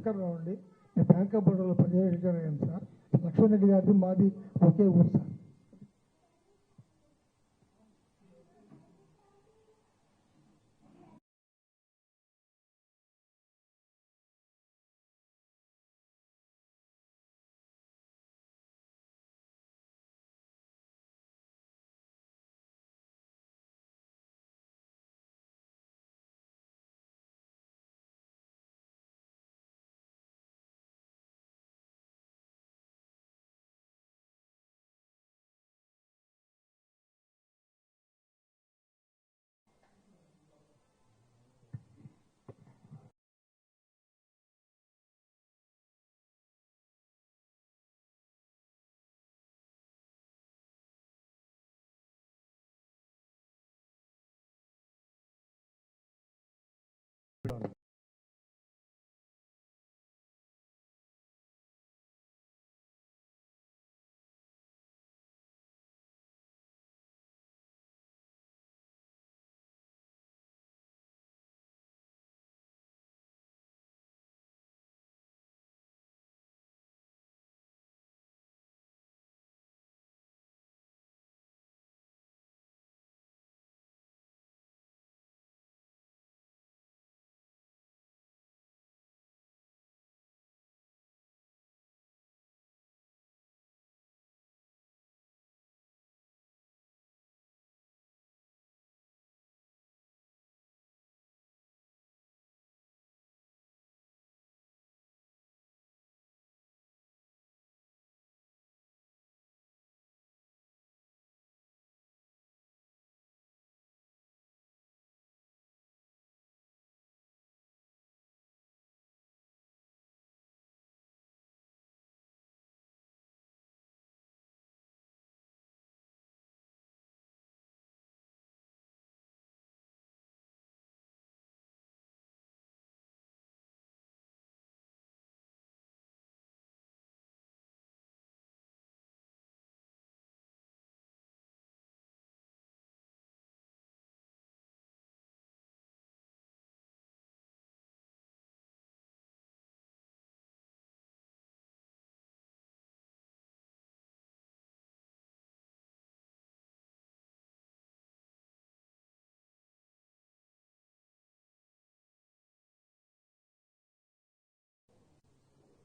నమస్కారం అండి. నేను బ్యాంక్ ఆఫ్ బరోడాలో పనిచేయడం సార్. లక్ష్మణ్ రెడ్డి గారిది మాది ఒకే ఊరు సార్.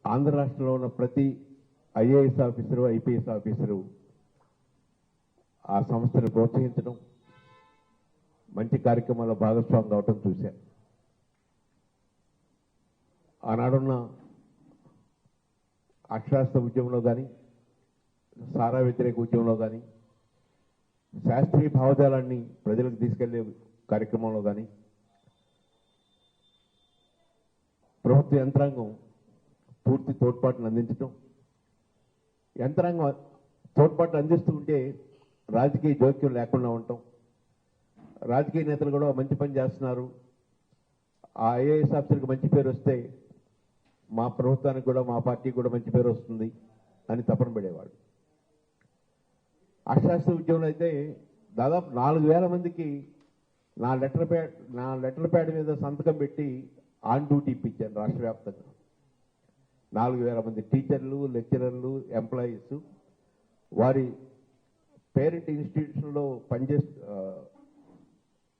ఆంధ్ర రాష్ట్రంలో ఉన్న ప్రతి ఐఏఎస్ ఆఫీసరు, ఐపీఎస్ ఆఫీసరు ఆ సంస్థను ప్రోత్సహించడం, మంచి కార్యక్రమాల్లో భాగస్వామి కావటం చూశారు. ఆనాడున్న అక్షరాస్యత ఉద్యమంలో కానీ, సారా వ్యతిరేక ఉద్యమంలో కానీ, శాస్త్రీయ భావజాలాన్ని ప్రజలకు తీసుకెళ్లే కార్యక్రమంలో కానీ ప్రభుత్వ యంత్రాంగం పూర్తి తోడ్పాటును అందించడం, యంత్రాంగం తోడ్పాటు అందిస్తూ ఉంటే రాజకీయ జోక్యం లేకుండా ఉండటం, రాజకీయ నేతలు కూడా మంచి పని చేస్తున్నారు, ఆ ఐఏఎస్ ఆఫీసర్కి మంచి పేరు వస్తే మా ప్రభుత్వానికి కూడా, మా పార్టీకి కూడా మంచి పేరు వస్తుంది అని తపన పడేవాడు. అక్షరాస్యత ఉద్యమంలో అయితే దాదాపు 4000 మందికి నా లెటర్ ప్యాడ్ మీద సంతకం పెట్టి ఆన్ డ్యూటీ ఇప్పించాను రాష్ట్ర వ్యాప్తంగా. 4000 మంది టీచర్లు, లెక్చరర్లు, ఎంప్లాయీస్ వారి పేరెంట్ ఇన్స్టిట్యూషన్లో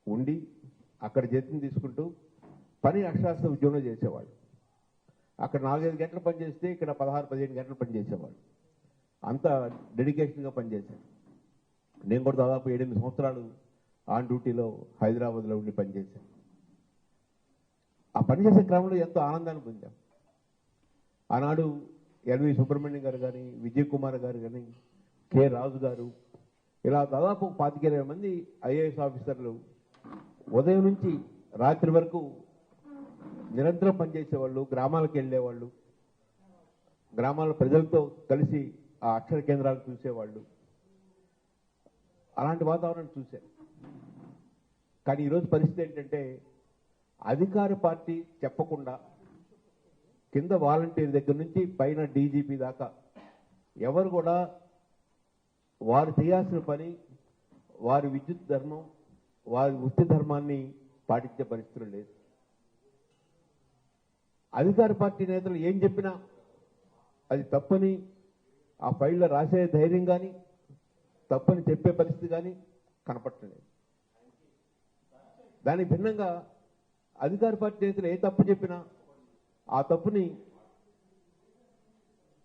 ఉండి అక్కడ జీతం తీసుకుంటూ పని అక్షరాస్యత ఉద్యమంలో చేసేవాళ్ళు. అక్కడ 4-5 గంటలు పనిచేస్తే ఇక్కడ 16-15 గంటలు పనిచేసేవాళ్ళు. అంత డెడికేషన్గా పనిచేశాను. నేను కూడా దాదాపు 7-8 సంవత్సరాలు ఆన్ డ్యూటీలో హైదరాబాద్లో ఉండి పనిచేశాను. ఆ పనిచేసే క్రమంలో ఎంతో ఆనందాన్ని పొందాం. ఆనాడు ఎల్వి సుబ్రహ్మణ్యం గారు కానీ, విజయ్ కుమార్ గారు కానీ, కె రాజు గారు, ఇలా దాదాపు 25-20 మంది ఐఏఎస్ ఆఫీసర్లు ఉదయం నుంచి రాత్రి వరకు నిరంతరం పనిచేసేవాళ్ళు, గ్రామాలకు వెళ్ళేవాళ్ళు, గ్రామాల ప్రజలతో కలిసి ఆ అక్షర కేంద్రాలు చూసేవాళ్ళు. అలాంటి వాతావరణం చూశారు. కానీ ఈరోజు పరిస్థితి ఏంటంటే అధికార పార్టీ చెప్పకుండా కింద వాలంటీర్ దగ్గర నుంచి పైన డీజీపీ దాకా ఎవరు కూడా వారు చేయాల్సిన పని, వారి విద్యుత్ ధర్మం, వారి వృత్తి ధర్మాన్ని పాటించే పరిస్థితులు లేదు. అధికార పార్టీ నేతలు ఏం చెప్పినా అది తప్పని ఆ ఫైల్లో రాసే ధైర్యం కానీ తప్పని చెప్పే పరిస్థితి కానీ కనపట్టలేదు. దానికి భిన్నంగా అధికార పార్టీ నేతలు ఏ తప్పు చెప్పినా ఆ తప్పుని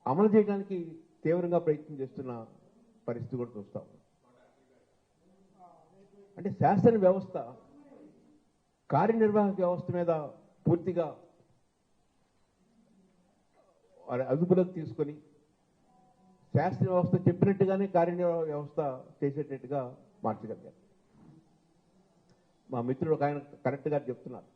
అమలు చేయడానికి తీవ్రంగా ప్రయత్నం చేస్తున్న పరిస్థితి కూడా చూస్తాం. అంటే శాసన వ్యవస్థ కార్యనిర్వాహక వ్యవస్థ మీద పూర్తిగా అదుపులోకి తీసుకొని శాసన వ్యవస్థ చెప్పినట్టుగానే కార్యనిర్వాహక వ్యవస్థ చేసేటట్టుగా మార్చగలిగారు. మా మిత్రుడు ఒక ఆయన కలెక్టర్ గారు చెప్తున్నారు,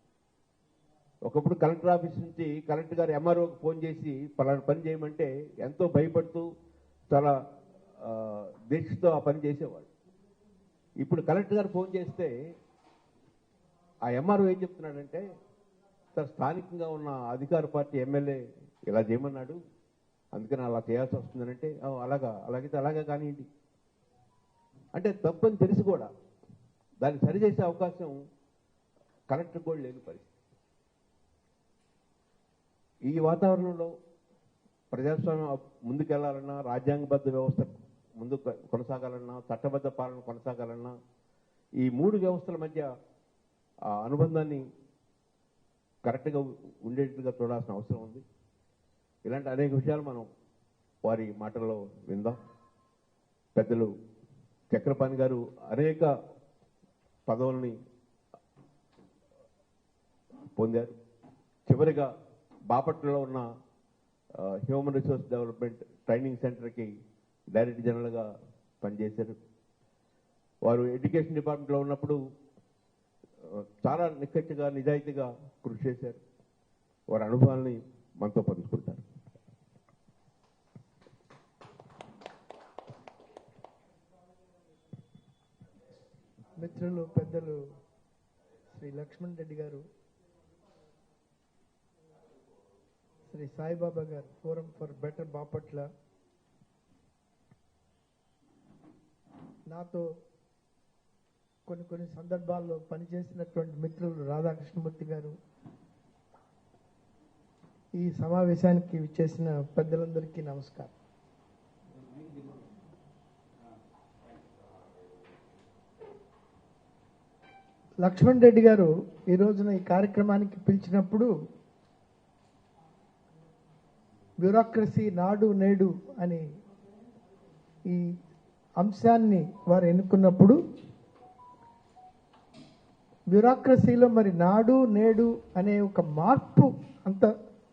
ఒకప్పుడు కలెక్టర్ ఆఫీస్ నుంచి కలెక్టర్ గారు ఎంఆర్ఓకి ఫోన్ చేసి పలానా పని చేయమంటే ఎంతో భయపడుతూ చాలా దీక్షతో ఆ పని చేసేవాడు. ఇప్పుడు కలెక్టర్ గారు ఫోన్ చేస్తే ఆ ఎంఆర్ఓ ఏం చెప్తున్నాడంటే, సార్ స్థానికంగా ఉన్న అధికార పార్టీ ఎమ్మెల్యే ఇలా చేయమన్నాడు, అందుకని అలా చేయాల్సి వస్తుందనంటే అలాగైతే అలాగే కానివ్వండి అంటే తప్పని తెలిసి కూడా దాన్ని సరిచేసే అవకాశం కలెక్టర్ కూడా లేని పరిస్థితి. ఈ వాతావరణంలో ప్రజాస్వామ్యం ముందుకెళ్లాలన్నా, రాజ్యాంగబద్ధ వ్యవస్థ ముందు కొనసాగాలన్నా, చట్టబద్ధ పాలన కొనసాగాలన్నా ఈ మూడు వ్యవస్థల మధ్య అనుబంధాన్ని కరెక్ట్గా ఉండేట్టుగా చూడాల్సిన అవసరం ఉంది. ఇలాంటి అనేక విషయాలు మనం వారి మాటల్లో విందాం. పెద్దలు చక్రపాణి గారు అనేక పదవుల్ని పొందారు. చివరిగా బాపట్లలో ఉన్న హ్యూమన్ రిసోర్స్ డెవలప్మెంట్ ట్రైనింగ్ సెంటర్కి డైరెక్టర్ జనరల్గా పనిచేశారు. వారు ఎడ్యుకేషన్ డిపార్ట్మెంట్లో ఉన్నప్పుడు చాలా నిక్కచ్చిగా నిజాయితీగా కృషి చేశారు. వారి అనుభవాల్ని మనతో పంచుకుంటారు. మిత్రులు పెద్దలు శ్రీ లక్ష్మణ్ రెడ్డి గారు, శ్రీ సాయిబాబా గారు, ఫోరం ఫర్ బెటర్ బాపట్ల, నాతో కొన్ని సందర్భాల్లో పనిచేసినటువంటి మిత్రులు రాధాకృష్ణమూర్తి గారు, ఈ సమావేశానికి విచ్చేసిన పెద్దలందరికీ నమస్కారం. లక్ష్మణ్ రెడ్డి గారు ఈ రోజున ఈ కార్యక్రమానికి పిలిచినప్పుడు బ్యూరోక్రసీ నాడు నేడు అని ఈ అంశాన్ని వారు ఎన్నుకున్నప్పుడు బ్యూరోక్రసీలో మరి నాడు నేడు అనే ఒక మార్పు అంత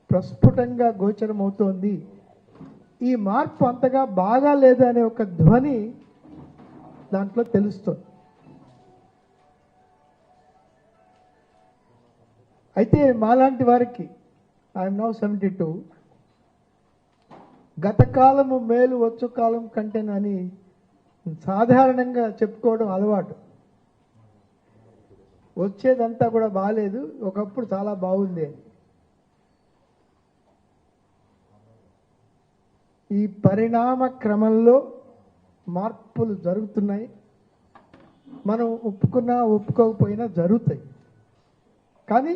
ప్రస్ఫుటంగా గోచరమవుతోంది. ఈ మార్పు అంతగా బాగా లేదు అనే ఒక ధ్వని దాంట్లో తెలుస్తుంది. అయితే మాలాంటి వారికి, ఐఎమ్ నౌ 72, గత కాలము మేలు వచ్చు కాలం కంటేనని సాధారణంగా చెప్పుకోవడం అలవాటు. వచ్చేదంతా కూడా బాగాలేదు, ఒకప్పుడు చాలా బాగుంది అని. ఈ పరిణామ క్రమంలో మార్పులు జరుగుతున్నాయి. మనం ఒప్పుకున్నా ఒప్పుకోకపోయినా జరుగుతాయి. కానీ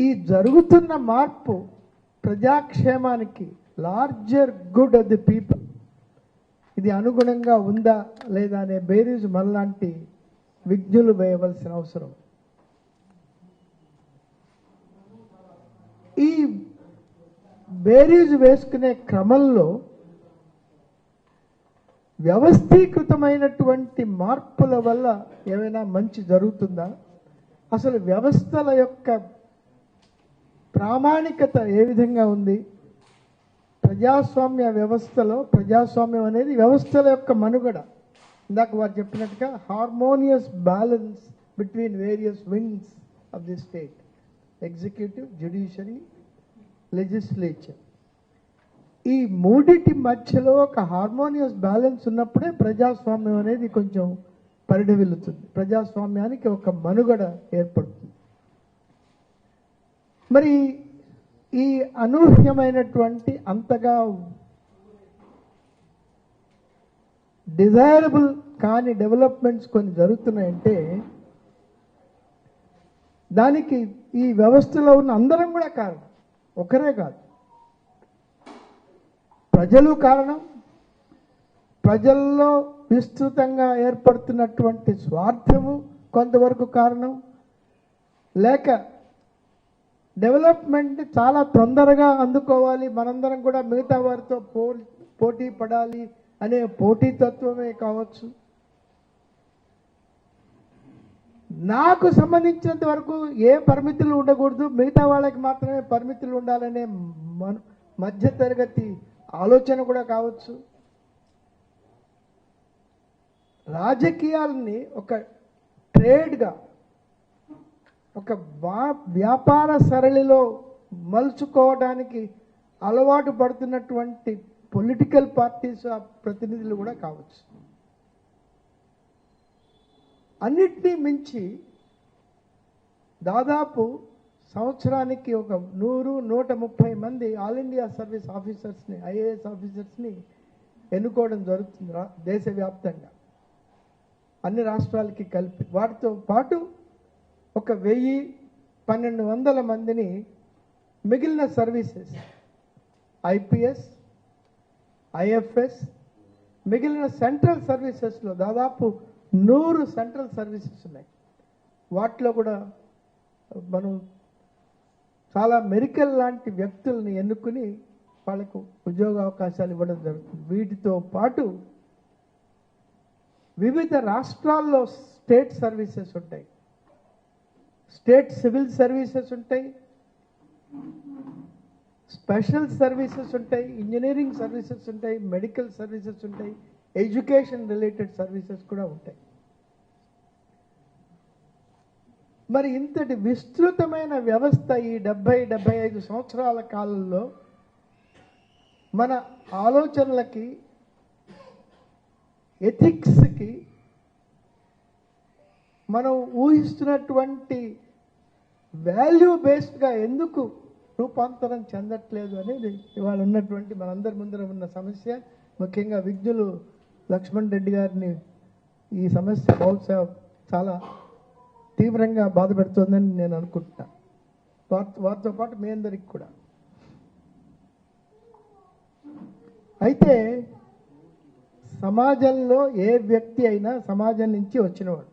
ఈ జరుగుతున్న మార్పు ప్రజాక్షేమానికి, larger good of the people, ఇది అనుగుణంగా ఉందా లేదా అనే బేరీజు మనలాంటి విజ్ఞులు వేయవలసిన అవసరం. ఈ బేరీజు వేసుకునే క్రమంలో వ్యవస్థీకృతమైనటువంటి మార్పుల వల్ల ఏమైనా మంచి జరుగుతుందా, అసలు వ్యవస్థల యొక్క ప్రామాణికత ఏ విధంగా ఉంది, ప్రజాస్వామ్య వ్యవస్థలో ప్రజాస్వామ్యం అనేది వ్యవస్థల యొక్క మనుగడ. ఇందాక వారు చెప్పినట్టుగా harmonious balance between various wings of the state, executive, judiciary, legislature. ఈ మూడిటి మధ్యలో ఒక హార్మోనియస్ బ్యాలెన్స్ ఉన్నప్పుడే ప్రజాస్వామ్యం అనేది కొంచెం పరిఢవిల్లుతుంది, ప్రజాస్వామ్యానికి ఒక మనుగడ ఏర్పడుతుంది. మరి ఈ అనూహ్యమైనటువంటి అంతగా డిజైరబుల్ కాని డెవలప్మెంట్స్ కొన్ని జరుగుతున్నాయంటే దానికి ఈ వ్యవస్థలో ఉన్న అందరం కూడా కారణం. ఒకరే కాదు, ప్రజలు కారణం, ప్రజల్లో విస్తృతంగా ఏర్పడుతున్నటువంటి స్వార్థము కొంతవరకు కారణం, లేక డెవలప్మెంట్ చాలా తొందరగా అందుకోవాలి, మనందరం కూడా మిగతా వారితో పోటీ పడాలి అనే పోటీతత్వమే కావచ్చు. నాకు సంబంధించినంత వరకు ఏ పరిమితులు ఉండకూడదు, మిగతా వాళ్ళకి మాత్రమే పరిమితులు ఉండాలనే మధ్యతరగతి ఆలోచన కూడా కావచ్చు. రాజకీయాలని ఒక ట్రేడ్గా, ఒక వ్యాపార సరళిలో మలుచుకోవడానికి అలవాటు పడుతున్నటువంటి పొలిటికల్ పార్టీస్ ప్రతినిధులు కూడా కావచ్చు. అన్నిటినీ మించి దాదాపు సంవత్సరానికి ఒక 100-130 మంది ఆల్ ఇండియా సర్వీస్ ఆఫీసర్స్ని, ఐఏఎస్ ఆఫీసర్స్ని ఎన్నుకోవడం జరుగుతుంది దేశవ్యాప్తంగా, అన్ని రాష్ట్రాలకి కలిపి. వాటితో పాటు ఒక 1000-1200 మందిని మిగిలిన సర్వీసెస్, ఐపీఎస్, ఐఎఫ్ఎస్, మిగిలిన సెంట్రల్ సర్వీసెస్లో దాదాపు 100 సెంట్రల్ సర్వీసెస్ ఉన్నాయి. వాటిలో కూడా మనం చాలా మెరికల్ లాంటి వ్యక్తుల్ని ఎన్నుకుని వాళ్ళకు ఉద్యోగ అవకాశాలు ఇవ్వడం జరుగుతుంది. వీటితో పాటు వివిధ రాష్ట్రాల్లో స్టేట్ సర్వీసెస్ ఉంటాయి, స్టేట్ సివిల్ సర్వీసెస్ ఉంటాయి, స్పెషల్ సర్వీసెస్ ఉంటాయి, ఇంజనీరింగ్ సర్వీసెస్ ఉంటాయి, మెడికల్ సర్వీసెస్ ఉంటాయి, ఎడ్యుకేషన్ రిలేటెడ్ సర్వీసెస్ కూడా ఉంటాయి. మరి ఇంతటి విస్తృతమైన వ్యవస్థ ఈ 70-75 సంవత్సరాల కాలంలో మన ఆలోచనలకి, ఎథిక్స్కి మనం ఊహిస్తున్నటువంటి వాల్యూ బేస్డ్గా ఎందుకు రూపాంతరం చెందట్లేదు అనేది ఇవాళ ఉన్నటువంటి మనందరి ముందర ఉన్న సమస్య. ముఖ్యంగా విజ్ఞులు లక్ష్మణ్ రెడ్డి గారిని ఈ సమస్య బహుశా చాలా తీవ్రంగా బాధపెడుతోందని నేను అనుకుంటున్నా, వారితో పాటు మీ అందరికి కూడా. అయితే సమాజంలో ఏ వ్యక్తి అయినా సమాజం నుంచి వచ్చినవాడు,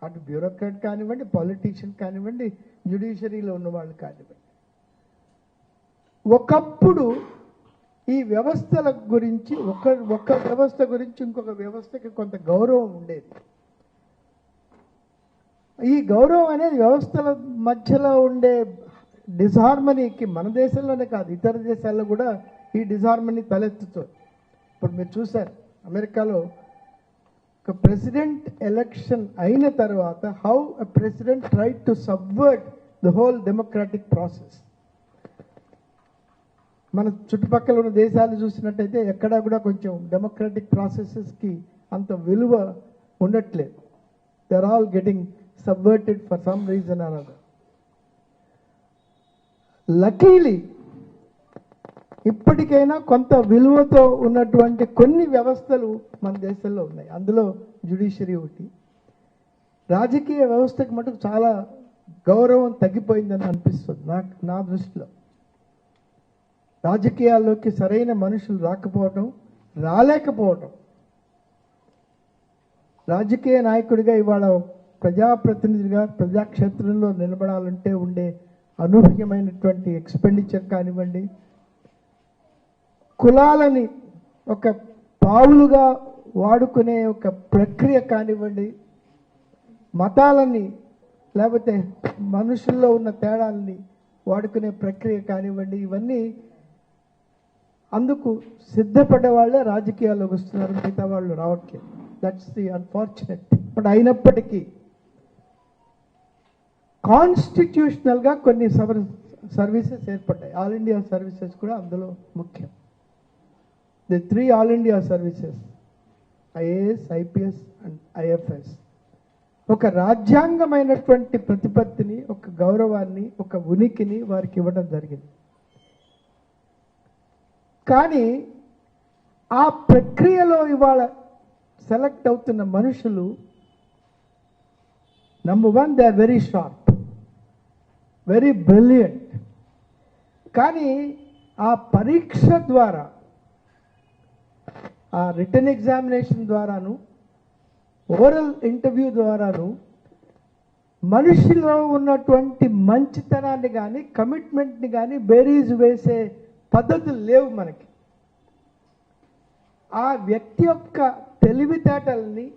అటు బ్యూరోక్రాట్ కానివ్వండి, పాలిటీషియన్ కానివ్వండి, జ్యుడిషియరీలో ఉన్నవాళ్ళు కానివ్వండి, ఒకప్పుడు ఈ వ్యవస్థల గురించి ఒక వ్యవస్థ గురించి ఇంకొక వ్యవస్థకి కొంత గౌరవం ఉండేది. ఈ గౌరవం అనేది వ్యవస్థల మధ్యలో ఉండే డిస్హార్మనీకి మన దేశంలోనే కాదు ఇతర దేశాల్లో కూడా ఈ డిస్హార్మనీ తలెత్తుతుంది. ఇప్పుడు మీరు చూశారు అమెరికాలో ఒక ప్రెసిడెంట్ ఎలక్షన్ అయిన తర్వాత how a president tried to subvert the whole democratic process. మన చుట్టుపక్కల ఉన్న దేశాలు చూసినట్టయితే ఎక్కడా కూడా కొంచెం డెమోక్రాటిక్ ప్రాసెసెస్కి అంత విలువ ఉండట్లేదు. They are all getting subverted for some reason or other. Luckily ఇప్పటికైనా కొంత విలువతో ఉన్నటువంటి కొన్ని వ్యవస్థలు మన దేశంలో ఉన్నాయి. అందులో జ్యుడిషియరీ ఒకటి. రాజకీయ వ్యవస్థకి మటుకు చాలా గౌరవం తగ్గిపోయిందని అనిపిస్తుంది నా దృష్టిలో. రాజకీయాల్లోకి సరైన మనుషులు రాలేకపోవటం, రాజకీయ నాయకుడిగా ఇవాళ ప్రజాప్రతినిధిగా ప్రజాక్షేత్రంలో నిలబడాలంటే ఉండే అనూహ్యమైనటువంటి ఎక్స్పెండిచర్ కానివ్వండి, కులాలని ఒక పావులుగా వాడుకునే ఒక ప్రక్రియ కానివ్వండి, మతాలని లేకపోతే మనుషుల్లో ఉన్న తేడాలని వాడుకునే ప్రక్రియ కానివ్వండి, ఇవన్నీ అందుకు సిద్ధపడే వాళ్ళే రాజకీయాల్లోకి వస్తున్నారు, మిగతా వాళ్ళు రావట్లేదు. That's the unfortunate. బట్ అయినప్పటికీ కాన్స్టిట్యూషనల్గా కొన్ని సర్వీసెస్ ఏర్పడ్డాయి. ఆల్ ఇండియా సర్వీసెస్ కూడా అందులో ముఖ్యం. The 3 all India services, IAS, IPS and IFS, ఒక రాజ్యాంగమైనటువంటి ప్రతిపత్తిని, ఒక గౌరవాన్ని, ఒక ఉనికిని వారికి ఇవ్వడం జరిగింది. కానీ ఆ ప్రక్రియలో ఇవాళ సెలెక్ట్ అవుతున్న మనుషులు, number 1 they are very sharp, very brilliant. కానీ ఆ పరీక్ష ద్వారా, ఆ రిటర్న్ ఎగ్జామినేషన్ ద్వారాను, ఓరల్ ఇంటర్వ్యూ ద్వారాను మనిషిలో ఉన్నటువంటి మంచితనాన్ని కానీ కమిట్మెంట్ని కానీ బేరీజు వేసే పద్ధతులు లేవు మనకి. ఆ వ్యక్తి యొక్క తెలివితేటల్ని,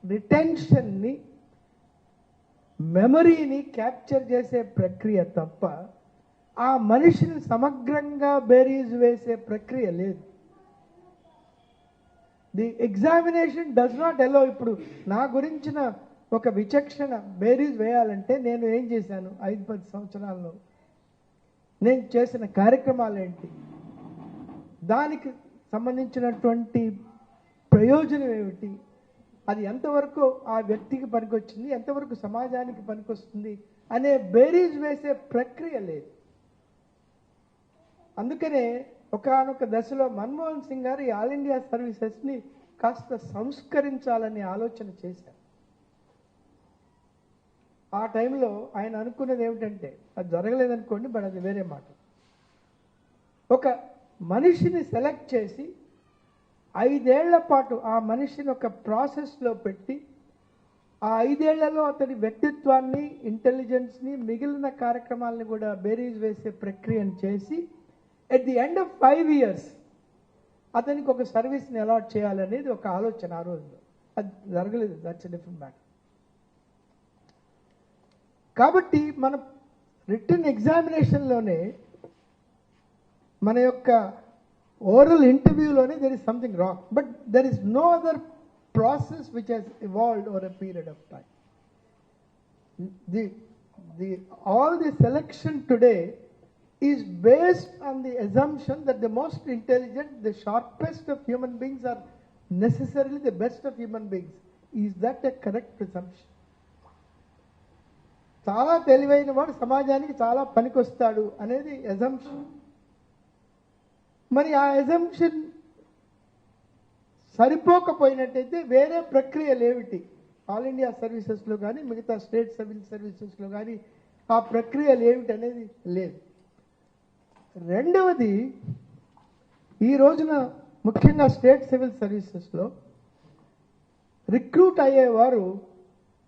రిటెన్షన్ని, మెమరీని క్యాప్చర్ చేసే ప్రక్రియ తప్ప ఆ మనిషిని సమగ్రంగా బేరీజు వేసే ప్రక్రియ లేదు. The examination does not allow. ఇప్పుడు నా గురించిన ఒక విచక్షణ బేరీజ్ వేయాలంటే నేను ఏం చేశాను 5-10 సంవత్సరాల్లో, నేను చేసిన కార్యక్రమాలు ఏంటి, దానికి సంబంధించినటువంటి ప్రయోజనం ఏమిటి, అది ఎంతవరకు ఆ వ్యక్తికి పనికొచ్చింది, ఎంతవరకు సమాజానికి పనికొస్తుంది అనే బేరీజ్ వేసే ప్రక్రియ లేదు. అందుకనే ఒకానొక దశలో మన్మోహన్ సింగ్ గారు ఈ ఆల్ ఇండియా సర్వీసెస్ని కాస్త సంస్కరించాలని ఆలోచన చేశారు. ఆ టైంలో ఆయన అనుకున్నది ఏమిటంటే, అది జరగలేదనుకోండి, బట్ అది వేరే మాట. ఒక మనిషిని సెలెక్ట్ చేసి 5 ఏళ్ల పాటు ఆ మనిషిని ఒక ప్రాసెస్లో పెట్టి, ఆ 5 ఏళ్లలో అతని వ్యక్తిత్వాన్ని, ఇంటెలిజెన్స్ని, మిగిలిన కార్యక్రమాలని కూడా బేరీజ్ వేసే ప్రక్రియను చేసి at the end of 5 years అతనికి ఒక సర్వీస్ని అలాట్ చేయాలనేది ఒక ఆలోచన ఆ రోజులో. అది జరగలేదు, దట్స్ ఎ డిఫరెంట్ మ్యాటర్. కాబట్టి మన రిటర్న్ ఎగ్జామినేషన్లోనే, మన యొక్క ఓరల్ ఇంటర్వ్యూలోనే there is something wrong, but there is no other process which has evolved over a period of time. All the selection today is based on the assumption that the most intelligent, the sharpest of human beings are necessarily the best of human beings. Is that a correct presumption? చాలా తెలివైన వాడు సమాజానికి చాలా పనికొస్తాడు అనేది assumption. మరి ఆ assumption సరిపోకపోయినట్టయితే వేరే ప్రక్రియలు ఏమిటి? ఆల్ ఇండియా సర్వీసెస్లో కానీ మిగతా స్టేట్ సివిల్ సర్వీసెస్లో కానీ ఆ ప్రక్రియలు ఏమిటి అనేది లేదు. రెండవది, ఈ రోజున ముఖ్యంగా స్టేట్ సివిల్ సర్వీసెస్లో రిక్రూట్ అయ్యేవారు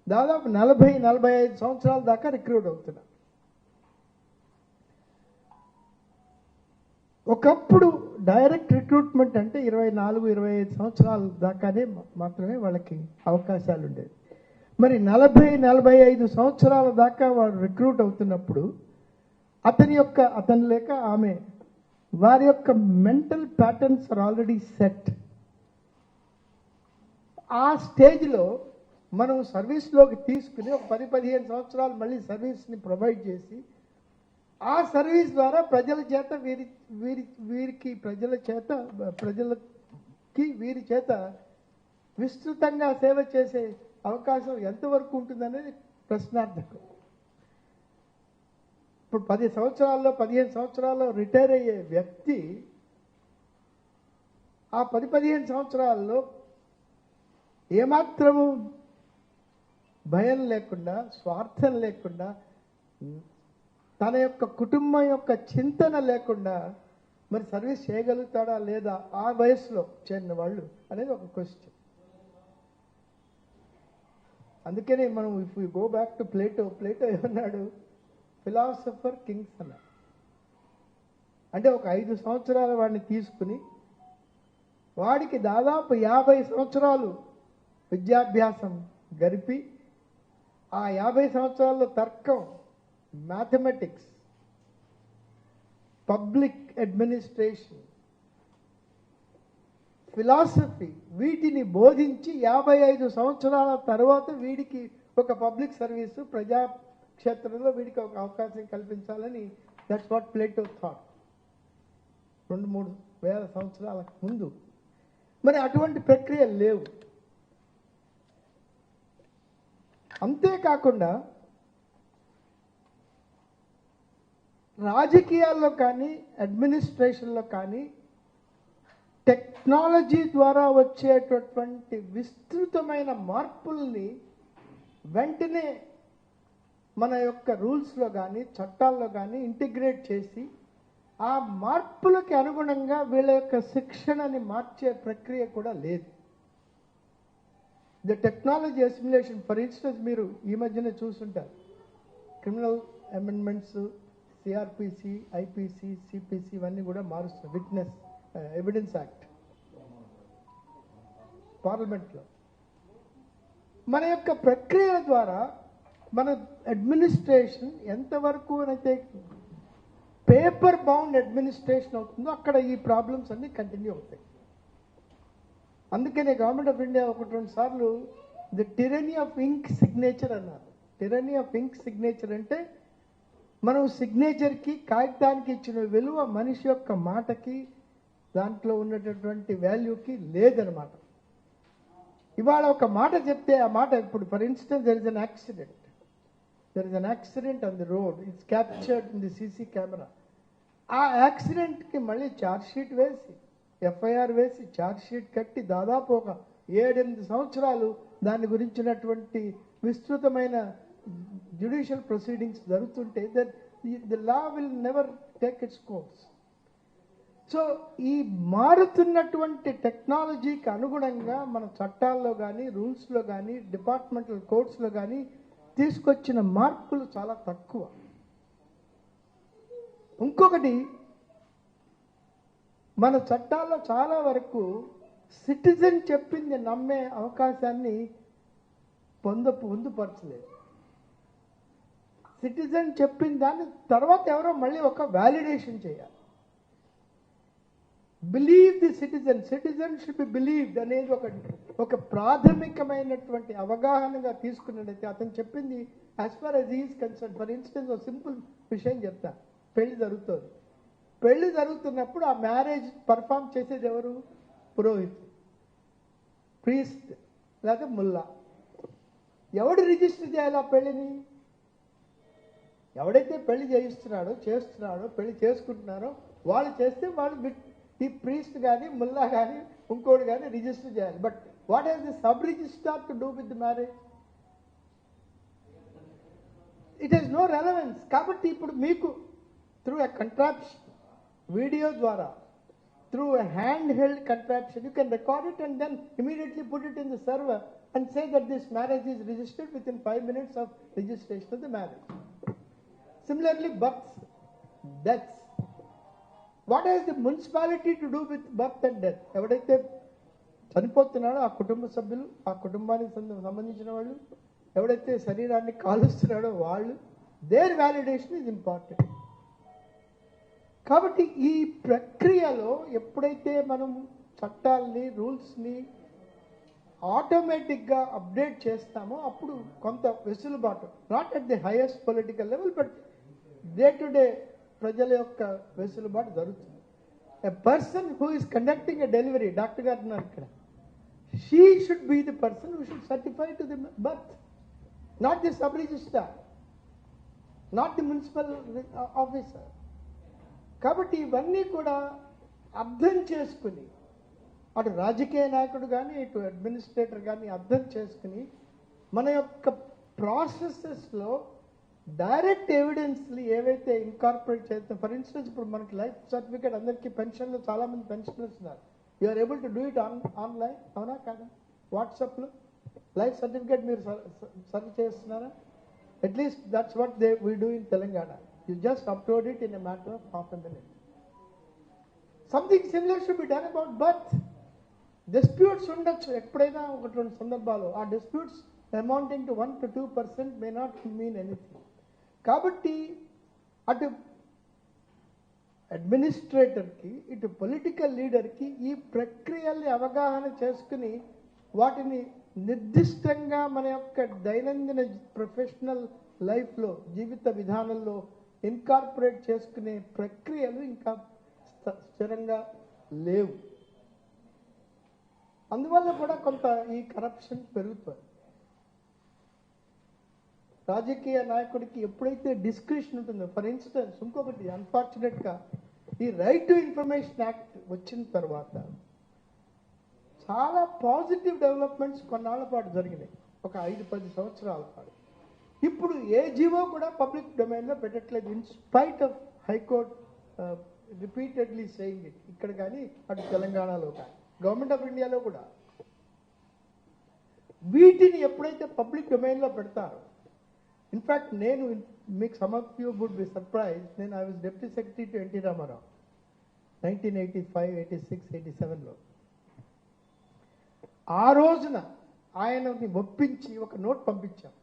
దాదాపు 40-45 సంవత్సరాల దాకా రిక్రూట్ అవుతున్నారు. ఒకప్పుడు డైరెక్ట్ రిక్రూట్మెంట్ అంటే 24-25 సంవత్సరాల దాకానే మాత్రమే వాళ్ళకి అవకాశాలు ఉండేవి. మరి 40-45 సంవత్సరాల దాకా వాడు రిక్రూట్ అవుతున్నప్పుడు అతను లేక ఆమె, వారి యొక్క mental patterns are already set. ఆ స్టేజ్లో మనం సర్వీస్లోకి తీసుకుని ఒక 10-15 సంవత్సరాలు మళ్ళీ సర్వీస్ని ప్రొవైడ్ చేసి, ఆ సర్వీస్ ద్వారా ప్రజలకి వీరి చేత విస్తృతంగా సేవ చేసే అవకాశం ఎంతవరకు ఉంటుందనేది ప్రశ్నార్థకం. ఇప్పుడు 15 సంవత్సరాల్లో రిటైర్ అయ్యే వ్యక్తి ఆ 10-15 సంవత్సరాల్లో ఏమాత్రము భయం లేకుండా, స్వార్థం లేకుండా, తన యొక్క కుటుంబం యొక్క చింతన లేకుండా మరి సర్వీస్ చేయగలుగుతాడా లేదా ఆ వయసులో చేరిన వాళ్ళు అనేది ఒక క్వశ్చన్. అందుకనే మనం if you go back to Plato ఏమన్నాడు? ఫిలాసఫర్ కింగ్స్ అన్నాడు. అంటే ఒక 5 సంవత్సరాల వాడిని తీసుకుని వాడికి దాదాపు 50 సంవత్సరాలు విద్యాభ్యాసం గడిపి, ఆ 50 సంవత్సరాల్లో తర్కం, మ్యాథమెటిక్స్, పబ్లిక్ అడ్మినిస్ట్రేషన్, ఫిలాసఫీ వీటిని బోధించి 55 సంవత్సరాల తర్వాత వీడికి ఒక పబ్లిక్ సర్వీసు, ప్రజాక్షేత్రంలో వీడికి ఒక అవకాశం కల్పించాలని, దట్స్ వాట్ ప్లేటో థాట్ 2-3 వేల సంవత్సరాల ముందు. మరి అటువంటి ప్రక్రియ లేవు. అంతేకాకుండా రాజకీయాల్లో కానీ అడ్మినిస్ట్రేషన్లో కానీ టెక్నాలజీ ద్వారా వచ్చేటటువంటి విస్తృతమైన మార్పుల్ని వెంటనే మన యొక్క రూల్స్లో కానీ చట్టాల్లో కానీ ఇంటిగ్రేట్ చేసి ఆ మార్పులకి అనుగుణంగా వీళ్ళ యొక్క శిక్షణని మార్చే ప్రక్రియ కూడా లేదు. The technology assimilation, for instance మీరు ఈ మధ్యనే చూసుంటారు, criminal amendments, CrPC, IPC, CPC ఇవన్నీ కూడా మారుస్తారు. విట్నెస్ ఎవిడెన్స్ యాక్ట్ పార్లమెంట్లో. మన యొక్క ప్రక్రియల ద్వారా మన అడ్మినిస్ట్రేషన్ ఎంతవరకు అయితే పేపర్ బౌండ్ అడ్మినిస్ట్రేషన్ అవుతుందో అక్కడ ఈ ప్రాబ్లమ్స్ అన్నీ కంటిన్యూ అవుతాయి. అందుకనే గవర్నమెంట్ ఆఫ్ ఇండియా ఒకటి రెండు సార్లు ది టిరనీ ఆఫ్ ఇంక్ సిగ్నేచర్ అన్నారు. టిరనీ ఆఫ్ ఇంక్ సిగ్నేచర్ అంటే మనం సిగ్నేచర్కి, కాగితానికి ఇచ్చిన విలువ మనిషి యొక్క మాటకి, దాంట్లో ఉన్నటువంటి వాల్యూకి లేదనమాట. ఇవాళ ఒక మాట చెప్తే ఆ మాట, ఇప్పుడు for instance there is an accident on the road, it's captured in the CC camera. ఆ యాక్సిడెంట్కి మళ్ళీ ఛార్జ్ షీట్ వేసి, ఎఫ్ఐఆర్ వేసి, ఛార్జ్ షీట్ కట్టి దాదాపు ఒక 7-8 సంవత్సరాలు దాని గురించినటువంటి విస్తృతమైన జ్యుడిషియల్ ప్రొసీడింగ్స్ జరుగుతుంటే the law will never take its course. So ఈ మారుతున్నటువంటి టెక్నాలజీకి అనుగుణంగా మన చట్టాల్లో కానీ, రూల్స్లో కానీ, డిపార్ట్మెంటల్ కోడ్స్లో కానీ తీసుకొచ్చిన మార్పులు చాలా తక్కువ. ఇంకొకటి, మన చట్టాల్లో చాలా వరకు సిటిజన్ చెప్పింది నమ్మే అవకాశాన్ని పొందుపరచలేదు. సిటిజన్ చెప్పిన దాన్ని తర్వాత ఎవరో మళ్ళీ ఒక వ్యాలిడేషన్ చేయాలి. Believe the citizen should be believed అనేది ఒక ప్రాథమికమైనటువంటి అవగాహనగా తీసుకున్నట్టయితే అతను చెప్పింది as far as is concern. For instance ఒక సింపుల్ విషయం చెప్తా. పెళ్లి జరుగుతుంది. పెళ్లి జరుగుతున్నప్పుడు ఆ మ్యారేజ్ పర్ఫామ్ చేసేది ఎవరు? పురోహిత్, ప్రీస్ట్ లేదా ముల్లా. ఎవడు రిజిస్టర్ చేయాలి ఆ పెళ్లిని? ఎవడైతే పెళ్లి చేస్తున్నాడో పెళ్లి చేసుకుంటున్నారో వాళ్ళు చేస్తే వాళ్ళు ఈ ప్రీస్ట్ కానీ, ముల్లా కానీ, ఇంకోటి కానీ రిజిస్టర్ చేయాలి. But what has the sub registrar to do with the marriage? It has no relevance. కాబట్టి ఇప్పుడు మీకు త్రూ ఎ కంట్రాప్షన్, వీడియో ద్వారా, through a hand held contraption, you can record it and then immediately put it in the server and say that this marriage is registered within 5 minutes of registration of the marriage. Similarly, births, deaths. What has the municipality to do with birth and death? ఎవడైతే చనిపోతున్నాడో ఆ కుటుంబ సభ్యులు, ఆ కుటుంబానికి సంబంధించిన వాళ్ళు, ఎవడైతే శరీరాన్ని కాలుస్తున్నాడో వాళ్ళు, దేర్ వ్యాలిడేషన్ ఈజ్ ఇంపార్టెంట్. కాబట్టి ఈ ప్రక్రియలో ఎప్పుడైతే మనం చట్టాలని, రూల్స్ని ఆటోమేటిక్గా అప్డేట్ చేస్తామో అప్పుడు కొంత వెసులుబాటు, not at the highest political level but day to day ప్రజల యొక్క వెసులుబాటు జరుగుతుంది. A person who is conducting a delivery, doctor గారు ఉన్నారు ఇక్కడ, she should be the person who should certify to the birth, not the sub registrar, not the municipal officer. కాబట్టి ఇవన్నీ కూడా అర్థం చేసుకుని, అటు రాజకీయ నాయకుడు కానీ, ఇటు అడ్మినిస్ట్రేటర్ కానీ అర్థం చేసుకుని మన యొక్క ప్రాసెసెస్లో డైరెక్ట్ ఎవిడెన్స్లు ఏవైతే ఇన్కార్పొరేట్ చేస్తాం. ఫర్ ఇన్స్టెన్స్ ఇప్పుడు మనకి లైఫ్ సర్టిఫికేట్ అందరికీ పెన్షన్లో చాలామంది పెన్షనర్స్ ఉన్నారు. You are able to do it online, అవునా కాదా? వాట్సాప్లో లైఫ్ సర్టిఫికేట్ మీరు సర్వ్ చేస్తున్నారా? At least that's what we do in Telangana. You just upload it in a matter of half a minute. Something similar should be done about birth. Disputes ఉండొచ్చు ఎప్పుడైనా, ఒకటి రెండు సందర్భాలు. ఆ disputes amounting to 1 to 2% may not mean anything. కాబట్టి అటు అడ్మినిస్ట్రేటర్కి, ఇటు political లీడర్కి ఈ ప్రక్రియల్ని అవగాహన చేసుకుని వాటిని నిర్దిష్టంగా మన యొక్క దైనందిన ప్రొఫెషనల్ లైఫ్లో, జీవిత విధానంలో ఇన్కార్పొరేట్ చేసుకునే ప్రక్రియలు ఇంకా స్థిరంగా లేవు. అందువల్ల కూడా కొంత ఈ కరప్షన్ పెరుగుతుంది. రాజకీయ నాయకుడికి ఎప్పుడైతే డిస్క్రిప్షన్ ఉంటుందో, ఫర్ ఇన్స్టెన్స్ ఇంకొకటి అన్ఫార్చునేట్గా ఈ రైట్ టు ఇన్ఫర్మేషన్ యాక్ట్ వచ్చిన తర్వాత చాలా పాజిటివ్ డెవలప్మెంట్స్ కొన్నాళ్ల పాటు జరిగినాయి, ఒక 5-10 సంవత్సరాల పాటు. ఇప్పుడు ఏ జీవో కూడా పబ్లిక్ డొమైన్లో పెట్టట్లేదు, in spite of high court repeatedly saying it. ఇక్కడ కానీ అటు తెలంగాణలో కానీ గవర్నమెంట్ ఆఫ్ ఇండియాలో కూడా వీటిని ఎప్పుడైతే పబ్లిక్ డొమైన్లో పెడతారో, ఇన్ఫ్యాక్ట్ నేను మీకు some of you would be surprise, నేను I was deputy secretary to NT Rama Rao 1985, 86, 87లో. ఆ రోజున ఆయనని ఒప్పించి ఒక నోట్ పంపించాం,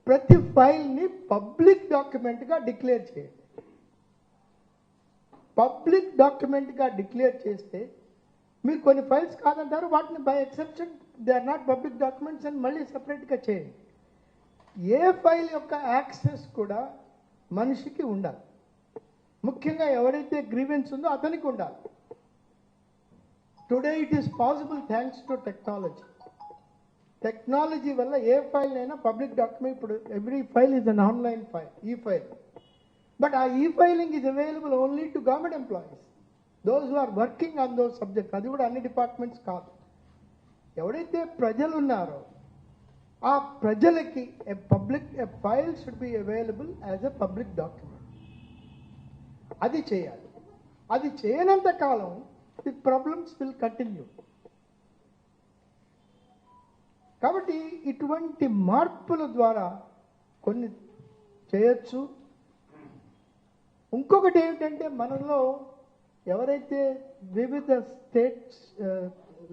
ప్రతి ఫైల్ని పబ్లిక్ డాక్యుమెంట్గా డిక్లేర్ చేయండి. పబ్లిక్ డాక్యుమెంట్గా డిక్లేర్ చేస్తే మీరు కొన్ని ఫైల్స్ కాదంటారు, వాటిని by exception they are not public documents అని మళ్ళీ సపరేట్గా చేయండి. ఏ ఫైల్ యొక్క యాక్సెస్ కూడా మనిషికి ఉండాలి, ముఖ్యంగా ఎవరైతే గ్రీవెన్స్ ఉందో అతనికి ఉండాలి. Today it is possible thanks to technology. Technology వల్ల ఏ ఫైల్ అయినా పబ్లిక్ డాక్యుమెంట్, ఇప్పుడు every file is an online file, ఈ ఫైల్. బట్ ఆ ఈ filing is available only to government employees, those who are working on those subject. అది కూడా అన్ని డిపార్ట్మెంట్స్ కాదు. ఎవరైతే ప్రజలు ఉన్నారో ఆ ప్రజలకి ఏ file should be available as a public document. అది చేయాలి. అది చేయనంత కాలం ది ప్రాబ్లమ్స్ విల్ కంటిన్యూ. కాబట్టి ఇటువంటి మార్పుల ద్వారా కొన్ని చేయొచ్చు. ఇంకొకటి ఏమిటంటే, మనలో ఎవరైతే వివిధ స్టేట్స్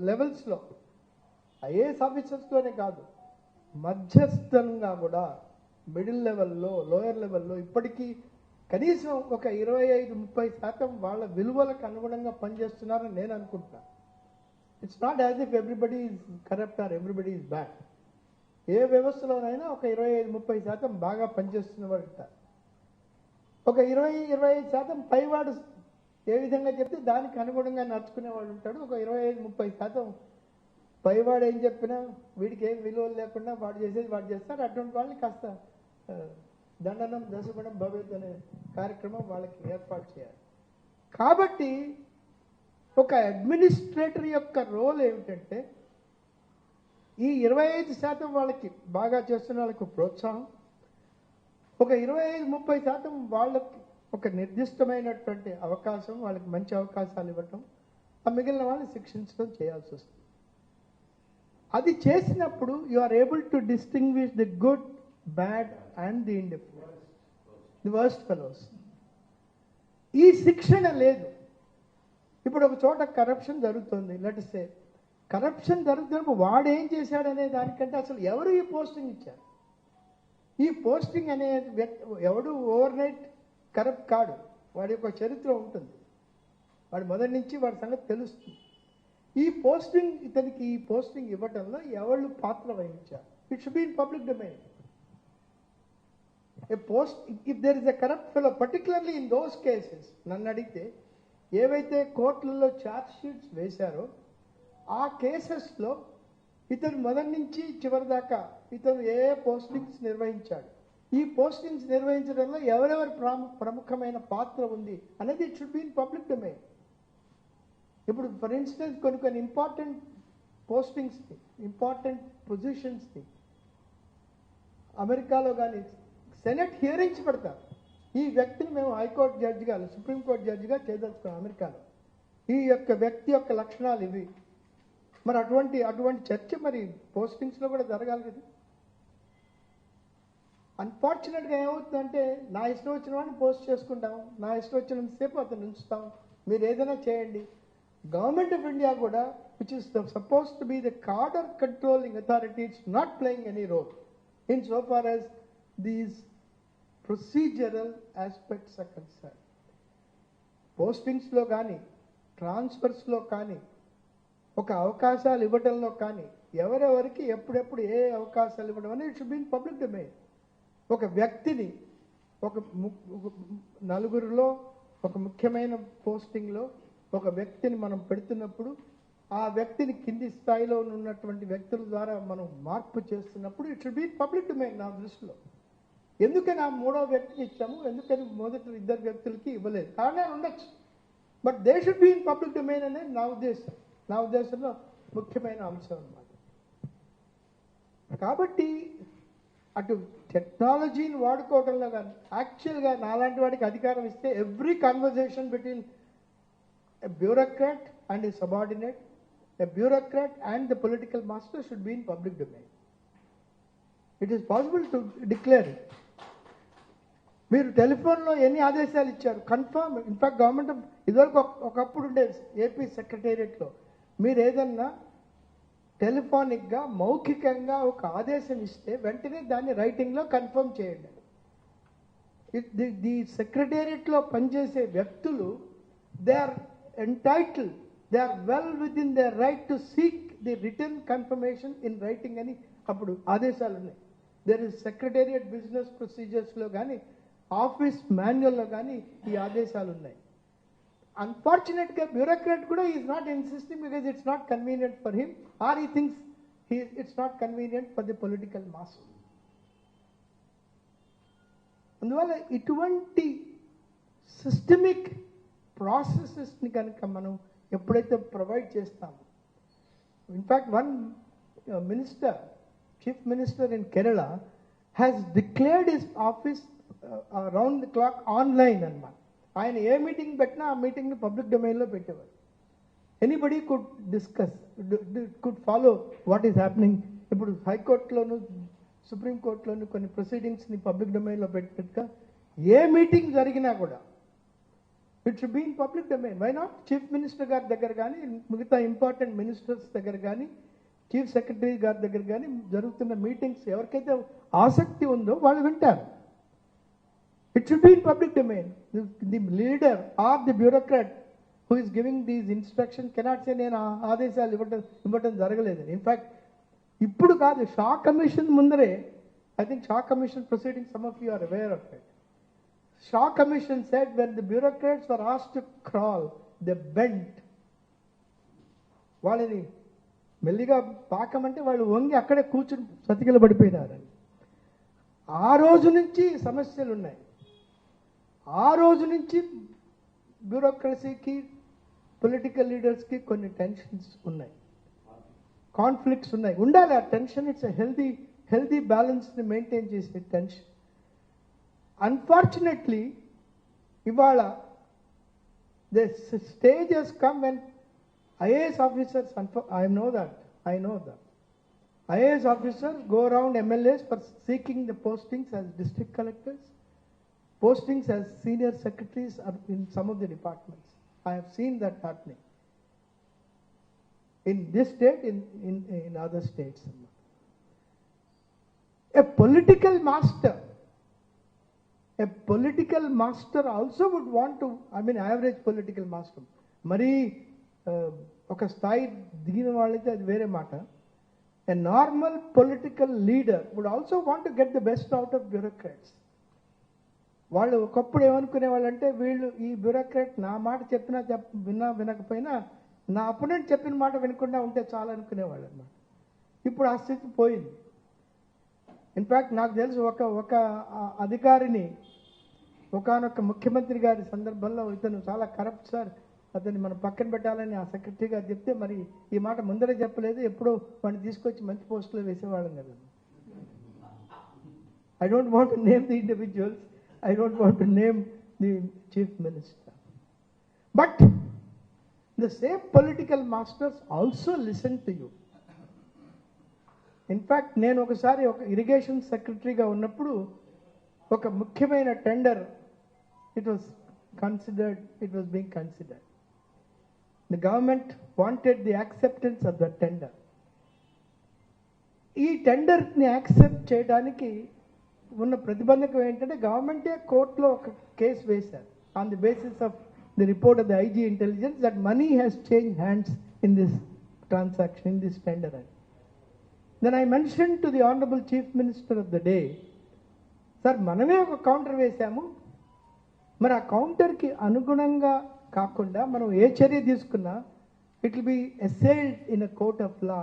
లెవెల్స్లో ఐఏఎస్ ఆఫీసర్స్లోనే కాదు, మధ్యస్థంగా కూడా మిడిల్ లెవెల్లో, లోయర్ లెవెల్లో ఇప్పటికీ కనీసం ఒక 25-30% వాళ్ళ విలువలకు అనుగుణంగా పనిచేస్తున్నారని నేను అనుకుంటున్నాను. It's not as if everybody is corrupt or everybody is bad. ఏ వ్యవస్థలోనైనా ఒక 25-30% బాగా పనిచేస్తున్న వాడు ఉంటారు. ఒక 20-25% పైవాడు ఏ విధంగా చెప్తే దానికి అనుగుణంగా నడుచుకునేవాడు ఉంటాడు. ఒక 25-30% పైవాడు ఏం చెప్పినా వీడికి ఏం విలువలు లేకుండా వాడు చేసేది వాడు చేస్తారు. అటువంటి వాళ్ళని కాస్త దండనం దశగుణం భవేత్ అనే కార్యక్రమం వాళ్ళకి ఏర్పాటు చేయాలి. కాబట్టి ఒక అడ్మినిస్ట్రేటర్ యొక్క రోల్ ఏమిటంటే, ఈ 25% వాళ్ళకి బాగా చేస్తున్న వాళ్ళకి ప్రోత్సాహం, ఒక 25-30% వాళ్ళకి ఒక నిర్దిష్టమైనటువంటి అవకాశం, వాళ్ళకి మంచి అవకాశాలు ఇవ్వటం, ఆ మిగిలిన వాళ్ళని శిక్షించడం చేయాల్సి వస్తుంది. అది చేసినప్పుడు you are able to distinguish the good, bad and the indifferent, the worst fellows. ఈ శిక్షణ లేదు. ఇప్పుడు ఒక చోట కరప్షన్ జరుగుతుంది, లెట్స్ సే కరప్షన్ జరుగుతున్నప్పుడు వాడు ఏం చేశాడనే దానికంటే అసలు ఎవరు ఈ పోస్టింగ్ ఇచ్చారు, ఈ పోస్టింగ్ అనే ఎవడు ఓవర్ నైట్ కరప్ట్ కాడు. వాడి యొక్క చరిత్ర ఉంటుంది, వాడి మొదటి నుంచి వాడి సంగతి తెలుస్తుంది. ఈ పోస్టింగ్, ఇతనికి ఈ పోస్టింగ్ ఇవ్వటంలో ఎవళ్ళు పాత్ర వహించారు. It should be in public domain. A post, if there is a corrupt fellow, particularly in those cases, నన్ను అడిగితే ఏవైతే కోర్టులలో ఛార్జ్ షీట్స్ వేశారో ఆ కేసెస్లో ఇతను మొదటి నుంచి చివరి దాకా ఇతను ఏ పోస్టింగ్స్ నిర్వహించాడు, ఈ పోస్టింగ్స్ నిర్వహించడంలో ఎవరెవరి ప్రముఖమైన పాత్ర ఉంది అనేది it should be in public domain. ఇప్పుడు ఫర్ ఇన్స్టెన్స్ కొన్ని ఇంపార్టెంట్ పోస్టింగ్స్ని, ఇంపార్టెంట్ పొజిషన్స్ని అమెరికాలో కానీ సెనెట్ హియరింగ్స్ పెడతారు. ఈ వ్యక్తిని మేము హైకోర్టు జడ్జిగా, సుప్రీంకోర్టు జడ్జిగా చేయదలుచుకున్నాం అమెరికాలో, ఈ యొక్క వ్యక్తి యొక్క లక్షణాలు ఇవి. మరి అటువంటి చర్చ మరి పోస్టింగ్స్లో కూడా జరగాలి కదా. అన్ఫార్చునేట్గా ఏమవుతుందంటే, నా ఇష్టం వచ్చిన వాడిని పోస్ట్ చేసుకుంటాం, నా ఇష్టం వచ్చినంతసేపు అతను ఉంచుతాం, మీరు ఏదైనా చేయండి. గవర్నమెంట్ ఆఫ్ ఇండియా కూడా, which is suppose to be the cadre controlling authority, it's not playing any role in so far as these procedural aspects are concern. పోస్టింగ్స్లో కానీ, ట్రాన్స్ఫర్స్లో కానీ, ఒక అవకాశాలు ఇవ్వడంలో కానీ, ఎవరెవరికి ఎప్పుడెప్పుడు ఏ అవకాశాలు ఇవ్వడం అనేది it should be in public domain. ఒక వ్యక్తిని ఒక నలుగురిలో ఒక ముఖ్యమైన పోస్టింగ్లో ఒక వ్యక్తిని మనం పెడుతున్నప్పుడు, ఆ వ్యక్తిని కింది స్థాయిలో ఉన్నటువంటి వ్యక్తుల ద్వారా మనం మార్పు చేస్తున్నప్పుడు it should be public domain నా దృష్టిలో. ఎందుకని ఆ మూడో వ్యక్తికి ఇచ్చాము, ఎందుకని మొదటి 2 వ్యక్తులకి ఇవ్వలేదు, కారణాలు ఉండొచ్చు. But they should be in public domain అనేది నా ఉద్దేశంలో ముఖ్యమైన అంశం అన్నమాట. కాబట్టి అటు టెక్నాలజీని వాడుకోవడంలో కానీ యాక్చువల్గా నాలాంటి వాడికి అధికారం ఇస్తే every conversation between a bureaucrat and a subordinate, a bureaucrat and the political master should be in public domain. It is possible to declare it. మీరు టెలిఫోన్లో ఎన్ని ఆదేశాలు ఇచ్చారు కన్ఫర్మ్. ఇన్ఫాక్ట్ గవర్నమెంట్ ఇదివరకు ఒకప్పుడు ఉండేది ఏపీ సెక్రటేరియట్లో, మీరు ఏదన్నా టెలిఫోనిక్గా మౌఖికంగా ఒక ఆదేశం ఇస్తే వెంటనే దాన్ని రైటింగ్లో కన్ఫర్మ్ చేయండి. ది సెక్రటేరియట్లో పనిచేసే వ్యక్తులు they are entitled, they are well within their right to seek the written confirmation in writing అని అప్పుడు ఆదేశాలు ఉన్నాయి. దేర్ ఇస్ సెక్రటేరియట్ బిజినెస్ ప్రొసీజర్స్లో కానీ ఆఫీస్ మాన్యువల్లో కానీ ఈ ఆదేశాలు ఉన్నాయి. అన్ఫార్చునేట్గా బ్యూరోక్రాట్ కూడా is not insisting because it's not convenient for him or he thinks it's not convenient for the political mass. అందువల్ల ఇటువంటి సిస్టమిక్ ప్రాసెసెస్ని కనుక మనం ఎప్పుడైతే ప్రొవైడ్ చేస్తామో, in fact one minister, chief minister in Kerala has declared his office round the clock online అన్నమాట. ఆయన ఏ meeting పెట్టినా ఆ మీటింగ్ని పబ్లిక్ డొమైన్లో పెట్టేవారు. Anybody could discuss, could follow what is happening. ఇప్పుడు హైకోర్టులోను సుప్రీంకోర్టులోను కొన్ని ప్రొసీడింగ్స్ని పబ్లిక్ డొమైన్లో పెట్టినట్టుగా ఏ మీటింగ్ జరిగినా కూడా it should be in public domain. Why not? Chief minister గారి దగ్గర కానీ, మిగతా ఇంపార్టెంట్ మినిస్టర్స్ దగ్గర కానీ, చీఫ్ సెక్రటరీ గారి దగ్గర కానీ జరుగుతున్న మీటింగ్స్ ఎవరికైతే ఆసక్తి ఉందో వాళ్ళు వింటారు. It should be in public domain. The leader or the bureaucrat who is giving these instructions cannot say నేను ఆదేశాలు ఇవ్వటం జరగలేదని. ఇన్ఫ్యాక్ట్ ఇప్పుడు కాదు, షా కమిషన్ ముందరే, I think Shah commission proceeding, some of you are aware of it. Shah commission said when the bureaucrats were asked to crawl, they bent. వాళ్ళని మెల్లిగా పాకమంటే వాళ్ళు వంగి అక్కడే కూర్చుని సతికిల పడిపోయినారని. ఆ రోజు నుంచి సమస్యలు ఉన్నాయి. ఆ రోజు నుంచి బ్యూరోక్రసీకి, పొలిటికల్ లీడర్స్కి కొన్ని టెన్షన్స్ ఉన్నాయి, కాన్ఫ్లిక్ట్స్ ఉన్నాయి. ఉండాలి ఆ టెన్షన్. ఇట్స్ హెల్దీ బ్యాలెన్స్ని మెయింటైన్ చేసే టెన్షన్. అన్ఫార్చునేట్లీ ఇవాళ the stage has come when IAS officers, I know that IAS officers go around MLAs for seeking the postings as district collectors, postings as senior secretaries in some of the departments. I have seen that happening in this state, in other states. A political master also would want to, average political master, మరి ఒక స్థాయి దిగిన వాళ్ళైతే అది వేరే మాట. A normal political leader would also want to get the best out of bureaucrats. వాళ్ళు ఒకప్పుడు ఏమనుకునే వాళ్ళంటే, వీళ్ళు ఈ బ్యూరోక్రాట్ నా మాట చెప్పినా వినకపోయినా నా అపోనెంట్ చెప్పిన మాట వినకుండా ఉంటే చాలా అనుకునేవాళ్ళు అన్నమాట. ఇప్పుడు ఆ స్థితి పోయింది. ఇన్ఫ్యాక్ట్ నాకు తెలుసు ఒక అధికారిని ఒకానొక ముఖ్యమంత్రి గారి సందర్భంలో, ఇతను చాలా కరప్ట్ సార్, అతన్ని మనం పక్కన పెట్టాలని ఆ సెక్రటరీ గారు చెప్తే, మరి ఈ మాట ముందరే చెప్పలేదు, ఎప్పుడో వాడిని తీసుకొచ్చి మంచి పోస్టులో వేసేవాళ్ళం కదా. I don't want to name the individuals, I don't want to name the chief minister. But the same political masters also listen to you. In fact, నేను ఒకసారి ఒక ఇరిగేషన్ సెక్రటరీగా ఉన్నప్పుడు ఒక ముఖ్యమైన tender, it was being considered. The government wanted the acceptance of the tender. ఈ టెండర్ని accept చేయడానికి ఉన్న ప్రతిబంధకం ఏంటంటే, గవర్నమెంటే కోర్టులో ఒక కేసు వేశారు on the basis of the report of the IG intelligence that money has change hands in this transaction, in this tender అని. Then I mention to the honourable chief minister of the day, sir మనమే ఒక counter వేశాము, మరి ఆ కౌంటర్కి అనుగుణంగా కాకుండా మనం ఏ చర్య తీసుకున్నా it will be assailed in a court of law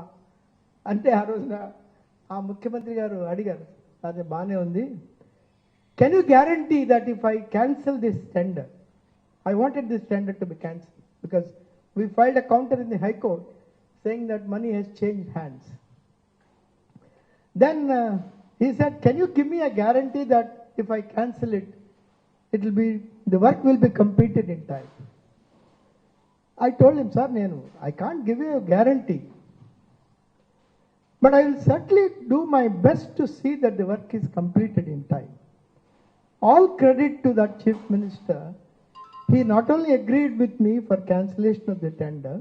అంటే, ఆ రోజున ఆ ముఖ్యమంత్రి గారు అడిగారు, అదే బాగానే ఉంది, can you guarantee that if I cancel this tender, I wanted this tender to be cancel because we filed a counter in the high court saying that money has change hands. Then He said, can you give me a guarantee that if I cancel it, the work will be completed in time? I told him, sir, I can't give you a guarantee. But I will certainly do my best to see that the work is completed in time. All credit to that Chief Minister. He not only agreed with me for cancellation of the tender,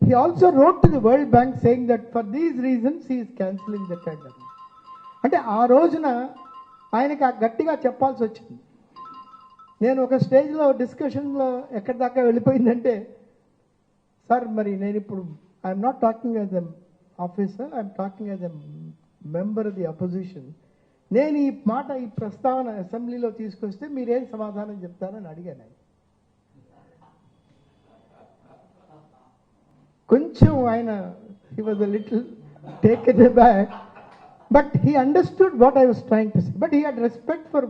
he also wrote to the World Bank saying that for these reasons he is cancelling the tender. అంటే ఆ రోజున ఆయనకి గట్టిగా చెప్పాల్సి వచ్చింది. నేను ఒక స్టేజ్లో డిస్కషన్లో ఎక్కడి దాకా వెళ్ళిపోయిందంటే, సార్ మరి నేను ఇప్పుడు I'm not talking as a officer, I'm talking as a member of the opposition. నేను ఈ మాట, ఈ ప్రస్తావన అసెంబ్లీలో తీసుకొస్తే మీరేం సమాధానం చెప్తారని అడిగాను ఆయన. కొంచెం ఆయన he was a little taken aback, but he understood what I was trying to say. But he had respect for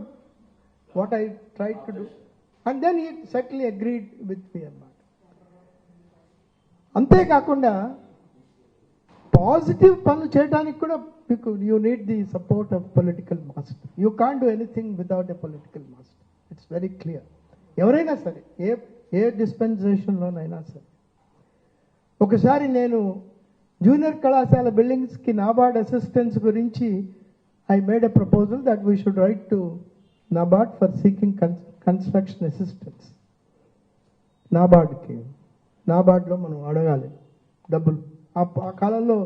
what I tried to do. And then he certainly agreed with me అన్నమాట. అంతేకాకుండా positive పనులు చేయడానికి కూడా you need the support of political master. You can't do anything without a political master. It's very clear. ఎవరైనా సరే, ఏ డిస్పెన్సేషన్లోనైనా సరే. ఒకసారి నేను జూనియర్ కళాశాల బిల్డింగ్స్కి నాబార్డ్ అసిస్టెన్స్ గురించి I made a proposal that we should write to NABARD for seeking construction assistance. నాబార్డ్లో మనం అడగాలి డబ్బులు. ఆ కాలంలో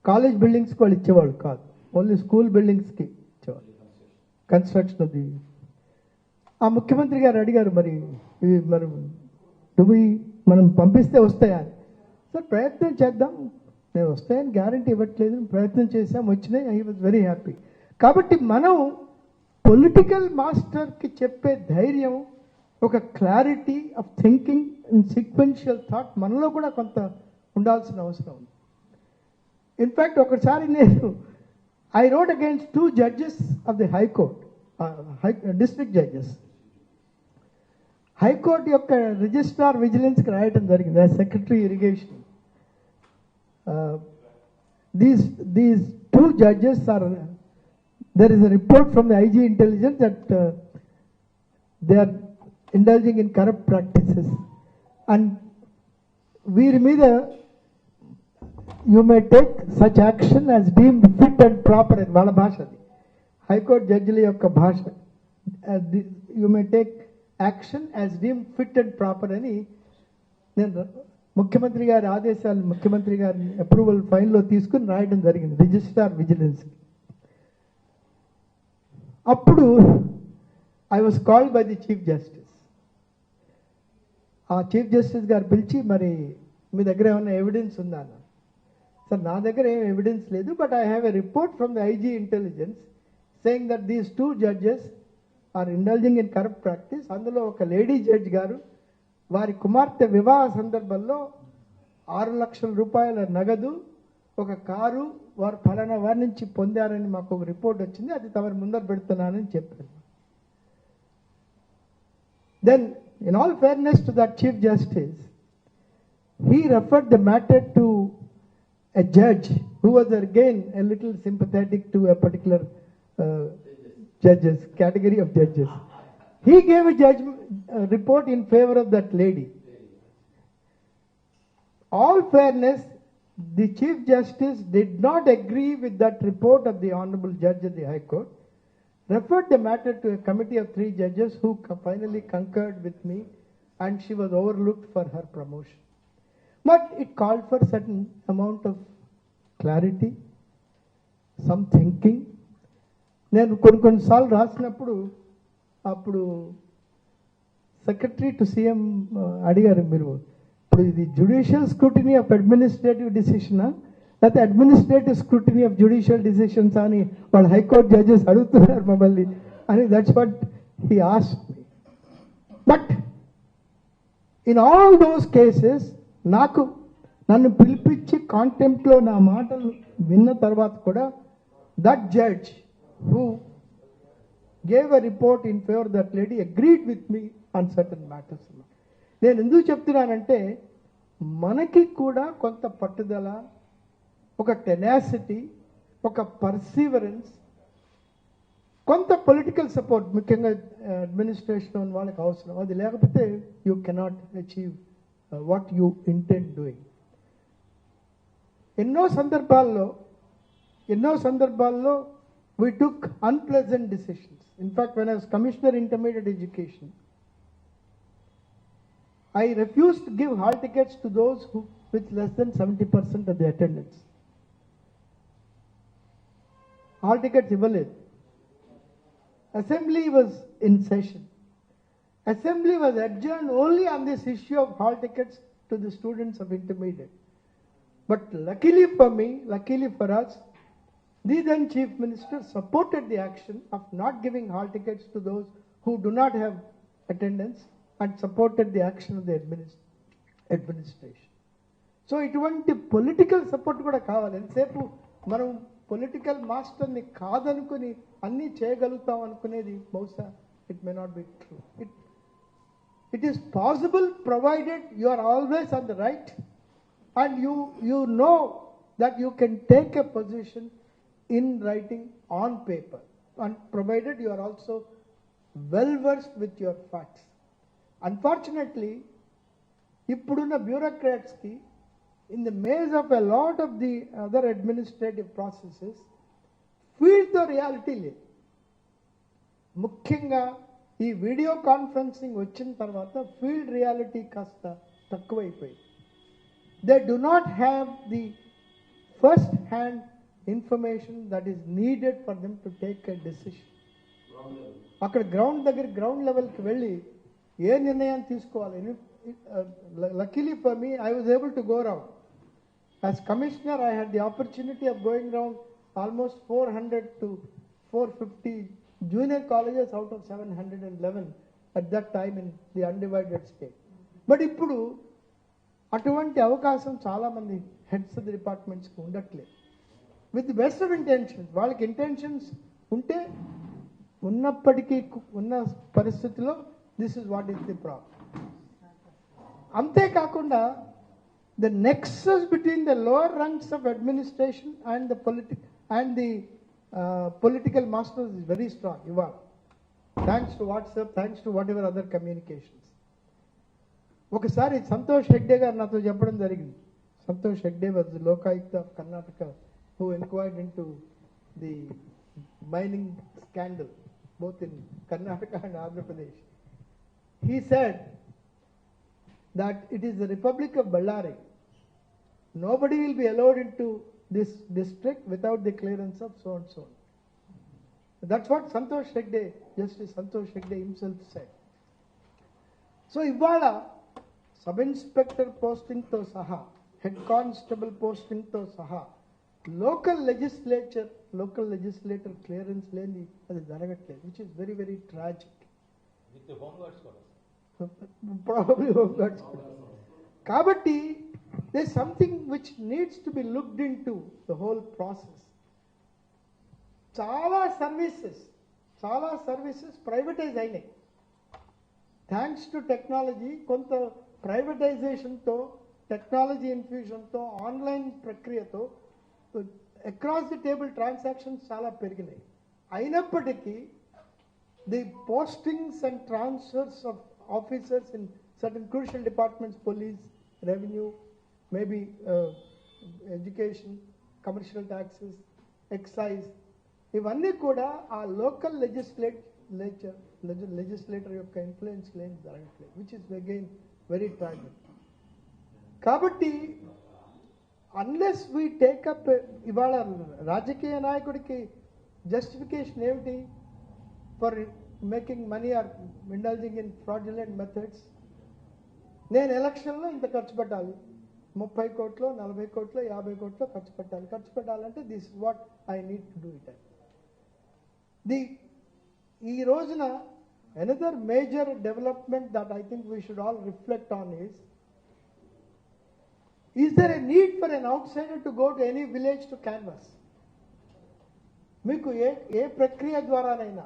కాలేజ్ బిల్డింగ్స్కి వాళ్ళు ఇచ్చేవాళ్ళు కాదు, ఓన్లీ స్కూల్ బిల్డింగ్స్కి ఇచ్చేవాళ్ళు కన్స్ట్రక్షన్ అది. ఆ ముఖ్యమంత్రి గారు అడిగారు, మరి ఇవి మనం పంపిస్తే వస్తాయా అని. సార్ ప్రయత్నం చేద్దాం, నేను వస్తాయని గ్యారంటీ ఇవ్వట్లేదు, ప్రయత్నం చేసాం, వచ్చినాయి. I was very happy. కాబట్టి మనం పొలిటికల్ మాస్టర్కి చెప్పే ధైర్యం, ఒక clarity of thinking and sequential thought మనలో కూడా కొంత ఉండాల్సిన అవసరం ఉంది. ఇన్ఫ్యాక్ట్ ఒకసారి I wrote against 2 judges of the high court, district judges. High court యొక్క రిజిస్ట్రార్ విజిలెన్స్కి రాయటం జరిగింది, secretary irrigation. These 2 judges there is a report from the IG intelligence that they are indulging in corrupt practices, and వీరి మీద you may take such action as deemed fit and proper. అని వాళ్ళ భాష, అది high court జడ్జిల యొక్క భాష. You may take action as deemed fit and proper అని నేను ముఖ్యమంత్రి గారి ఆదేశాలు, ముఖ్యమంత్రి గారి అప్రూవల్ ఫైల్లో తీసుకుని రాయడం జరిగింది రిజిస్ట్రార్ విజిలెన్స్కి. అప్పుడు I was called by the chief justice. ఆ చీఫ్ జస్టిస్ గారు పిలిచి, మరి మీ దగ్గర ఏమైనా ఎవిడెన్స్ ఉందా అన్న. సార్ నా దగ్గర ఏం ఎవిడెన్స్ లేదు, but I have a report from the IG intelligence saying that these 2 judges are indulging in corrupt practice. అందులో ఒక లేడీ జడ్జ్ గారు వారి కుమార్తె వివాహ సందర్భంలో 6 లక్షల రూపాయల నగదు, ఒక కారు వారు ఫలానా వారి నుంచి పొందారని మాకు ఒక రిపోర్ట్ వచ్చింది, అది తమరి ముందర పెడుతున్నానని చెప్పారు. Then in all fairness to that chief justice, he referred the matter to a judge who was again a little sympathetic to a particular category of judges. He gave a report in favor of that lady. All fairness, the Chief Justice did not agree with that report of the Honorable Judge of the High Court, referred the matter to a committee of 3 judges who finally concurred with me, and she was overlooked for her promotion. But it called for certain amount of clarity, some thinking. నేను కొన్నిసార్లు రాసినప్పుడు అప్పుడు secretary to CM అడిగారు, మీరు ఇప్పుడు ఇది judicial scrutiny of administrative డిసిషనా లేకపోతే administrative scrutiny of judicial decisions అని వాళ్ళు హైకోర్టు జడ్జెస్ అడుగుతున్నారు మమ్మల్ని అని. That's what he asked me. But in all those cases నన్ను పిలిపించి కాంటెంప్ట్లో నా మాటలు విన్న తర్వాత కూడా that judge who gave a report in favor of that lady agreed with me on certain matters. నేను ఎందుకు చెప్తున్నానంటే, మనకి కూడా కొంత పట్టుదల, ఒక టెనాసిటీ, ఒక పర్సీవరెన్స్, కొంత పొలిటికల్ సపోర్ట్ ముఖ్యంగా అడ్మినిస్ట్రేషన్ వాళ్ళకి అవసరం. అది లేకపోతే you cannot achieve what you intend doing. ఎన్నో సందర్భాల్లో we took unpleasant decisions. In fact, when I was Commissioner Intermediate Education, I refused to give hall tickets to those who with less than 70% of the attendance. Hall tickets ఇవ్వలేదు. Assembly was in session. Assembly was adjourned only on this issue of hall tickets to the students of intermediate. But luckily for us, the then Chief Minister supported the action of not giving hall tickets to those who do not have attendance and supported the action of the administration. So ఇటువంటి political support కూడా కావాలి. ఎంతసేపు మనం political మాస్టర్ని కాదనుకుని అన్నీ చేయగలుగుతాం అనుకునేది బహుశా it may not be true. It is possible provided you are always on the right and you know that you can take a position in writing on paper, and provided you are also well versed with your facts. Unfortunately, ippudunna bureaucrats ki in the maze of a lot of the other administrative processes field the reality le. ముఖ్యంగా ఈ video conferencing వచ్చిన తర్వాత field reality కాస్త తక్కువైపోయింది. They do not have the first hand information that is needed for them to take a decision. అక్కడ ground లెవెల్కి వెళ్ళి ఏ నిర్ణయం తీసుకోవాలి. Luckily for me, I was able to go around. As commissioner, I had the opportunity of going around almost 400 to 450 junior colleges out of 711 at that time in the undivided state. But ఇప్పుడు అటువంటి అవకాశం చాలామంది heads of the డిపార్ట్మెంట్స్కి ఉండట్లేదు. With best of intentions, వాళ్ళకి intentions ఉంటే ఉన్నప్పటికీ ఉన్న పరిస్థితిలో this is what is the problem. అంతేకాకుండా the nexus between the lower rungs of administration and the political masters is very strong ఇవాళ, thanks to WhatsApp, thanks to whatever other communications. ఒకసారి సంతోష్ హెగ్డే గారు నాతో చెప్పడం జరిగింది. Santosh Hegde was the Lokayukta of Karnataka who enquired into the mining scandal both in Karnataka and Andhra Pradesh. He said that it is the Republic of Ballari. Nobody will be allowed into this district without the clearance of so and so. That's what Santosh Hegde, Justice Santosh Hegde himself said. So ivala sub-inspector posting to saha, head constable posting to saha, local legislator clearance లేని అది జరగట్లేదు, which is very very tragic. With the homeguards కూడా probably homeguards కూడా. కాబట్టి there is something which needs to be looked into the whole process. చాలా services privatise అయినాయి thanks to technology. కొంత ప్రైవేటైజేషన్తో, టెక్నాలజీ ఇన్ఫ్యూజన్తో, ఆన్లైన్ ప్రక్రియతో అక్రాస్ ది టేబుల్ ట్రాన్సాక్షన్స్ చాలా పెరిగినాయి. అయినప్పటికీ the postings and transfers of officers in certain crucial departments, police, revenue, maybe education, commercial taxes, excise, ఇవన్నీ కూడా ఆ లోకల్ లెజిస్లేటర్ యొక్క ఇన్ఫ్లుయెన్స్ లేని జరగట్లేదు, which is again very tragic. కాబట్టి అన్లెస్ వీ టేకప్, ఇవాళ రాజకీయ నాయకుడికి జస్టిఫికేషన్ ఏమిటి for making money or indulging in fraudulent methods? నేను ఎలక్షన్లో ఇంత ఖర్చు పెట్టాలి, 30 కోట్లు, 40 కోట్లు, 50 కోట్లు ఖర్చు పెట్టాలంటే this is what I need to do it. ఈ రోజున another major development that I think we should all reflect on is there a need for an outsider to go to any village to canvass? మీకు ఏ ప్రక్రియ ద్వారానైనా,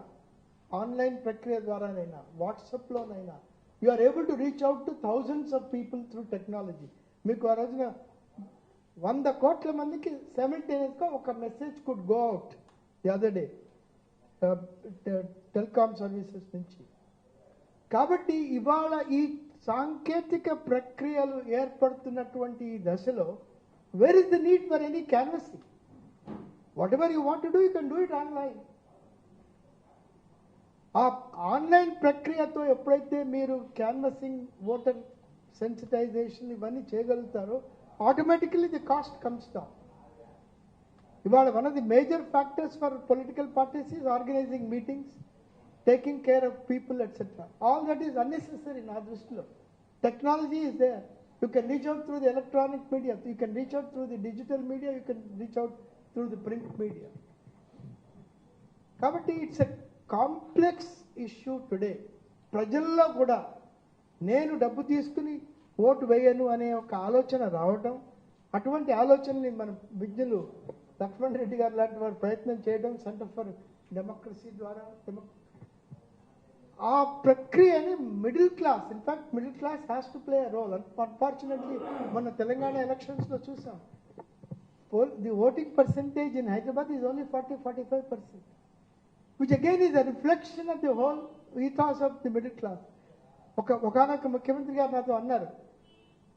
online ప్రక్రియ ద్వారానైనా, వాట్సాప్లోనైనా you are able to reach out to thousands of people through technology. మీకు ఆ రోజున 100 కోట్ల మందికి సైమల్టేనియస్గా ఒక message could go out the other day. Telecom services నుంచి. కాబట్టి ఇవాళ ఈ సాంకేతిక ప్రక్రియలు ఏర్పడుతున్నటువంటి ఈ దశలో where is the need for any canvassing? Whatever you want to do you can do it online. ఆ ఆన్లైన్ ప్రక్రియతో ఎప్పుడైతే మీరు క్యాన్వసింగ్, ఓటర్ సెన్సిటైజేషన్ ఇవన్నీ చేయగలుగుతారో automatically the cost comes down. ఇవాళ one of the major factors for political parties is organising meetings, taking care of people, etc. All that is unnecessary na drishlo. Technology is there. You can reach out through the electronic media, you can reach out through the digital media, you can reach out through the print media. Kabatti it's a complex issue today. ప్రజల్లో కూడా నేను డబ్బు తీసుకుని vote వేయను అనే ఒక ఆలోచన రావడం, అటువంటి ఆలోచనని మన విజ్ఞులు లక్ష్మణ్ రెడ్డి గారు లాంటి వారు ప్రయత్నం చేయడం, సెంటర్ ఫర్ డెమోక్రసీ ద్వారా ఆ ప్రక్రియని middle class, in fact middle class has to play a role. Unfortunately మన తెలంగాణ ఎలక్షన్స్లో చూసాం, the voting percentage in Hyderabad is only 40-45%, which again is a reflection of the whole ethos of the middle class. ఒకనొక ముఖ్యమంత్రి గారు నాతో అన్నారు,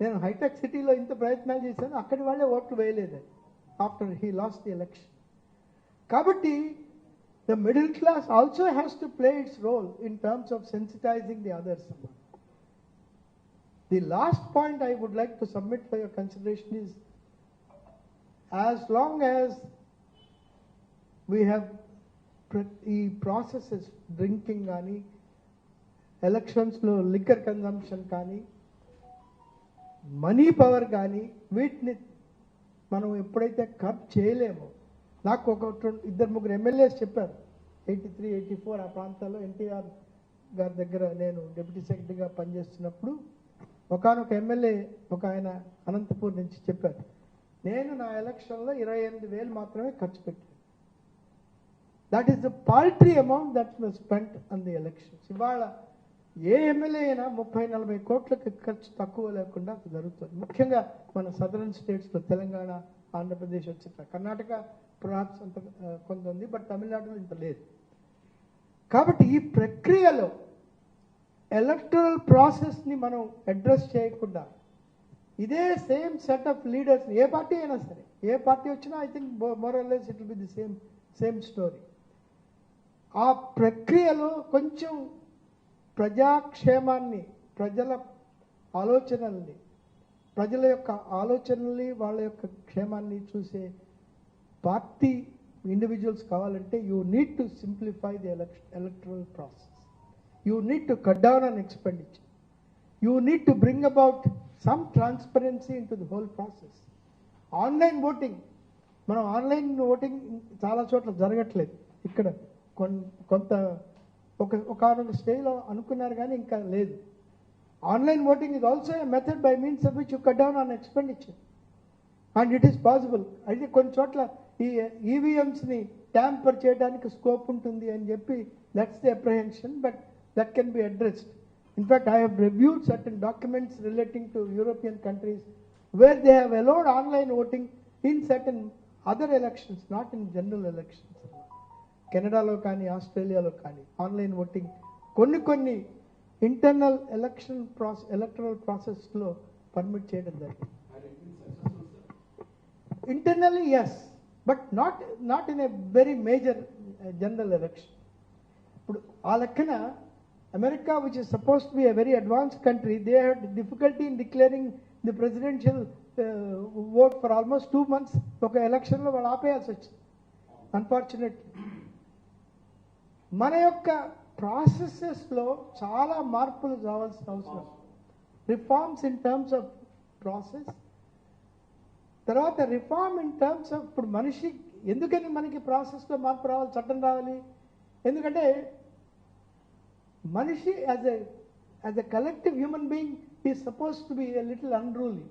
నేను హైటెక్ సిటీలో ఇంత ప్రయత్నాలు చేశాను, అక్కడి వాళ్ళే ఓట్లు వేయలేదు after he lost the election. కాబట్టి the middle class also has to play its role in terms of sensitizing the others. The last point I would like to submit for your consideration is, as long as we have processes, drinking gaani, elections lo liquor consumption gaani, money power gaani, వీటిని మనం ఎప్పుడైతే curb చేయలేమో, నాకు ఒక 2-3 MLAs చెప్పారు, 83-84 ఆ ప్రాంతాల్లో ఎన్టీఆర్ గారి దగ్గర నేను డిప్యూటీ సెక్రటరీగా పనిచేస్తున్నప్పుడు ఒకనొక ఎమ్మెల్యే ఒక ఆయన అనంతపూర్ నుంచి చెప్పారు, నేను నా ఎలక్షన్లో 28,000 మాత్రమే ఖర్చు పెట్టాను. That is the poultry amount that was spent on the elections. ఇవాళ ఏ ఎమ్మెల్యే అయినా 30-40 కోట్లకి ఖర్చు తక్కువ లేకుండా జరుగుతుంది. ముఖ్యంగా మన సదరన్ స్టేట్స్లో తెలంగాణ, ఆంధ్రప్రదేశ్ ఎక్సెట్రా. కర్ణాటక పర్హాప్స్ అంత కొంత ఉంది, బట్ తమిళనాడులో ఇంత లేదు. కాబట్టి ఈ ప్రక్రియలో ఎలక్టరల్ ప్రాసెస్ని మనం అడ్రస్ చేయకుండా ఇదే same set of leaders, A party అయినా సరే, ఏ పార్టీ వచ్చినా I think more or less it will be the same story. ఆ ప్రక్రియలో కొంచెం ప్రజాక్షేమాన్ని, ప్రజల ఆలోచనల్ని, ప్రజల యొక్క ఆలోచనల్ని, వాళ్ళ యొక్క క్షేమాన్ని చూసే పార్టీ ఇండివిజువల్స్ కావాలంటే you need to simplify the electoral process. You need to cut down on expenditure. You need to bring about some transparency in to the whole process. Online voting, మనం ఆన్లైన్ ఓటింగ్ చాలా చోట్ల జరగట్లేదు. ఇక్కడ కొంత ఒక స్టేజ్లో అనుకున్నారు కానీ ఇంకా లేదు. Online voting is also a method by means of which you cut down on expenditure, and it is possible. అయితే కొన్ని చోట్ల ఈ ఈవీఎంస్ని ట్యాంపర్ చేయడానికి స్కోప్ ఉంటుంది అని చెప్పి that's the apprehension, but that can be addressed. In fact I have reviewed certain documents relating to European countries where they have allowed online voting in certain other elections, not in general elections. కెనడాలో కానీ ఆస్ట్రేలియాలో కానీ online voting కొన్ని internal electoral ప్రాసెస్లో permit చేయడం జరిగింది. Internally, yes, but not in a very major general election. ఇప్పుడు ఆ లెక్కన America, which is supposed to be a very advanced country, they had difficulty in declaring the presidential vote for almost 2 months. ఒక ఎలక్షన్లో వాళ్ళు ఆపేయాల్సి వచ్చింది unfortunately. మన యొక్క ప్రాసెసెస్లో చాలా మార్పులు కావాల్సిన అవసరం, reforms in terms of process. తర్వాత రిఫార్మ్ ఇన్ టర్మ్స్ ఆఫ్, ఇప్పుడు మనిషి ఎందుకని మనకి ప్రాసెస్లో మార్పు రావాలి, చట్టం రావాలి? ఎందుకంటే మనిషి as a collective human being is suppose to be a little unruly.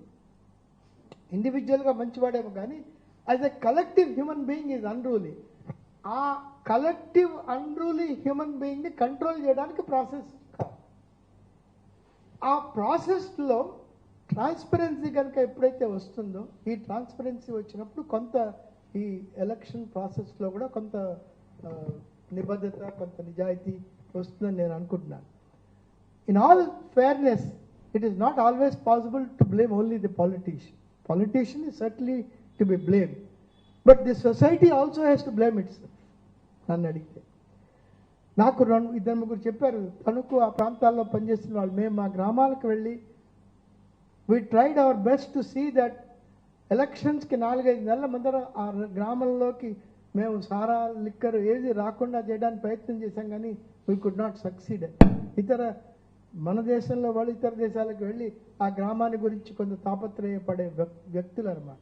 ఇండివిజువల్గా మంచివాడేమో కానీ as a collective human being is unruly. ఆ కలెక్టివ్ అన్రూలీ హ్యూమన్ బీయింగ్ని కంట్రోల్ చేయడానికి ప్రాసెస్ కావాలి. ఆ ప్రాసెస్లో ట్రాన్స్పరెన్సీ కనుక ఎప్పుడైతే వస్తుందో, ఈ ట్రాన్స్పరెన్సీ వచ్చినప్పుడు కొంత ఈ ఎలక్షన్ ప్రాసెస్లో కూడా కొంత నిబద్ధత, కొంత నిజాయితీ వస్తుందని నేను అనుకుంటున్నాను. In all fairness, it is not always possible to blame only the politician. Politician is certainly to be blamed, but the society also has to blame itself. నన్ను అడిగితే నాకు ఇద్దరు ముగ్గురు చెప్పారు, తణుకు ఆ ప్రాంతాల్లో పనిచేస్తున్న వాళ్ళు, మేము మా గ్రామాలకు వెళ్ళి we tried our best to see that ఎలక్షన్స్కి 4-5 నెలల ముందర ఆ గ్రామంలోకి మేము సారా లిక్కర్ ఏది రాకుండా చేయడానికి ప్రయత్నం చేశాం, కానీ వీ కుడ్ నాట్ సక్సీడ్. మన దేశంలో వాళ్ళు ఇతర దేశాలకు వెళ్ళి ఆ గ్రామాన్ని గురించి కొంత తాపత్రయపడే వ్యక్తులు అన్నమాట.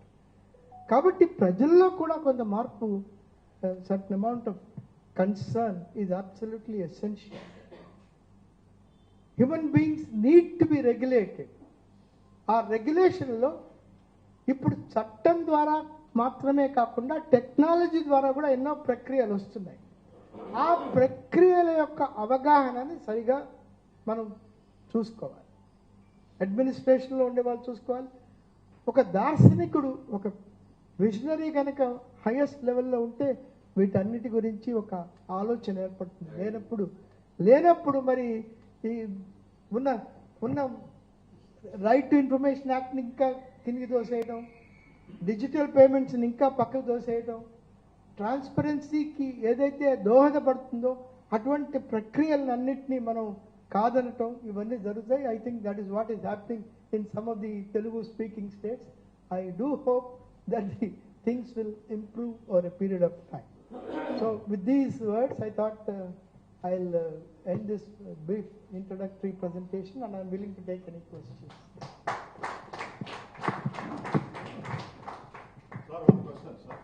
కాబట్టి ప్రజల్లో కూడా కొంత మార్పు, certain amount of concern is absolutely essential. Human beings need to be regulated. ఆ రెగ్యులేషన్లో ఇప్పుడు చట్టం ద్వారా మాత్రమే కాకుండా టెక్నాలజీ ద్వారా కూడా ఎన్నో ప్రక్రియలు వస్తున్నాయి. ఆ ప్రక్రియల యొక్క అవగాహనని సరిగా మనం చూసుకోవాలి. అడ్మినిస్ట్రేషన్లో ఉండే వాళ్ళు చూసుకోవాలి. ఒక దార్శనికుడు, ఒక విజనరీ కనుక హైయెస్ట్ లెవెల్లో ఉంటే వీటన్నిటి గురించి ఒక ఆలోచన ఏర్పడుతుంది. లేనప్పుడు మరి ఈ ఉన్న రైట్ టు ఇన్ఫర్మేషన్ యాక్ట్ని ఇంకా కిందికి తోసేయడం, డిజిటల్ పేమెంట్స్ని ఇంకా పక్కకు తోసేయడం, ట్రాన్స్పరెన్సీకి ఏదైతే దోహదపడుతుందో అటువంటి ప్రక్రియలన్నింటినీ మనం కాదనటం, ఇవన్నీ జరుగుతాయి. I think that is what is happening in some of the Telugu speaking states. I do hope that the things will improve over a period of time. So with these words I thought I'll end this brief introductory presentation, and I'm willing to take any questions. Sir, one question, sir.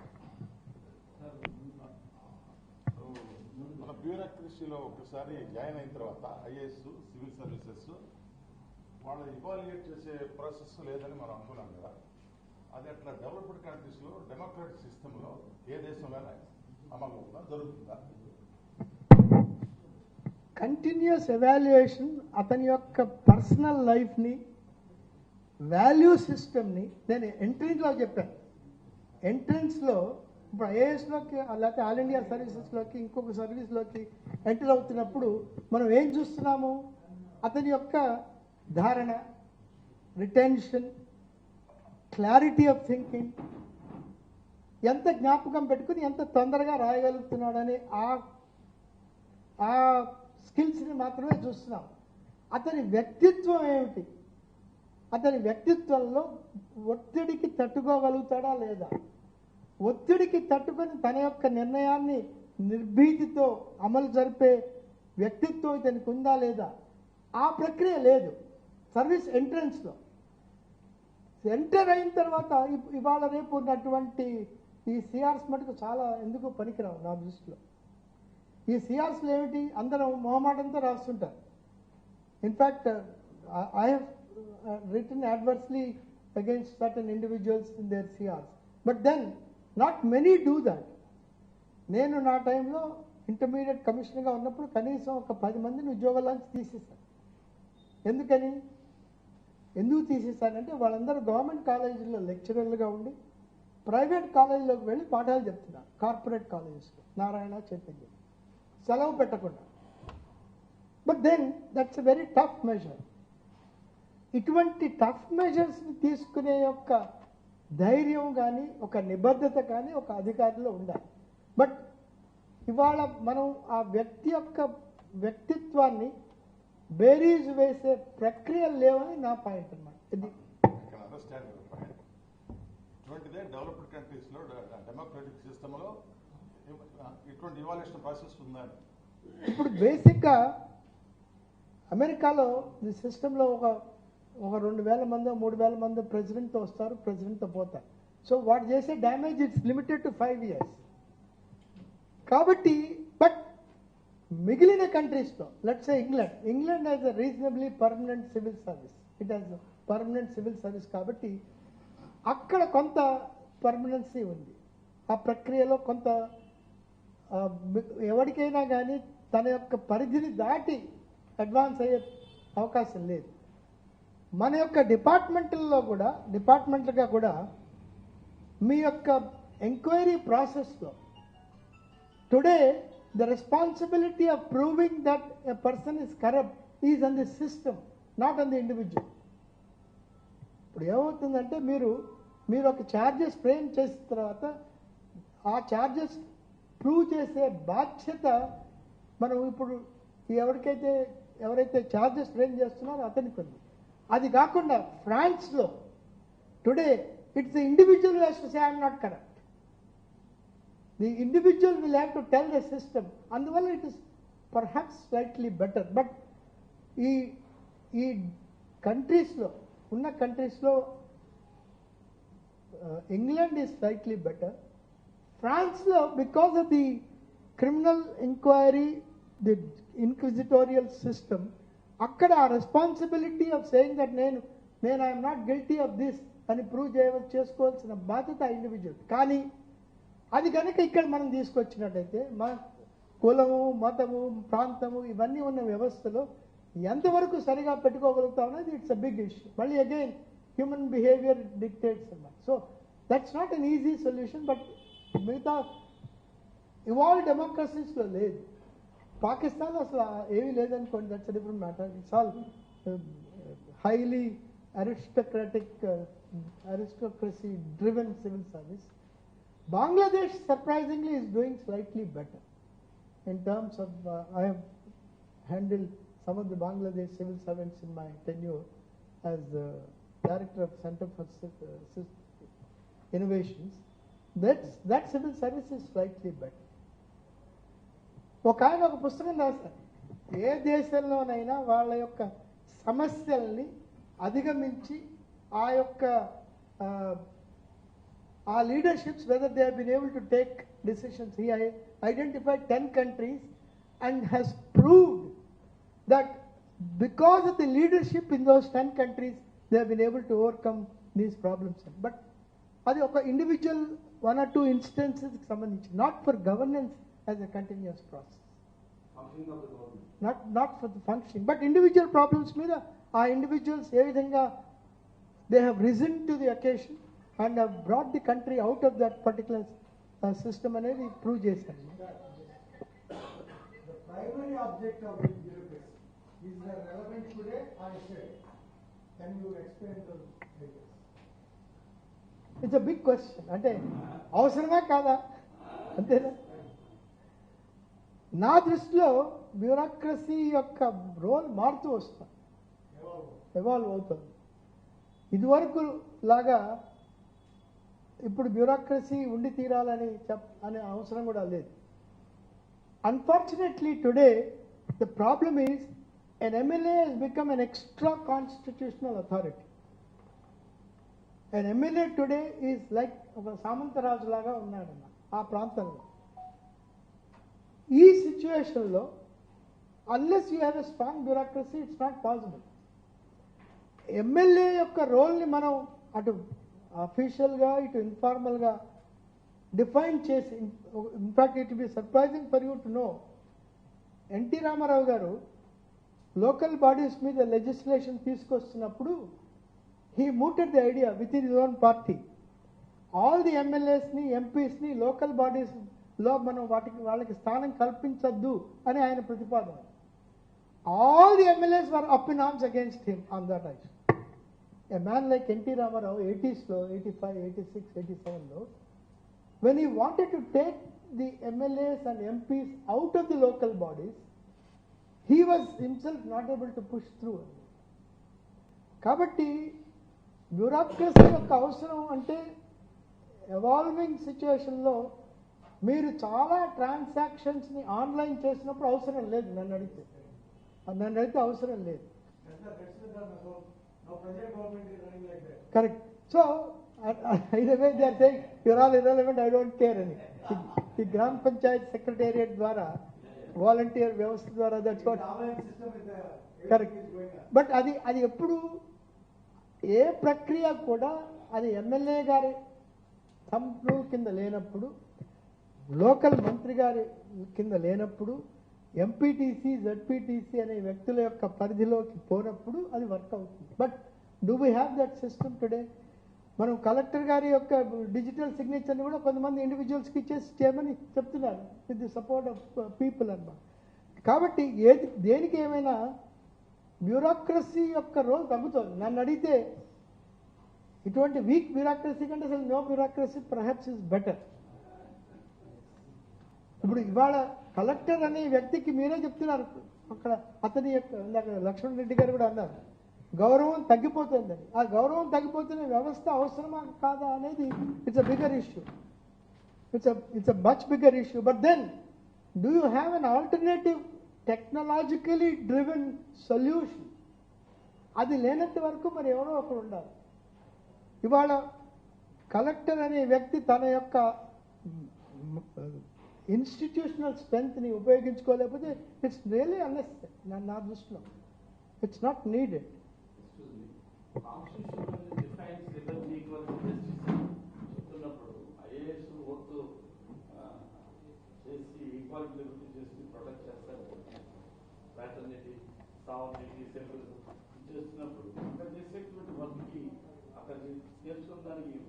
మన బ్యూరోక్రసీలో ఒకసారి join అయిన తర్వాత IAS, civil services వాళ్ళు evaluate చేసే process లేదని మనం అనుకున్నాం కదా. అది అట్లా డెవలప్డ్ కంట్రీస్లో డెమోక్రాటిక్ సిస్టంలో ఏ దేశంలోనే అమలు అవుతుందా, జరుగుతుందా? కంటిన్యూస్ ఎవాల్యుయేషన్ అతని యొక్క పర్సనల్ లైఫ్ని, వాల్యూ సిస్టమ్ని నేను ఎంట్రన్స్లో చెప్పాను. ఎంట్రన్స్లో ఇప్పుడు ఐఏఎస్లోకి లేకపోతే ఆల్ ఇండియా సర్వీసెస్లోకి ఇంకొక సర్వీస్లోకి ఎంటర్ అవుతున్నప్పుడు మనం ఏం చూస్తున్నాము? అతని యొక్క ధారణ, రిటెన్షన్, క్లారిటీ ఆఫ్ థింకింగ్, ఎంత జ్ఞాపకం పెట్టుకుని ఎంత తొందరగా రాయగలుగుతున్నాడని ఆ స్కిల్స్ని మాత్రమే చూస్తున్నాం. అతని వ్యక్తిత్వం ఏమిటి? అతని వ్యక్తిత్వంలో ఒత్తిడికి తట్టుకోగలుగుతాడా లేదా? ఒత్తిడికి తట్టుకొని తన యొక్క నిర్ణయాన్ని నిర్భీతితో అమలు జరిపే వ్యక్తిత్వం ఇతనికి ఉందా లేదా? ఆ ప్రక్రియ లేదు సర్వీస్ ఎంట్రన్స్లో. ఎంటర్ అయిన తర్వాత ఇవాళ రేపు ఉన్నటువంటి ఈ సిఆర్స్ మటుకు చాలా ఎందుకు పనికిరావు నా దృష్టిలో. ఈ సిఆర్స్లు ఏమిటి? అందరం మొహమాటంతో రాస్తుంటారు. In fact I have written adversely against certain individuals in their CRs, but then not many do that. నేను నా టైంలో ఇంటర్మీడియట్ కమిషనర్గా ఉన్నప్పుడు కనీసం ఒక 10 మందిని ఉద్యోగాల్లోంచి తీసేశాను. ఎందుకు తీసేశానంటే వాళ్ళందరూ గవర్నమెంట్ కాలేజీల్లో లెక్చరర్లుగా ఉండి ప్రైవేట్ కాలేజీలోకి వెళ్ళి పాఠాలు చెప్తున్నారు. కార్పొరేట్ కాలేజెస్లో నారాయణ, చైతన్య, సెలవు పెట్టకుండా. But then that's a very tough measure. ఇటువంటి టఫ్ మెజర్స్ని తీసుకునే యొక్క ధైర్యం కానీ, ఒక నిబద్ధత కానీ ఒక అధికారిలో ఉండాలి. బట్ ఇవాళ మనం ఆ వ్యక్తి యొక్క వ్యక్తిత్వాన్ని బేరీజ్ వేసే ప్రక్రియలు లేవని నా పాయింట్ అన్నమాట. ఇది అండర్స్టాండ్ ఇటువంటిదే డెవలప్డ్ కంట్రీస్లో డెమోక్రటిక్ సిస్టంలో ఇటువంటి ఇవాల్యుయేషన్ ప్రాసెస్ ఉందని. ఇప్పుడు బేసిక్గా అమెరికాలో ఈ సిస్టంలో ఒక 2,000 మందో 3,000 మందో ప్రెసిడెంట్తో వస్తారు, ప్రెసిడెంట్తో పోతారు. సో వాడు చేసే damage it's limited to 5 years. కాబట్టి బట్ మిగిలిన కంట్రీస్లో let's say England has a reasonably permanent civil service. It has permanent civil service కాబట్టి అక్కడ కొంత పర్మనెన్సీ ఉంది. ఆ ప్రక్రియలో కొంత ఎవరికైనా కానీ తన యొక్క పరిధిని దాటి అడ్వాన్స్ అయ్యే అవకాశం లేదు. మన యొక్క డిపార్ట్మెంట్లుగా కూడా మీ యొక్క ఎంక్వైరీ ప్రాసెస్లో today the responsibility of proving that a person is corrupt is on the system, not on the individual. ఇప్పుడు ఏమవుతుందంటే మీరు ఒక ఛార్జెస్ ఫ్రేమ్ చేసిన తర్వాత ఆ ఛార్జెస్ ప్రూవ్ చేసే బాధ్యత మనం ఇప్పుడు ఎవరైతే ఛార్జెస్ ఫ్రేమ్ చేస్తున్నారో అతనికి ఉంది. అది కాకుండా ఫ్రాన్స్లో today it's the individual has to say I'm not corrupt. The individual will have to tell the system. అందువల్ల it is perhaps slightly better. But ఈ కంట్రీస్లో ఇంగ్లాండ్ ఈజ్ స్లైట్లీ బెటర్. ఫ్రాన్స్లో because of the criminal enquiry, the inquisitorial system, అక్కడ ఆ responsibility of saying that నేను I'm not guilty of this అని prove చేసుకోవాల్సిన బాధ్యత ఇండివిజువల్. కానీ అది కనుక ఇక్కడ మనం తీసుకొచ్చినట్టయితే మన కులము, మతము, ప్రాంతము ఇవన్నీ ఉన్న వ్యవస్థలో ఎంతవరకు సరిగా పెట్టుకోగలుగుతాం అనేది ఇట్స్ అ బిగ్ ఇష్యూ. మళ్ళీ అగైన్ హ్యూమన్ బిహేవియర్ డిక్టేట్స్ అన్నమాట. So that's not an easy solution. But మిగతా ఇవాల్వ్ డెమోక్రసీస్లో లేదు. పాకిస్తాన్లో అసలు ఏమీ లేదనుకోండి, that's different matter. It's all highly aristocracy driven civil service. Bangladesh surprisingly is doing slightly better in terms of I have handled some of the Bangladesh civil servants in my tenure as director of Center for Innovations. That civil service is slightly better. ఆయన ఒక పుస్తకం రాశారు, ఏ దేశంలోనైనా వాళ్ళ యొక్క సమస్యల్ని అధిగమించి ఆ leaderships, whether they have been able to take decisions. He identified 10 countries and has proved that because of the leadership in those 10 countries, they have been able to overcome these problems. But అది ఒక individual 1 or 2 instances సంబంధించి, not for governance as a continuous process. Not for the functioning, but individual problems మీద ఆ individuals ఏ విధంగా they have risen to the occasion and have brought the country out of that particular system అనేది prove చేశారు. The primary object of this bureaucracy is relevant today or yesterday? Can you explain those ideas? It's a big question. అంటే అవసరమా కాదా అంతేనా? నా దృష్టిలో bureaucracy యొక్క role మారుతూ వస్తుంది, ఎవాల్వ్ అవుతుంది. ఇదివరకు లాగా ఇప్పుడు బ్యూరోక్రసీ ఉండి తీరాలని అనే అవసరం కూడా లేదు. Unfortunately today the problem is an MLA has become an extra constitutional authority. An MLA today is like ఒక సామంతరాజు లాగా ఉన్నాడన్న ఆ ప్రాంతంలో. ఈ సిచ్యువేషన్లో unless you have a strong bureaucracy it's not possible. MLA యొక్క రోల్ని మనం అటు అఫీషియల్గా ఇటు ఇన్ఫార్మల్గా డిఫైన్ చేసి, in fact it be surprising for you to know, NT Rama Rao గారు లోకల్ బాడీస్ మీద లెజిస్లేషన్ తీసుకొస్తున్నప్పుడు he mooted the idea within his own party. All the ఎమ్మెల్యేస్ని, ఎంపీస్ని లోకల్ బాడీస్లో మనం వాళ్ళకి స్థానం కల్పించద్దు అని ఆయన ప్రతిపాదన. All the MLAs were up in arms against him on that issue. A man like N.T. Ramarao, 80s lo, 85, 86, 87 lo, when he wanted to take the MLAs and MPs out of the local bodies, he was himself not able to push through. కాబట్టి bureaucracy యొక్క అవసరం అంటే evolving సిచ్యువేషన్లో మీరు చాలా ట్రాన్సాక్షన్స్ని online చేసినప్పుడు అవసరం లేదు. నన్ను అడిగితే అవసరం లేదు. కరెక్ట్. సో ఇదే they are saying you're all irrelevant, I don't care అని. ఈ గ్రామ పంచాయత్ సెక్రటేరియట్ ద్వారా, వాలంటీర్ వ్యవస్థ ద్వారా, దట్స్ వాట్ కరెక్ట్. బట్ అది ఎప్పుడు ఏ ప్రక్రియ కూడా అది ఎమ్మెల్యే గారి కంట్రోల్ కింద లేనప్పుడు, లోకల్ మంత్రి గారి కింద లేనప్పుడు, ఎంపీటీసీ, జెడ్పీటీసీ అనే వ్యక్తుల యొక్క పరిధిలోకి పోనప్పుడు అది వర్క్ అవుతుంది. But do we have that system today? మనం కలెక్టర్ గారి యొక్క డిజిటల్ సిగ్నేచర్ని కూడా కొంతమంది ఇండివిజువల్స్కి ఇచ్చేసి చేయమని చెప్తున్నారు with the support of people అన్నమాట. కాబట్టి దేనికి ఏమైనా బ్యూరోక్రసీ యొక్క రోల్ తగ్గుతుంది. నన్ను అడిగితే ఇటువంటి వీక్ బ్యూరోక్రసీ కంటే అసలు no bureaucracy perhaps is better. ఇప్పుడు ఇవాళ కలెక్టర్ అనే వ్యక్తికి మీరే చెప్తున్నారు, అక్కడ అతని యొక్క లక్ష్మణ్ రెడ్డి గారు కూడా అన్నారు, గౌరవం తగ్గిపోతుందని. ఆ గౌరవం తగ్గిపోతున్న వ్యవస్థ అవసరమా కాదా అనేది it's a bigger issue. It's a much bigger issue. But then do you have an alternative technologically driven solution? అది లేనంత వరకు మరి ఎవరో ఒకరు ఉండాలి. ఇవాళ కలెక్టర్ అనే వ్యక్తి తన యొక్క ఇన్స్టిట్యూషనల్ స్ట్రెంగ్త్ని ఉపయోగించుకోలేకపోతే ఇట్స్ రియలీ అన్నెసరీ. నా దృష్టిలో ఇట్స్ నాట్ నీడెడ్. చెప్తున్నప్పుడు ఐఏఎస్ వర్క్ చేసి ఈక్వాలిటీ చేసి ప్రొటెక్ట్ చేస్తారు, ఫ్రాటర్నిటీ, సావర్నిటీ, సెక్యులరిజం చేస్తున్నప్పుడు అక్కడ చేసేటువంటి వర్క్కి అక్కడ నేర్చుకున్న దానికి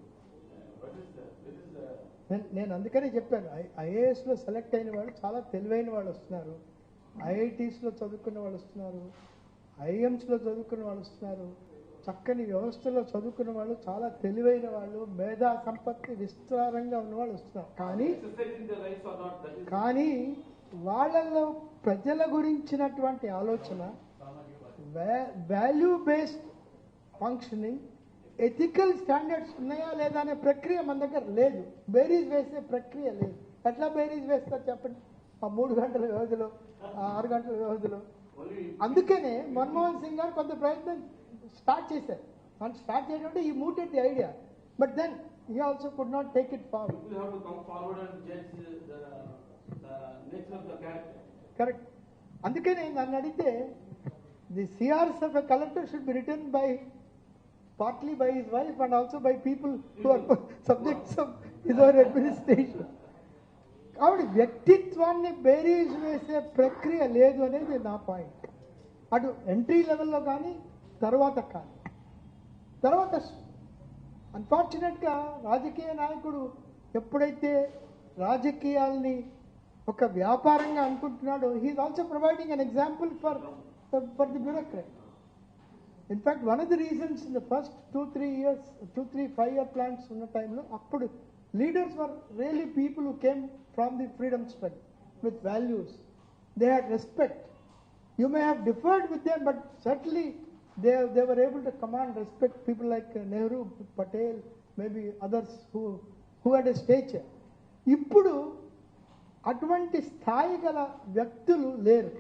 నేను అందుకనే చెప్పాను, ఐఏఎస్లో సెలెక్ట్ అయిన వాళ్ళు చాలా తెలివైన వాళ్ళు వస్తున్నారు, ఐఐటీస్లో చదువుకున్న వాళ్ళు వస్తున్నారు, ఐఎమ్స్లో చదువుకున్న వాళ్ళు వస్తున్నారు, చక్కని వ్యవస్థలో చదువుకున్న వాళ్ళు, చాలా తెలివైన వాళ్ళు, మేధా సంపత్తి విస్తారంగా ఉన్న వాళ్ళు వస్తున్నారు. కానీ వాళ్ళల్లో ప్రజల గురించినటువంటి ఆలోచన, value based functioning, ethical standards ఉన్నాయా లేదా అనే ప్రక్రియ మన దగ్గర లేదు. బేరీజ్ వేసే ప్రక్రియ లేదు. ఎట్లా బేరీజ్ వేస్తారు చెప్పండి? ఆ 3 గంటల వ్యవధిలో, ఆ 6 గంటల వ్యవధిలో. అందుకనే మన్మోహన్ సింగ్ గారు కొంత ప్రయత్నం స్టార్ట్ చేశారు. స్టార్ట్ చేయడం he mooted the idea, but then he also could not take it forward. People have to come forward and judge the nature of the character. Correct. అందుకనే నన్ను అడిగితే the CRs of a collector should be written by partly by his wife and also by people who are subjects of his own administration. కాబట్టి వ్యక్తిత్వాన్ని బేరీజ్ వేసే ప్రక్రియ లేదు అనేది నా పాయింట్. అటు ఎంట్రీ లెవెల్లో కానీ తర్వాత కానీ. తర్వాత అన్ఫార్చునేట్గా రాజకీయ నాయకుడు ఎప్పుడైతే రాజకీయాల్ని ఒక వ్యాపారంగా అనుకుంటున్నాడో he's also providing an example for the bureaucrat. In fact, one of the reasons in the first 2-3 years, 2-3 5-year plans ఉన్న టైంలో అప్పుడు leaders were really people who came from the freedom struggle with values. They had respect. You may have differed with them, but certainly they were able to command respect. People like Nehru, Patel, maybe others who had a stature. ఇప్పుడు అటువంటి స్థాయి గల వ్యక్తులు లేరు.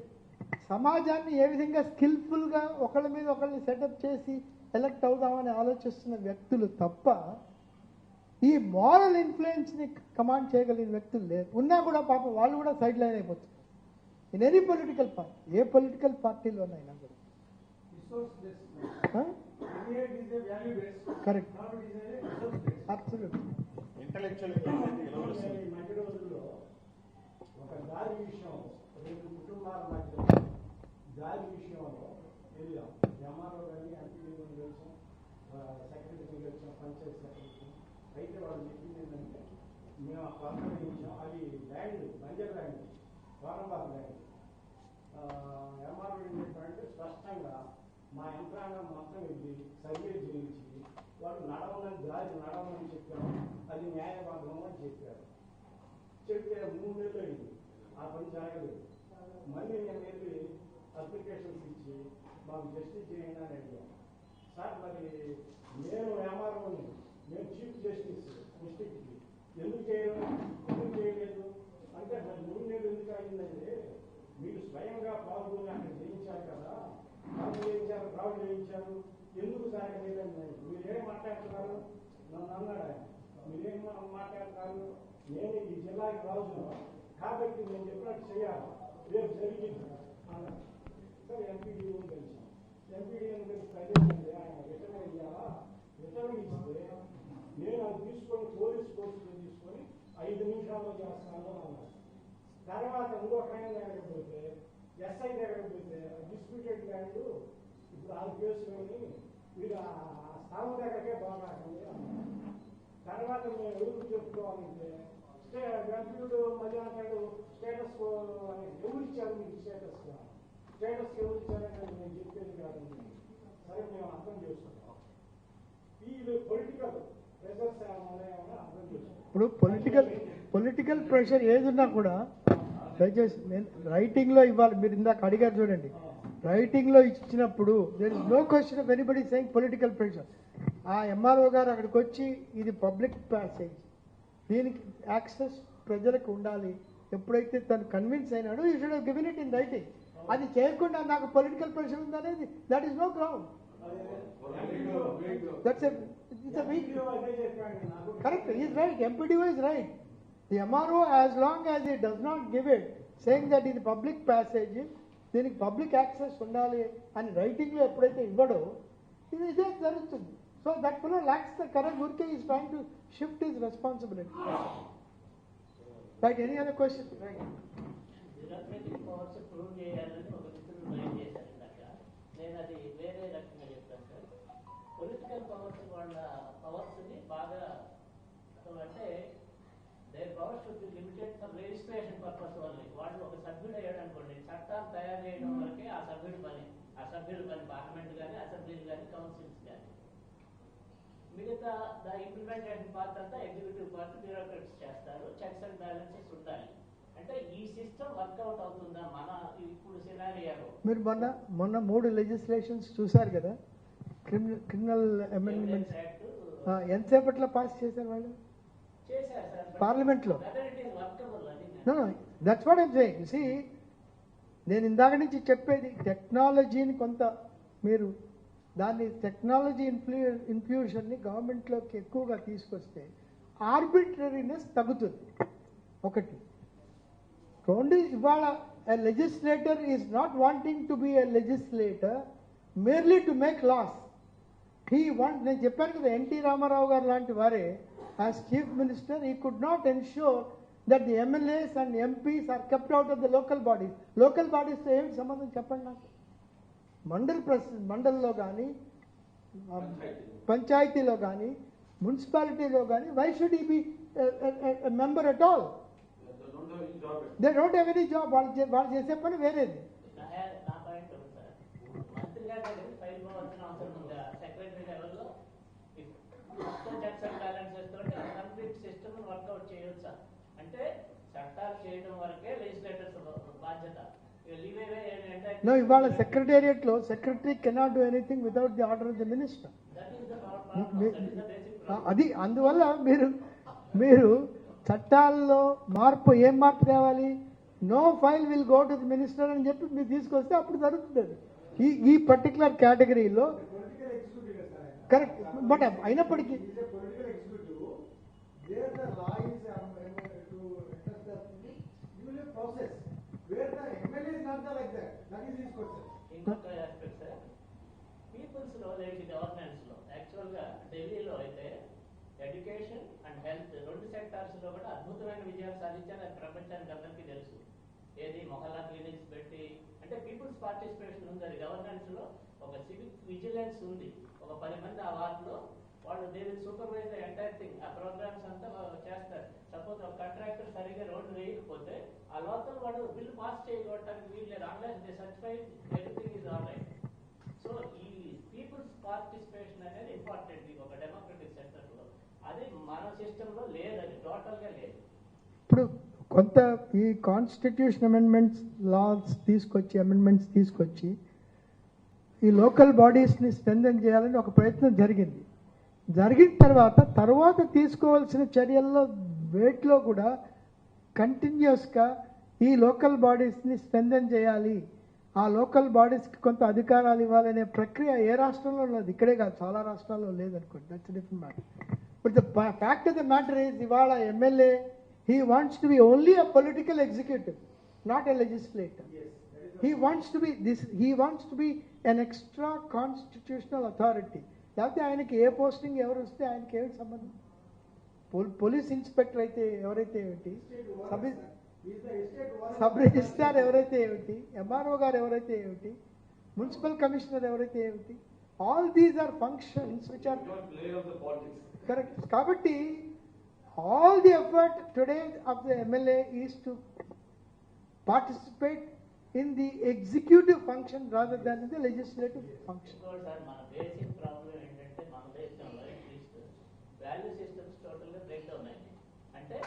సమాజాన్ని ఏ విధంగా స్కిల్ఫుల్గా ఒకళ్ళ మీద ఒకళ్ళని సెటప్ చేసి ఎలక్ట్ అవుదామని ఆలోచిస్తున్న వ్యక్తులు తప్ప ఈ మారల్ ఇన్ఫ్లుయెన్స్ని కమాండ్ చేయగలిగిన వ్యక్తులు లేరు. ఉన్నా కూడా పాపం వాళ్ళు కూడా సైడ్ లైన్ అయిపోతుంది. ఇన్ ఎనీ పొలిటికల్ పార్టీ, ఏ పొలిటికల్ పార్టీలోనైనా కూడా. Correct, absolutely. ఇంటలెక్చువల్ మధ్య రోజుల్లో ఒక దారి విషయం, 2 కుటుంబాల మధ్య దారి విషయంలో వెళ్ళాం. ఎంఆర్ఓ కానీ ఎంపీడీ వెళ్ళాం, సెక్రటరీ వెళ్ళాం, పంచాయత్ సెక్రటరీ. అయితే వాళ్ళు చెప్పింది ఏంటంటే మేము ఆ ప్రాంతం అది land Banjar land, వారంబాగ్ land. MRO ఏం చెప్పారంటే స్పష్టంగా మా యంత్రాంగం మొత్తం వెళ్ళి సర్వే చేయించి వాళ్ళు దారి నడవమని చెప్పారు, అది న్యాయవాదం అని చెప్పారు. చెప్తే 3 నెలలు అయింది, ఆ పని జరగలేదు. మళ్ళీ నేను వెళ్ళి అప్లికేషన్స్ ఇచ్చి మాకు జస్టిస్ చేయండి అని అడిగాను. సార్ మరి నేను ఎంఆర్ఓని, నేను చీఫ్ జస్టిస్ డిస్ట్రిక్ట్కి ఎందుకు చేయలేదు అంటే మరి 3 నెలలు ఎందుకు అయిందంటే మీరు స్వయంగా పాల్గొని అక్కడ చేయించారు కదా, ఫ్రాడ్ చేయించారు, ఎందుకు సాగలేదండి. మీరేం మాట్లాడుతున్నారు నన్ను అన్నాడు ఆయన. మీరేం మాట్లాడుతున్నారు, నేను ఈ జిల్లాకి రాజును కాబట్టి నేను చెప్పినట్టు చేయాలి, రేపు జరిగింది అన్నాడు. సరే ఎంపీడీఓ కలిసాం. ఎంపీడీఓ కలిసి ప్రజలు ఆయన రిటర్న్ అయ్యాలా, రిటర్న్ ఇస్తే నేను అది తీసుకొని పోలీస్ కోర్సులో తీసుకొని 5 నిమిషాల్లో చేస్తాను అన్నాడు. తర్వాత ఇంకొక ఆయన దగ్గరికి పోతే, ఎస్ఐ దగ్గరికి పోతే డిస్ప్యూటెడ్ ల్యాండ్ ఇప్పుడు 6 కేసులని మీరు స్థానం దగ్గరకే బాగుంటుంది. తర్వాత మేము ఎవరికి చెప్పుకోవాలంటే గంటలు మధ్యాహ్నం స్టేటస్ అని ఎవరు ఇచ్చారు మీకు స్టేటస్ ఎవరు ఇచ్చారంటే మేము చెప్పేది కాదండి. సరే మేము అర్థం చేసుకుంటాం. వీళ్ళు పొలిటికల్ ప్రెషర్స్ ఏమైనా అర్థం చేసుకుంటాం. ఇప్పుడు పొలిటికల్ ప్రెషర్ ఏదున్నా కూడా దయచేసి రైటింగ్లో ఇవ్వాలి. మీరు ఇందాక అడిగారు చూడండి, రైటింగ్లో ఇచ్చినప్పుడు there is no question of anybody saying political pressure. ఆ ఎంఆర్ఓ గారు అక్కడికి వచ్చి ఇది పబ్లిక్ ప్యాసేజ్, దీనికి యాక్సెస్ ప్రజలకు ఉండాలి, ఎప్పుడైతే తను కన్విన్స్ అయినాడో you should have given it in writing. అది చేయకుండా నాకు పొలిటికల్ ప్రెషర్ ఉందనేది that is no ground. That's it's a weak. Correct. He is right. MPDO is right. The MRO, as long as he does not give it, saying that ఇది public passage, దీనికి public access ఉండాలి అని రైటింగ్లో ఎప్పుడైతే ఇవ్వడో ఇది ఇదే జరుగుతుంది. So that fellow lacks the correct ఊరికే is trying to shift his responsibility. Right. Any other question? Bureaucratic powers prove చేయాలని ఒక మిత్రుడు రైట్ చేశారు ఇందాక. నేను అది వేరే రకంగా చెప్తాను సార్. పొలిటికల్ పవర్స్ వాళ్ళ పవర్స్ని బాగా అంటే their powers should be limited for registration purpose only. వాళ్ళు ఒక సభ్యుడు అయ్యాడు అనుకోండి, చట్టాలు తయారు చేయడం వరకే ఆ సభ్యుడి పని. ఆ సభ్యుడి పని పార్లమెంట్ కానీ, అసెంబ్లీలు కానీ, కౌన్సిల్స్ కానీ. మిగతా ద ఇంప్లిమెంటేషన్ పార్ట్ అంతా ఎగ్జిక్యూటివ్ పార్ట్ బ్యూరోక్రట్స్ చేస్తారు. చెక్స్ అండ్ బ్యాలెన్సెస్ ఉండాలి. అంటే ఈ సిస్టమ్ వర్కౌట్ అవుతుందా మన ఇప్పుడు సినారియాలో? మీరు మొన్న 3 లెజిస్లేషన్స్ చూశారు కదా, క్రిమినల్ అమెండ్మెంట్స్. ఎంతసేపట్లో పాస్ చేశారు వాళ్ళు పార్లమెంట్లో? That's what I'm saying. See, నేను ఇందాక నుంచి చెప్పేది టెక్నాలజీని కొంత మీరు దాన్ని టెక్నాలజీ ఇన్ఫ్యూషన్ని గవర్నమెంట్లోకి ఎక్కువగా తీసుకొస్తే ఆర్బిట్రరీనెస్ తగ్గుతుంది. ఒకటి. రెండు, ఇవాళ a legislator is not wanting to be a legislator merely to make laws. నేను చెప్పాను కదా, ఎన్టీ రామారావు గారు లాంటి వారే as chief minister he could not ensure that the MLAs and MPs are kept out of the local bodies. Local బాడీస్తో ఏమిటి సంబంధం చెప్పండి నాకు. మండల్లో కానీ, పంచాయతీలో కానీ, మున్సిపాలిటీలో కానీ, why should he be a member at all? They don't have any job. వాళ్ళు చేసే పని వేరేది. సెక్రటరీ లెవెల్లో మొత్తం చెక్స్ అండ్ బ్యాలెన్సెస్ తోటి కంప్లీట్ సిస్టమ్ వర్కౌట్ చేయొచ్చా అంటే చట్టాలు చేయడం వరకే లెజిస్లేటర్స్ బాధ్యత. No, ఇవాళ సెక్రటేరియట్లో secretary cannot do anything without the order of the minister. అది అందువల్ల మీరు చట్టాల్లో ఏం మార్పు తేవాలి? No file will go to the minister అని చెప్పి మీరు తీసుకొస్తే అప్పుడు జరుగుతుంది. ఈ పర్టికులర్ కేటగిరీలో కరెక్ట్. బట్ అయినప్పటికీ ఇంకొక ఆస్పెక్ట్ సార్, పీపుల్స్ లో లేని గవర్నెన్స్ లో యాక్చువల్గా ఢిల్లీలో అయితే ఎడ్యుకేషన్ అండ్ హెల్త్ 2 సెక్టార్స్ లో కూడా అద్భుతమైన విజయాలు సాధించారు. అది ప్రపంచానికి అందరికీ తెలుసు. ఏది మొహల్లా క్లినిక్స్ పెట్టి అంటే పీపుల్స్ పార్టిసిపేషన్ ఉంది. అది గవర్నెన్స్ లో ఒక సివిక్ విజిలెన్స్ ఉంది. ఒక 10 మంది ఆ వార్డులో వాళ్ళు they will supervise the entire thing. ఆ ప్రోగ్రామ్స్ అంతా చేస్తారు. సపోజ్ ఒక కాంట్రాక్టర్ సరిగ్గా రోడ్డు వేయకపోతే ఆ లోకల్ వాడు బిల్లు పాస్ చేయడానికి వీళ్ళు unless they certify everything is all right. So ఈ పీపుల్స్ పార్టిసిపేషన్ అనేది ఇంపార్టెంట్ ఒక డెమోక్రటిక్ సెక్టర్ లో. అది మన సిస్టమ్ లో లేదు, అది టోటల్ గా లేదు. ఇప్పుడు కొంత ఈ కాన్స్టిట్యూషన్ అమెండ్మెంట్స్ అమెండ్మెంట్స్ తీసుకొచ్చి ఈ లోకల్ బాడీస్ని స్ట్రెంథెన్ చేయాలని ఒక ప్రయత్నం జరిగిన తర్వాత తీసుకోవాల్సిన చర్యల్లో వేట్లో కూడా కంటిన్యూస్గా ఈ లోకల్ బాడీస్ని స్ట్రెంథెన్ చేయాలి, ఆ లోకల్ బాడీస్కి కొంత అధికారాలు ఇవ్వాలనే ప్రక్రియ ఏ రాష్ట్రంలో ఉన్నది? ఇక్కడే కాదు, చాలా రాష్ట్రాల్లో లేదనుకోండి. That's different matter. But the fact of the matter is ఇవాళ MLA he wants to be only a political executive, not a legislator. He wants to be an extra constitutional authority. లేకపోతే ఆయనకి ఏ పోస్టింగ్ ఎవరు వస్తే ఆయనకి ఏమిటి సంబంధం? Police inspector అయితే ఎవరైతే ఏమిటి, సబ్ రిజిస్ట్రార్ ఎవరైతే ఏమిటి, ఎంఆర్ఓ గారు ఎవరైతే ఏమిటి, మున్సిపల్ కమిషనర్ ఎవరైతే ఏమిటి, All these are functions which are not play of the politics. correct. Kabatti, all the effort today of the MLA is to participate in the executive function rather than in the legislative function. ఇంకోటి sir మన basic problem ఏంటంటే మన దేశంలో at least value systems టోటల్గా break down అయింది. అంటే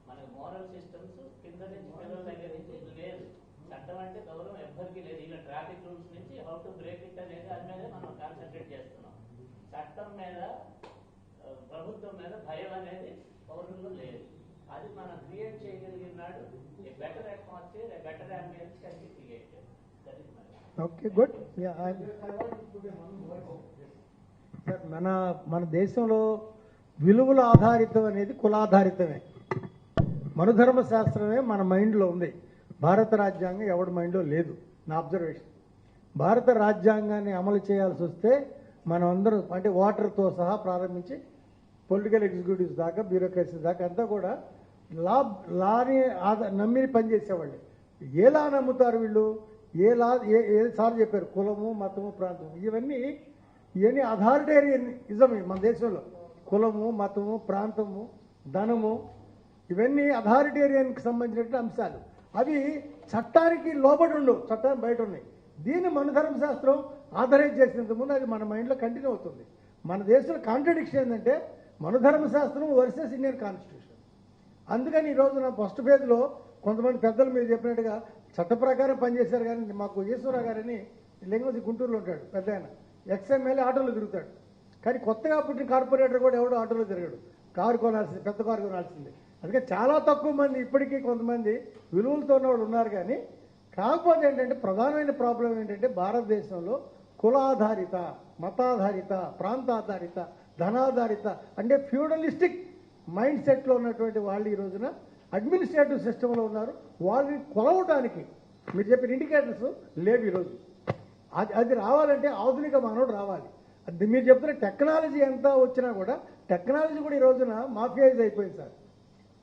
మనకు moral systems కింద నుంచి పిల్లల దగ్గర నుంచి లేదు. చట్టం అంటే గౌరవం ఎవ్వరికీ లేదు. ఇలా ట్రాఫిక్ రూల్స్ నుంచి హౌ టు బ్రేక్ ఇట్ అనేది దాని మీదే మనం కాన్సన్ట్రేట్ చేస్తున్నాం. చట్టం మీద ప్రభుత్వం మీద భయం అనేది పౌరుల్లో లేదు. అది మనం క్రియేట్ చేయగలిగిన నాడు ఏ better atmosphere, A better ambience can be created. That is my Okay, good. Yeah, sir, మన దేశంలో విలువల ఆధారితం అనేది కులాధారితమే. మనుధర్మ శాస్త్రమే మన మైండ్లో ఉంది. భారత రాజ్యాంగం ఎవడి మైండ్లో లేదు. నా అబ్జర్వేషన్. భారత రాజ్యాంగాన్ని అమలు చేయాల్సి వస్తే మనం అందరం అంటే ఓటర్తో సహా ప్రారంభించి పొలిటికల్ ఎగ్జిక్యూటివ్స్ దాకా బ్యూరోక్రసీ దాకా అంతా కూడా లాని నమ్మి పనిచేసేవాళ్ళు. ఏ లా నమ్ముతారు వీళ్ళు? ఏ లా ఏ సార్ చెప్పారు, కులము, మతము, ప్రాంతము, ఇవన్నీ అథారిటేరియనిజం మన దేశంలో. కులము, మతము, ప్రాంతము, ధనము, ఇవన్నీ అథారిటేరియన్కి సంబంధించిన అంశాలు. అవి చట్టానికి లోబడి ఉండవు, చట్టానికి బయట ఉన్నాయి. దీన్ని మన ధర్మశాస్త్రం ఆధరైజ్ చేసినంత ముందు అది మన మైండ్లో కంటిన్యూ అవుతుంది. మన దేశంలో కాంట్రడిక్షన్ ఏంటంటే మన ధర్మశాస్త్రం వర్సెస్ ఇండియన్ కాన్స్టిట్యూషన్. అందుకని ఈరోజు నా ఫస్ట్ పేజ్లో కొంతమంది పెద్దలు మీరు చెప్పినట్టుగా చట్ట ప్రకారం పనిచేశారు. కానీ మాకు ఈశ్వరరావు గారని లింగోజీ గుంటూరులో ఉంటాడు, పెద్ద ఆయన, ఎక్స్ఎమ్మెల్యే ఆటోలో తిరుగుతాడు. కానీ కొత్తగా పుట్టిన కార్పొరేటర్ కూడా ఎవడో ఆటోలో తిరగడు, కారు కొనాల్సింది, పెద్ద కారు కొనాల్సింది. అందుకే చాలా తక్కువ మంది ఇప్పటికీ కొంతమంది విలువలతో ఉన్న వాళ్ళు ఉన్నారు. కానీ కాకపోతే ఏంటంటే ప్రధానమైన ప్రాబ్లం ఏంటంటే భారతదేశంలో కులాధారిత, మతాధారిత, ప్రాంతాధారిత, ధనాధారిత అంటే ఫ్యూడలిస్టిక్ మైండ్ సెట్లో ఉన్నటువంటి వాళ్ళు ఈ రోజున అడ్మినిస్ట్రేటివ్ సిస్టంలో ఉన్నారు. వాళ్ళని కొలవటానికి మీరు చెప్పిన ఇండికేటర్స్ లేవు ఈరోజు. అది రావాలంటే ఆధునిక మానవుడు రావాలి. అది మీరు చెప్తున్న టెక్నాలజీ ఎంత వచ్చినా కూడా టెక్నాలజీ కూడా ఈ రోజున మాఫియైజ్ అయిపోయింది సార్.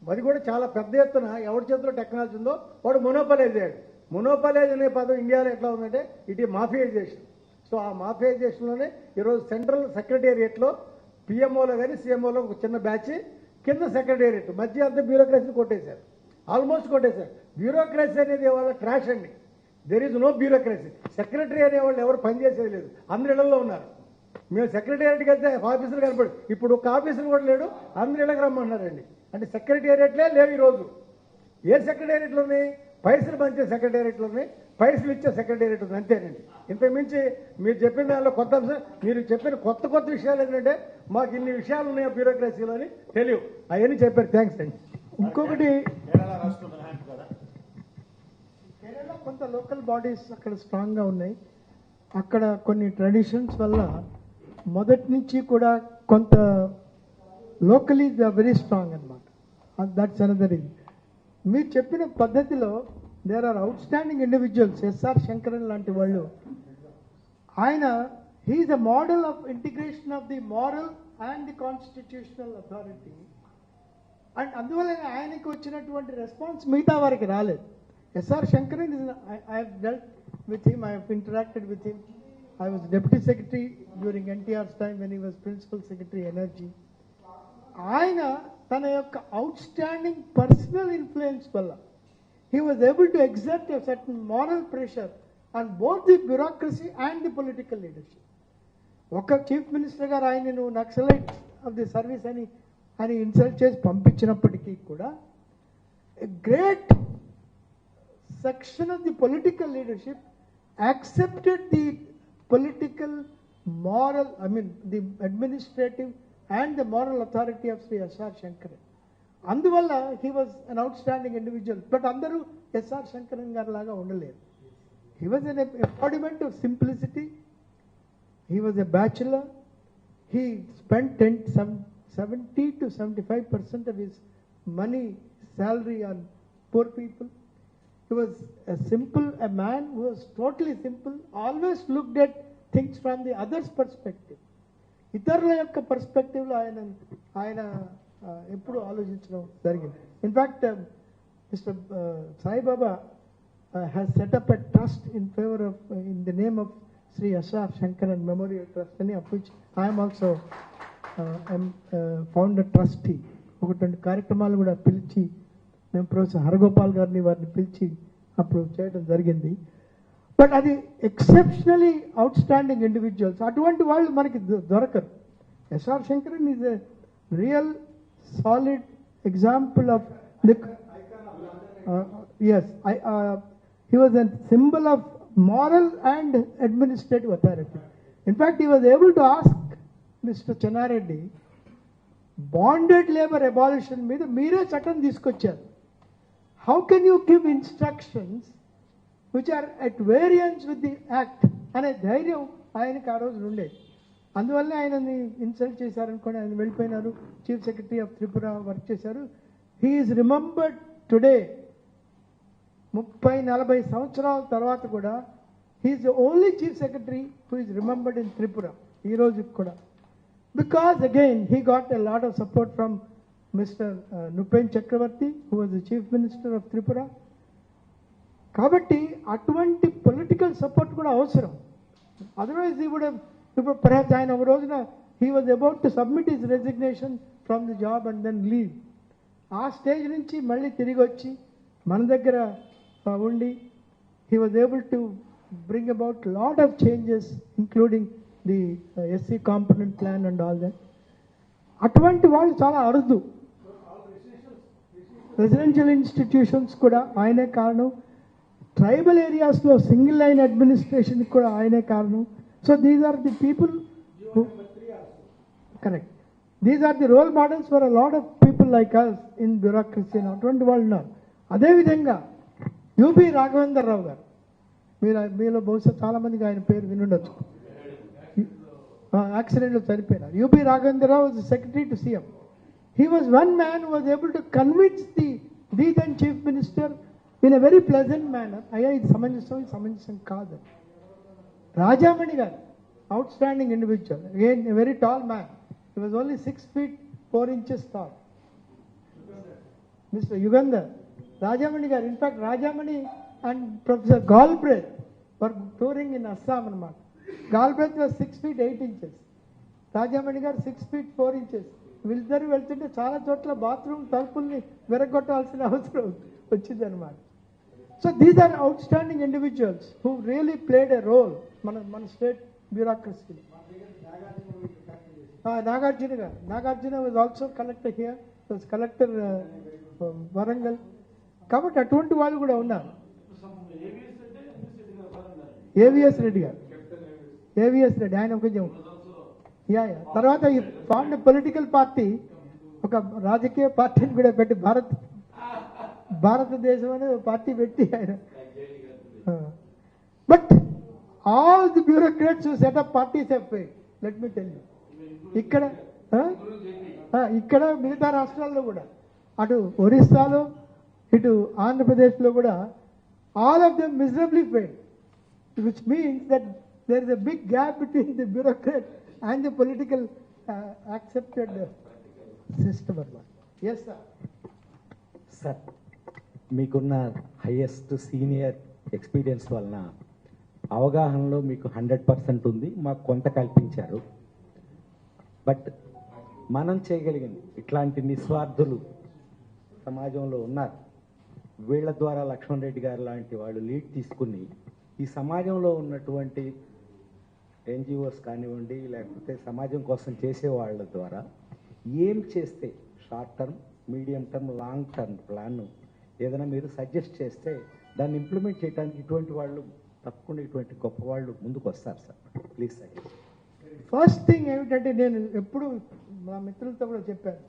అది కూడా చాలా పెద్ద ఎత్తున ఎవరి చేతిలో టెక్నాలజీ ఉందో వాడు మొనోపలైజ్ అయ్యాడు. మొనోపలైజ్ అనే పదం ఇండియాలో ఎట్లా ఉందంటే ఇట్ ఈ మాఫియైజేషన్. సో ఆ మాఫియైజేషన్లోనే ఈరోజు సెంట్రల్ సెక్రటేరియట్లో పిఎంఓలో కానీ సీఎంఓలో ఒక చిన్న బ్యాచ్, కింద సెక్రటేరియట్, మధ్య అంతా బ్యూరోక్రసీని కొట్టేశారు, ఆల్మోస్ట్ కొట్టేశారు. బ్యూరోక్రసీ అనేది వాళ్ళ ట్రాష్ అండి. There is no bureaucracy. Secretary అనేవాళ్ళు ఎవరు పనిచేసేది లేదు, అందరి ఇళ్లలో ఉన్నారు. మేము సెక్రటేరియట్కి వెళ్తే ఆఫీసులు కనపడు, ఇప్పుడు ఒక ఆఫీసులు కూడా లేడు, అందరి ఇళ్ళకి రమ్మన్నారండి. అంటే సెక్రటేరియట్లే లేవు ఈరోజు. ఏ సెక్రటేరియట్లు ఉన్నాయి? పైసలు పంచే సెక్రటేరియట్లు ఉన్నాయి, పైసలు ఇచ్చే సెక్రటేరియట్ ఉంది, అంతేనండి. ఇంతకుమించి మీరు చెప్పిన దానిలో కొత్త అంశం, మీరు చెప్పిన కొత్త విషయాలు ఏంటంటే మాకు ఇన్ని విషయాలు ఉన్నాయి బ్యూరోక్రసీలో అని తెలియవు. అవన్నీ చెప్పారు. థ్యాంక్స్ అండి. ఇంకొకటి కేరళ కొంత లోకల్ బాడీస్ అక్కడ స్ట్రాంగ్గా ఉన్నాయి. అక్కడ కొన్ని ట్రెడిషన్స్ వల్ల మొదటి నుంచి కూడా కొంత locally they are very strong అనమాట. దట్స్ అనదర్ ఇది. మీరు చెప్పిన పద్ధతిలో there are outstanding individuals. S R Sankaran లాంటి వాళ్ళు, ఆయన he is a model of integration of the moral and the constitutional authority. And అందువల్ల ఆయనకి వచ్చినటువంటి రెస్పాన్స్ మిగతా వారికి రాలేదు. S R Sankaran is I have dealt with him, I have interacted with him. I was deputy secretary during NTR's time when he was principal secretary energy. ఆయన తన యొక్క outstanding personal influence వల్ల he was able to exert a certain moral pressure on both the bureaucracy and the political leadership. ఒక chief minister గారు ఆయన నువ్వు naxalite of the service అని insult చేసి పంపించినప్పటికీ కూడా great section of the political leadership accepted the political, moral, the administrative and the moral authority of Sri S.R. Shankaran. అందువల్ల he was an outstanding individual. But అందరూ SR Sankaran గారి లాగా ఉండలేరు. He was an embodiment of simplicity. He was a bachelor. He spent 70 to 75% of his money, salary on poor people. He was a man who was totally simple, always looked at things from the other's perspective. ఇతరుల యొక్క పర్స్పెక్టివ్లో ఆయన ఎప్పుడు ఆలోచించడం జరిగింది. In fact mister Saibaba has set up a trust in favour of in the name of Sri S.R. Shankaran Memorial Trust అని, of which I am also founder trustee. ఒకటి రెండు కార్యక్రమాలు కూడా పిలిచి మేము ప్రొఫెసర్ హరగోపాల్ గారిని వారిని పిలిచి అప్పుడు చేయడం జరిగింది. బట్ అది ఎక్సెప్షనలీ అవుట్ స్టాండింగ్ ఇండివిజువల్స్, అటువంటి వాళ్ళు మనకి దొరకరు. S R Sankaran is a real solid example of the S he was a symbol of moral and administrative authority. In fact, he was able to ask Mr. Chenareddy, bonded labor abolition మీద మీరే చట్టం తీసుకొచ్చారు, how can you give instructions which are at variance with the act అనే ధైర్యం ఆయనకి ఆ రోజు ఉండేది. అందువల్ల ఆయనని ఇన్సల్ట్ చేశారనుకోండి, ఆయన వెళ్ళిపోయినారు, chief secretary of Tripura work చేశారు. హీ ఈజ్ రిమెంబర్డ్ టుడే, 30-40 సంవత్సరాల తర్వాత కూడా he's the only chief secretary who is remembered in Tripura ఈ రోజుకి కూడా. Because again he got a lot of support from mister Nripen Chakraborty who was the chief minister of Tripura. కాబట్టి అటువంటి political support కూడా అవసరం. అదర్వైజ్ ఈ వుడ్ ఇప్పుడు perhaps ఆయన ఒక రోజున he was about to submit his resignation from the job and then leave. ఆ స్టేజ్ నుంచి మళ్ళీ తిరిగి వచ్చి మన దగ్గర ఉండి he was able to bring about lot of changes including the SC component plan and all that. అటువంటి వాళ్ళు చాలా అరుదు. రెసిడెన్షియల్ ఇన్స్టిట్యూషన్స్ కూడా ఆయనే కారణం, ట్రైబల్ ఏరియాస్లో సింగిల్ లైన్ అడ్మినిస్ట్రేషన్కి కూడా ఆయనే కారణం. So these are the people correct, these are the role models for a lot of people like us in bureaucracy. అటువంటి వాళ్ళు ఉన్నారు. అదేవిధంగా యూబీ రాఘవేందర్ రావు గారు, మీలో బహుశా చాలామందికి ఆయన పేరు వినుండొచ్చు, యాక్సిడెంట్లో చనిపోయినారు. UB Raghavender Rao was secretary to CM. He was one man who was able to convince the then chief minister in a very pleasant manner, అయ్యా ఇది సమంజసం, ఇది సమంజసం కాదు. Rajamani garu, outstanding individual, again a very tall man, he was only 6 feet 4 inches tall. Mister Yugandhar Rajamani garu, in fact Rajamani and professor Galbraith were touring in Assam అనమాట. Galbraith was 6 feet 8 inches, Rajamani గారు 6 feet 4 inches. వీళ్ళిద్దరు వెళ్తుంటే చాలా చోట్ల బాత్రూమ్ తలుపుల్ని విరగొట్టాల్సిన అవసరం వచ్చిందనమాట. So these are outstanding individuals who really played a role మన స్టేట్ బ్యూరోక్రసీలో. Nagarjuna was also collector here, was collector Warangal. కాబట్టి అటువంటి వాళ్ళు కూడా ఉన్నారు. ఏవిఎస్ రెడ్డి గారు, ఏవిఎస్ రెడ్డి ఆయన కొంచెం తర్వాత ఈ ఫౌండ్ పొలిటికల్ పార్టీ, ఒక రాజకీయ పార్టీని కూడా పెట్టి భారతదేశం అనే పార్టీ పెట్టి ఆయన. But all the bureaucrats set up parties have failed, let me tell you. ఇక్కడ మిగతా రాష్ట్రాల్లో కూడా, అటు ఒరిస్సాలో ఇటు ఆంధ్రప్రదేశ్లో కూడా all of them miserably failed, which means that there is a big gap between the bureaucrat and the political accepted system. Yes, sir. Sir, మీకున్న హైయెస్ట్ సీనియర్ ఎక్స్పీరియన్స్ వలన అవగాహనలో మీకు 100% ఉంది, మాకు కొంత కల్పించారు. బట్ మనం చేయగలిగింది, ఇట్లాంటి నిస్వార్థులు సమాజంలో ఉన్నారు. వీళ్ళ ద్వారా లక్ష్మణ్ రెడ్డి గారు లాంటి వాళ్ళు లీడ్ తీసుకుని ఈ సమాజంలో ఉన్నటువంటి ఎన్జిఓస్ కానివ్వండి, లేకపోతే సమాజం కోసం చేసే వాళ్ళ ద్వారా ఏం చేస్తే short term, medium term, long term plan ఏదైనా మీరు సజెస్ట్ చేస్తే దాన్ని ఇంప్లిమెంట్ చేయడానికి ఇటువంటి వాళ్ళు తప్పకుండా ఇటువంటి గొప్ప వాళ్ళు ముందుకు వస్తారు sir. Please suggest. First thing ఏమిటంటే, నేను ఎప్పుడు మా మిత్రులతో కూడా చెప్పాను,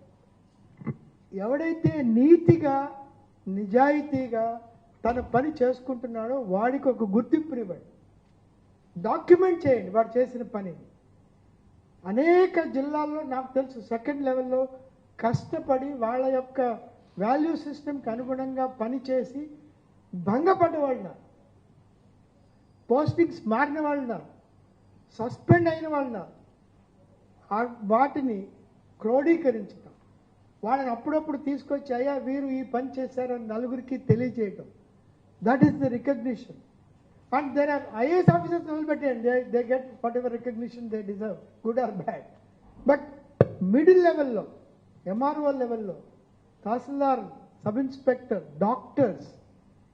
ఎవడైతే నీతిగా నిజాయితీగా తన పని చేసుకుంటున్నాడో వాడికి ఒక గుర్తింపునివ్వండి, డాక్యుమెంట్ చేయండి వాడు చేసిన పని. అనేక జిల్లాల్లో నాకు తెలుసు సెకండ్ లెవెల్లో కష్టపడి వాళ్ళ యొక్క వాల్యూ సిస్టమ్కి అనుగుణంగా పనిచేసి భంగపడ్డ వాళ్ళ, పోస్టింగ్స్ మారిన వాళ్ళ, సస్పెండ్ అయిన వాళ్ళ, వాటిని క్రోడీకరించడం, వాళ్ళని అప్పుడప్పుడు తీసుకొచ్చి అయ్యా వీరు ఈ పని చేశారని నలుగురికి తెలియజేయటం, that is the recognition. And there are IAS officers they get whatever recognition they deserve, good or bad. But middle level lo, MRO level lo, tahsildar, sub inspector, doctors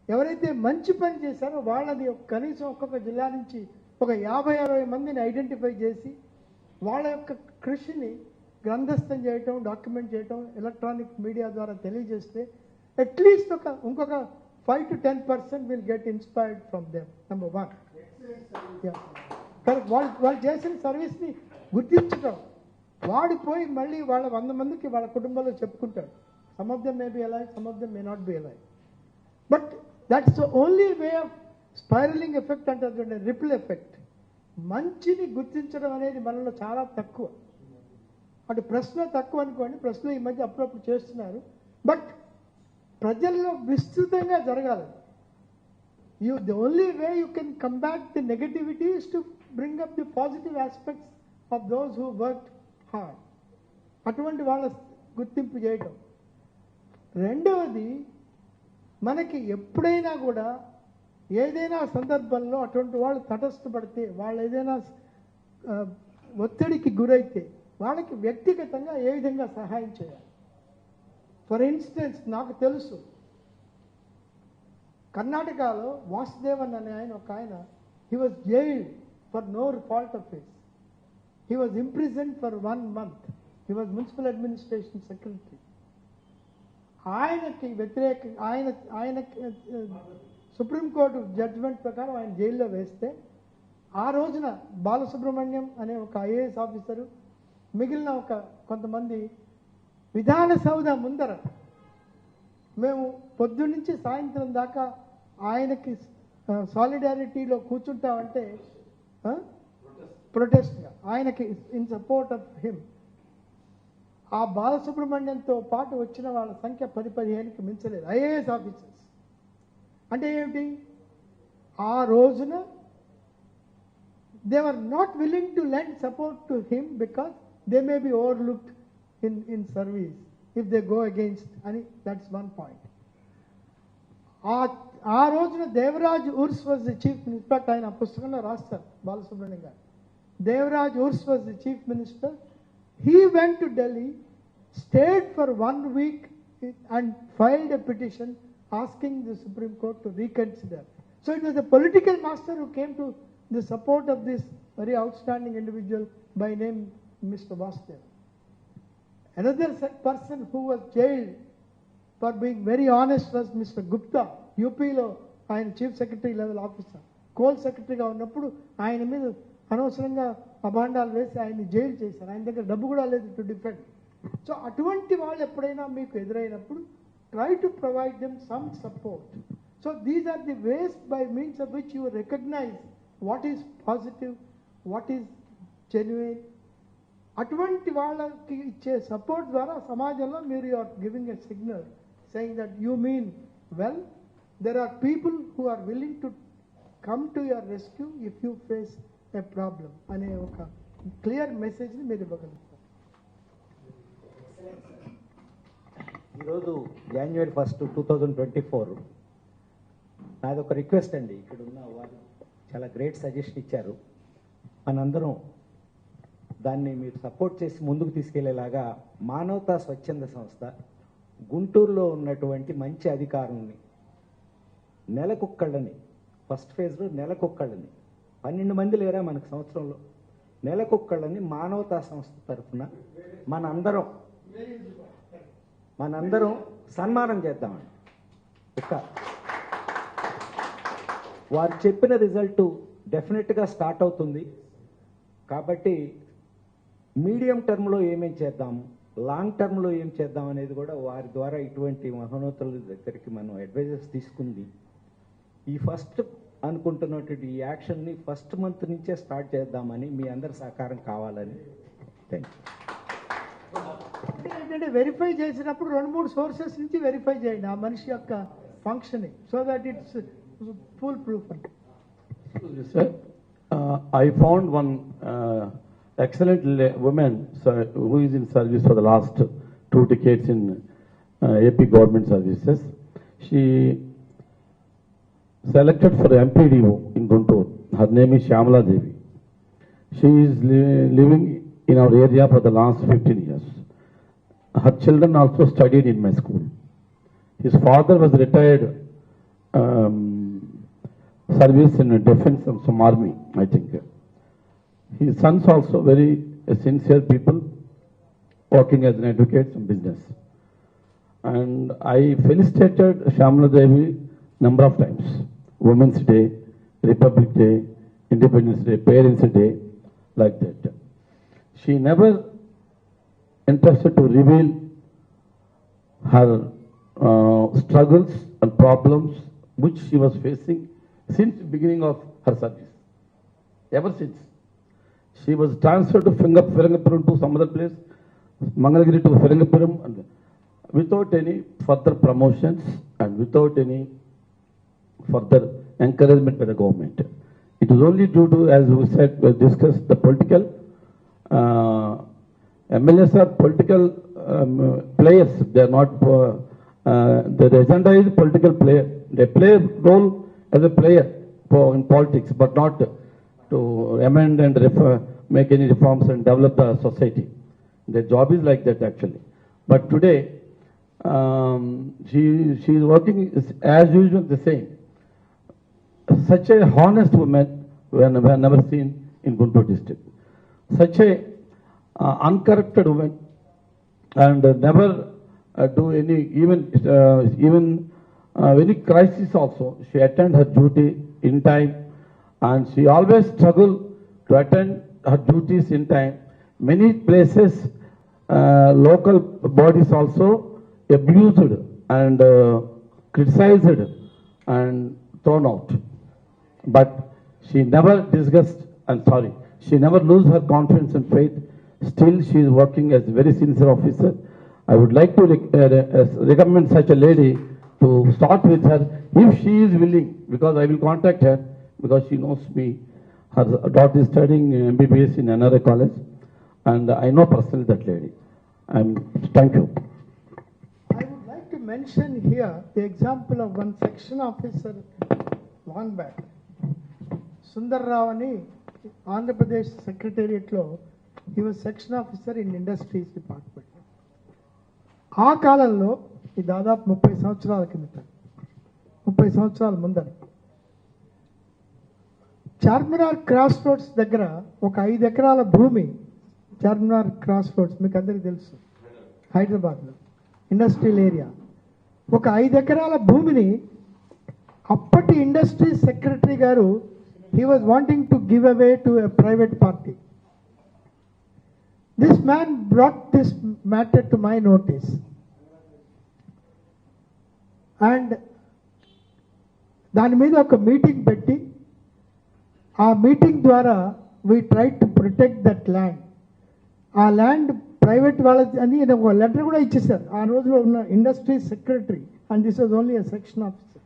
ఎవరైతే మంచి పని చేశారో వాళ్ళని కనీసం ఒక్కొక్క జిల్లా నుంచి ఒక 50-60 మందిని ఐడెంటిఫై చేసి వాళ్ళ యొక్క కృషిని గ్రంథస్థం చేయటం, డాక్యుమెంట్ చేయటం, ఎలక్ట్రానిక్ మీడియా ద్వారా తెలియజేస్తే అట్లీస్ట్ ఇంకొక 5 to 10% will get inspired from them. Number 1. వాళ్ళు చేసిన సర్వీస్ని గుర్తించడం, వాడిపోయి మళ్ళీ వాళ్ళ 100 మందికి వాళ్ళ కుటుంబంలో చెప్పుకుంటాడు. Some of them may be alive, some of them may not be alive. But that's the only way of spiralling effect అంటారు చూడండి, రిపుల్ ఎఫెక్ట్. మంచిని గుర్తించడం అనేది మనలో చాలా తక్కువ. అటు ప్రశ్న తక్కువ అనుకోండి, ప్రశ్న ఈ మధ్య అప్పుడప్పుడు చేస్తున్నారు, బట్ ప్రజల్లో విస్తృతంగా జరగాలి. The only way you can combat the negativity is to bring up the positive aspects of those who work hard. అటువంటి వాళ్ళ గుర్తింపు చేయటం. రెండవది, మనకి ఎప్పుడైనా కూడా ఏదైనా సందర్భంలో అటువంటి వాళ్ళు తటస్థపడితే, వాళ్ళు ఏదైనా ఒత్తిడికి గురైతే వాళ్ళకి వ్యక్తిగతంగా ఏ విధంగా సహాయం చేయాలి. ఫర్ ఇన్స్టెన్స్, నాకు తెలుసు కర్ణాటకలో వాసుదేవన్ అనే ఒక ఆయన, he was jailed for no fault of his. He was imprisoned for 1 month. He was municipal administration secretary. ఆయనకి ఆయన సుప్రీంకోర్టు జడ్జిమెంట్ ప్రకారం ఆయన జైల్లో వేస్తే, ఆ రోజున బాలసుబ్రహ్మణ్యం అనే ఒక ఐఏఎస్ ఆఫీసరు, మిగిలిన కొంతమంది విధానసౌధ ముందర మేము పొద్దున్నుంచి సాయంత్రం దాకా ఆయనకి సాలిడారిటీలో కూర్చుంటామంటే, ప్రొటెస్ట్గా ఆయనకి ఇన్ సపోర్ట్ ఆఫ్ హిమ్. ఆ బాలసుబ్రహ్మణ్యంతో పాటు వచ్చిన వాళ్ళ సంఖ్య 10-15కి మించలేదు, ఐఏఎస్ ఆఫీసర్స్. అంటే ఏమిటి? ఆ రోజున they were not willing to lend support to him because they may be overlooked in service if they go against అని. That's 1 point. ఆ రోజున Devaraj Urs was the chief minister. ఆయన పుస్తకంలో రాస్తారు Balasubrahmanyam garu. Devaraj Urs was the chief minister. He went to Delhi, stayed for 1 week and filed a petition asking the Supreme Court to reconsider. So it was a political master who came to the support of this very outstanding individual by name Mr. Vasudev. Another person who was jailed for being very honest was Mr. Gupta. UP lo ఆయన chief secretary level officer, coal సెక్రటరీగా ఉన్నప్పుడు ఆయన మీద అనవసరంగా అభాండాలు వేసి ఆయన్ని jail చేశారు. ఆయన దగ్గర డబ్బు కూడా లేదు టు డిఫెండ్. సో అటువంటి వాళ్ళు ఎప్పుడైనా మీకు ఎదురైనప్పుడు try to provide them some support. So these are the ways by means of which you recognise what is positive, what is genuine. అటువంటి వాళ్ళకి ఇచ్చే సపోర్ట్ ద్వారా సమాజంలో మీరు you are giving a signal saying that you mean well. There are people who are willing to come to your rescue if you face a problem అనే ఒక clear మెసేజ్ని మీరు ఇవ్వగలుగుతారు. ఈరోజు January 1, 2024 నాదొక రిక్వెస్ట్ అండి. ఇక్కడ ఉన్న వారు చాలా గ్రేట్ సజెషన్ ఇచ్చారు. మనందరం దాన్ని మీరు సపోర్ట్ చేసి ముందుకు తీసుకెళ్లేలాగా మానవతా స్వచ్ఛంద సంస్థ గుంటూరులో ఉన్నటువంటి మంచి అధికారుల్ని, నెలకొక్కళ్ళని, ఫస్ట్ ఫేజ్లో నెలకొక్కళ్ళని 12 మంది లేరా మనకు సంవత్సరంలో, నెలకొక్కళ్ళని మానవతా సంస్థ తరఫున మనందరం సన్మానం చేద్దామండి. వారు చెప్పిన రిజల్ట్ డెఫినెట్గా స్టార్ట్ అవుతుంది. కాబట్టి మీడియం టర్మ్లో ఏమేం చేద్దాం, లాంగ్ టర్మ్లో ఏం చేద్దాం అనేది కూడా వారి ద్వారా ఇటువంటి మహోన్నతుల దగ్గరికి మనం అడ్వైజర్స్ తీసుకుంది. ఈ ఫస్ట్ అనుకుంటున్నటువంటి ఈ యాక్షన్ని ఫస్ట్ మంత్ నుంచే స్టార్ట్ చేద్దామని మీ అందరి సహకారం కావాలని. Thank you. ఏంటంటే వెరిఫై చేసినప్పుడు 2-3 సోర్సెస్ నుంచి వెరిఫై చేయండి ఆ మనిషి యొక్క functioning, so that it's full proof. Sir, I found one excellent woman who is in service for the last 2 decades in AP government services. She selected for MPDO in Guntur. Her name is Shyamala Devi. She is living in our area for the last 15 years. Her children also studied in my school. His father was retired service in defense of some army, I think. His sons also very sincere people working as an advocate in business. And I felicitated Shyamala Devi number of times. Women's Day, Republic Day, Independence Day, Parents Day, like that. She never interested to reveal her struggles and problems which she was facing since the beginning of her service. Ever since. She was transferred to Firangapuram to some other place, Mangalagiri to Firangapuram, and without any further promotions and without any further encouragement by the government. It was only due to, as we said, we discussed the political, MLAs are political players. They are not, the agenda is political player. They play a role as a player in politics, but not to amend and make any reforms and develop the society. Their job is like that actually. But today, she is working as usual the same. Such a honest woman we have never seen in Guntur district. Such a uncorrupted woman, and never do any, even any crisis also, she attend her duty in time, and she always struggle to attend her duties in time. Many places, local bodies also abused and criticized and thrown out. But she never she never lose her confidence and faith. Still, she is working as a very sincere officer. I would like to recommend such a lady to start with her if she is willing, because I will contact her because she knows me. Her daughter is studying MBBS in another college, and I know personally that lady. Thank you. I would like to mention here the example of one section officer long back. Sundar Rao ani Andhra Pradesh Secretariat lo, he was section officer in Industries Department. ఆ కాలంలో ఈ దాదాపు 30 సంవత్సరాల కిందట 30 సంవత్సరాల ముందర Charminar cross roads దగ్గర ఒక 5 ఎకరాల భూమి, చార్మినార్ క్రాస్ రోడ్స్ మీకు అందరికీ తెలుసు, హైదరాబాద్లో ఇండస్ట్రియల్ ఏరియా, ఒక 5 ఎకరాల భూమిని అప్పటి ఇండస్ట్రీ సెక్రటరీ గారు he was wanting to give away to a private party. This man brought this matter to my notice, and దాని మీద ఒక మీటింగ్ పెట్టి ఆ మీటింగ్ ద్వారా we tried to protect that land. ఆ ల్యాండ్ ప్రైవేట్ వాళ్ళది అని ఒక లెటర్ కూడా ఇచ్చేసారు ఆ రోజులో ఉన్న industry secretary, and this was only a section officer,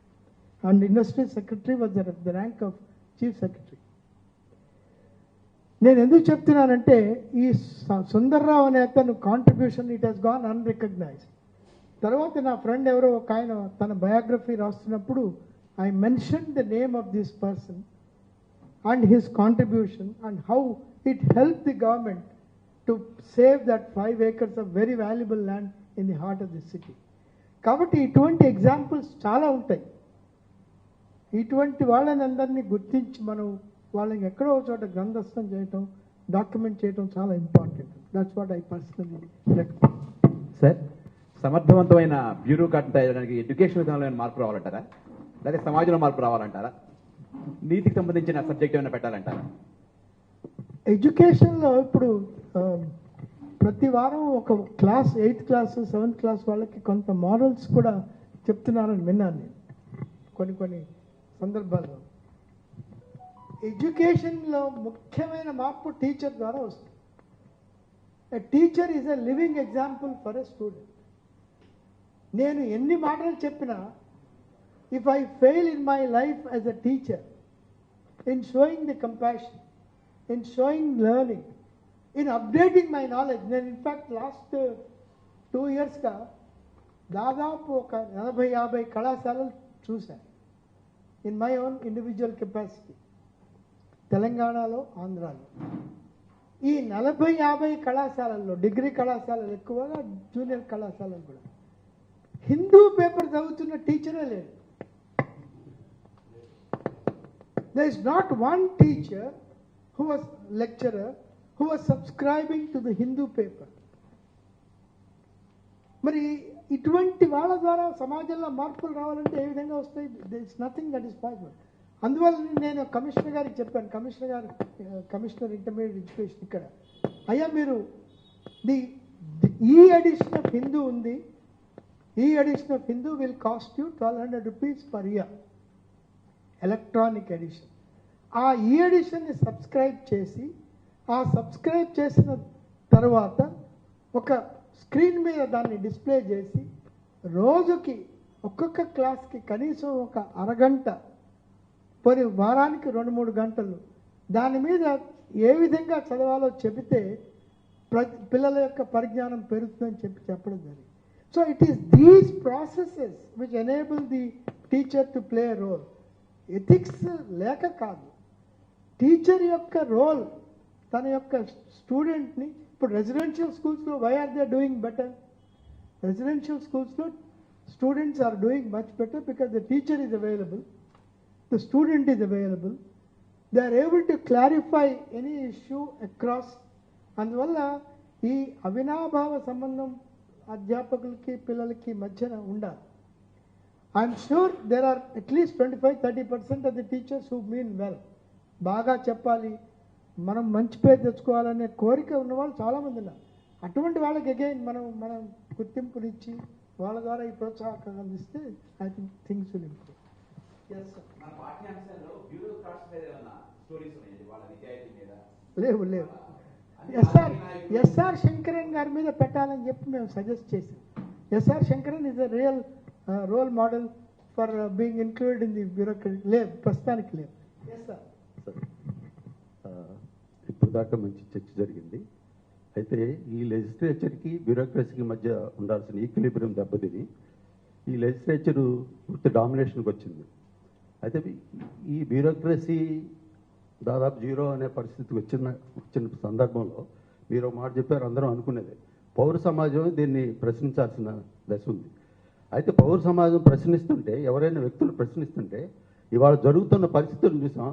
and industry secretary was the rank of chief secretary. నేను ఎందుకు చెప్తున్నానంటే ఈ సుందర్రావు అనే అతను contribution it has gone unrecognised. తర్వాత నా ఫ్రెండ్ ఎవరో ఒక ఆయన తన బయోగ్రఫీ రాస్తున్నప్పుడు I mention the name of this person and his contribution and how it help the government to save that 5 acres of very valuable land in the heart of the city. కాబట్టి ఇటువంటి examples చాలా ఉంటాయి. ఇటువంటి వాళ్ళని అందరినీ గుర్తించి మనం వాళ్ళని ఎక్కడో చోట గ్రంథస్థం చేయటం, డాక్యుమెంట్ చేయటం చాలా important. That's what I personally recommend. Sir, సమర్థవంతమైన బ్యూరోక్రాట్ తయారడానికి ఎడ్యుకేషన్ విధానంలో మార్పు రావాలంటారా, లేదా సమాజంలో మార్పు రావాలంటారా, నీతికి సంబంధించిన సబ్జెక్ట్ ఏమైనా పెట్టాలంటారా? ఎడ్యుకేషన్లో ఇప్పుడు ప్రతి వారం ఒక class 8th class 7th class వాళ్ళకి కొంత మోరల్స్ కూడా చెప్తున్నారని విన్నాను నేను కొన్ని సందర్భాల్లో. ఎడ్యుకేషన్లో ముఖ్యమైన మార్పు టీచర్ ద్వారా వస్తుంది. A teacher is a living example for a student. నేను ఎన్ని మాటలు చెప్పినా if I fail in my life as a teacher in sowing the compassion, in sowing learning, in updating my knowledge. నేను ఇన్ఫ్యాక్ట్ లాస్ట్ 2 yearsగా దాదాపు ఒక 40-50 కళాశాలలు చూశాను. In my own individual capacity, తెలంగాణలో, ఆంధ్రాలో ఈ 40-50 కళాశాలల్లో, డిగ్రీ కళాశాలలు ఎక్కువగా, జూనియర్ కళాశాలలు కూడా హిందూ పేపర్ చదువుతున్న టీచరే లేడు. There is not one teacher who was lecturer who was subscribing to the Hindu paper. మరి ఇటువంటి వాళ్ళ ద్వారా సమాజంలో మార్పులు రావాలంటే ఏ విధంగా వస్తాయి? there is nothing that is possible. అందువల్ల నేను కమిషనర్ గారికి చెప్పాను, కమిషనర్ ఇంటర్మీడియట్ ఎడ్యుకేషన్ ఇక్కడ, అయ్యా మీరు ఈ ఎడిషన్ ఆఫ్ హిందూ ఉంది, ఈ edition of Hindu will cost you 1200 rupees per year, electronic edition. ఆ ఈ ఎడిషన్ని సబ్స్క్రైబ్ చేసి, ఆ సబ్స్క్రైబ్ చేసిన తర్వాత ఒక స్క్రీన్ మీద దాన్ని డిస్ప్లే చేసి, రోజుకి ఒక్కొక్క క్లాస్కి కనీసం ఒక అరగంట, మరి వారానికి 2-3 గంటలు దాని మీద ఏ విధంగా చదవాలో చెబితే పిల్లల యొక్క పరిజ్ఞానం పెరుగుతుందని చెప్పడం జరిగింది. So it is these processes which enable the teacher to play role. Ethics లేక కాదు, టీచర్ యొక్క రోల్, తన యొక్క స్టూడెంట్ని, ఇప్పుడు రెసిడెన్షియల్ స్కూల్స్లో why are they doing better? Residential స్కూల్స్లో students are doing much better because the teacher is available, the student is available, they are able to clarify any issue across. అందువల్ల ఈ అవినాభావ సంబంధం అధ్యాపకులకి పిల్లలకి మధ్యన ఉండాలి. I'm sure there are at least 25-30% of the teachers who mean well. బాగా చెప్పాలి, మనం మంచి పేరు తెచ్చుకోవాలనే కోరిక ఉన్నవాళ్ళు చాలామంది ఉన్నారు. అటువంటి వాళ్ళకి అగైన్ మనం గుర్తింపునిచ్చి వాళ్ళ ద్వారా ఈ ప్రోత్సాహం అందిస్తే I think things will improve. Yes sir. లేవు ఎస్ఆర్ శంకరన్ గారి మీద పెట్టాలని చెప్పి మేము సజెస్ట్ చేసాం. S R Sankaran is a real role model for being included in the bureaucracy. లేవు, ప్రస్తుతానికి లేవు. Yes sir. ఇప్పుడు దాకా మంచి చర్చ జరిగింది. అయితే ఈ లెజిస్లేచర్కి బ్యూరోక్రసీకి మధ్య ఉండాల్సిన ఈక్విలిబ్రియం దెబ్బతిని ఈ లెజిస్లేచరు పూర్తి డామినేషన్కి వచ్చింది. అయితే ఈ బ్యూరోక్రసీ దాదాపు జీరో అనే పరిస్థితికి వచ్చిన సందర్భంలో మీరు ఒక మాట చెప్పారు, అందరం అనుకునేది పౌర సమాజం దీన్ని ప్రశ్నించాల్సిన దశ ఉంది. అయితే పౌర సమాజం ప్రశ్నిస్తుంటే, ఎవరైనా వ్యక్తులు ప్రశ్నిస్తుంటే, ఇవాళ జరుగుతున్న పరిస్థితులను చూసాం,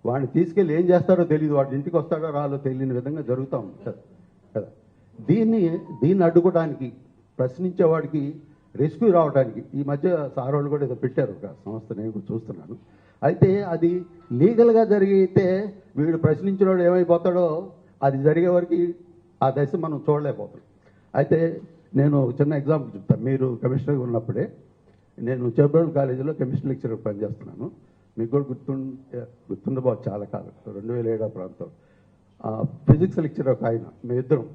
వాడిని తీసుకెళ్ళి ఏం చేస్తారో తెలియదు, వాడి ఇంటికి వస్తాడో రాలో తెలియని విధంగా జరుగుతూ ఉంది కదా. దీన్ని అడ్డుకోవడానికి, ప్రశ్నించేవాడికి రెస్క్యూ రావడానికి ఈ మధ్య సార్ వాళ్ళు కూడా ఏదో పెట్టారు ఒక సంస్థ, నేను కూడా చూస్తున్నాను. అయితే అది లీగల్గా జరిగితే వీడు ప్రశ్నించినోడు ఏమైపోతాడో అది జరిగే వరకు ఆ దశ మనం చూడలేకపోతాం. అయితే నేను చిన్న ఎగ్జాంపుల్ చెప్తాను. మీరు కమిషనర్గా ఉన్నప్పుడే నేను చేబ్రోల్ కాలేజీలో కెమిస్ట్రీ లెక్చరర్ పనిచేస్తున్నాను. మీకు కూడా గుర్తుండబోదు, చాలా కాలం, 2007 ప్రాంతం. ఫిజిక్స్ లెక్చరర్ ఒక ఆయన, మేమిద్దరం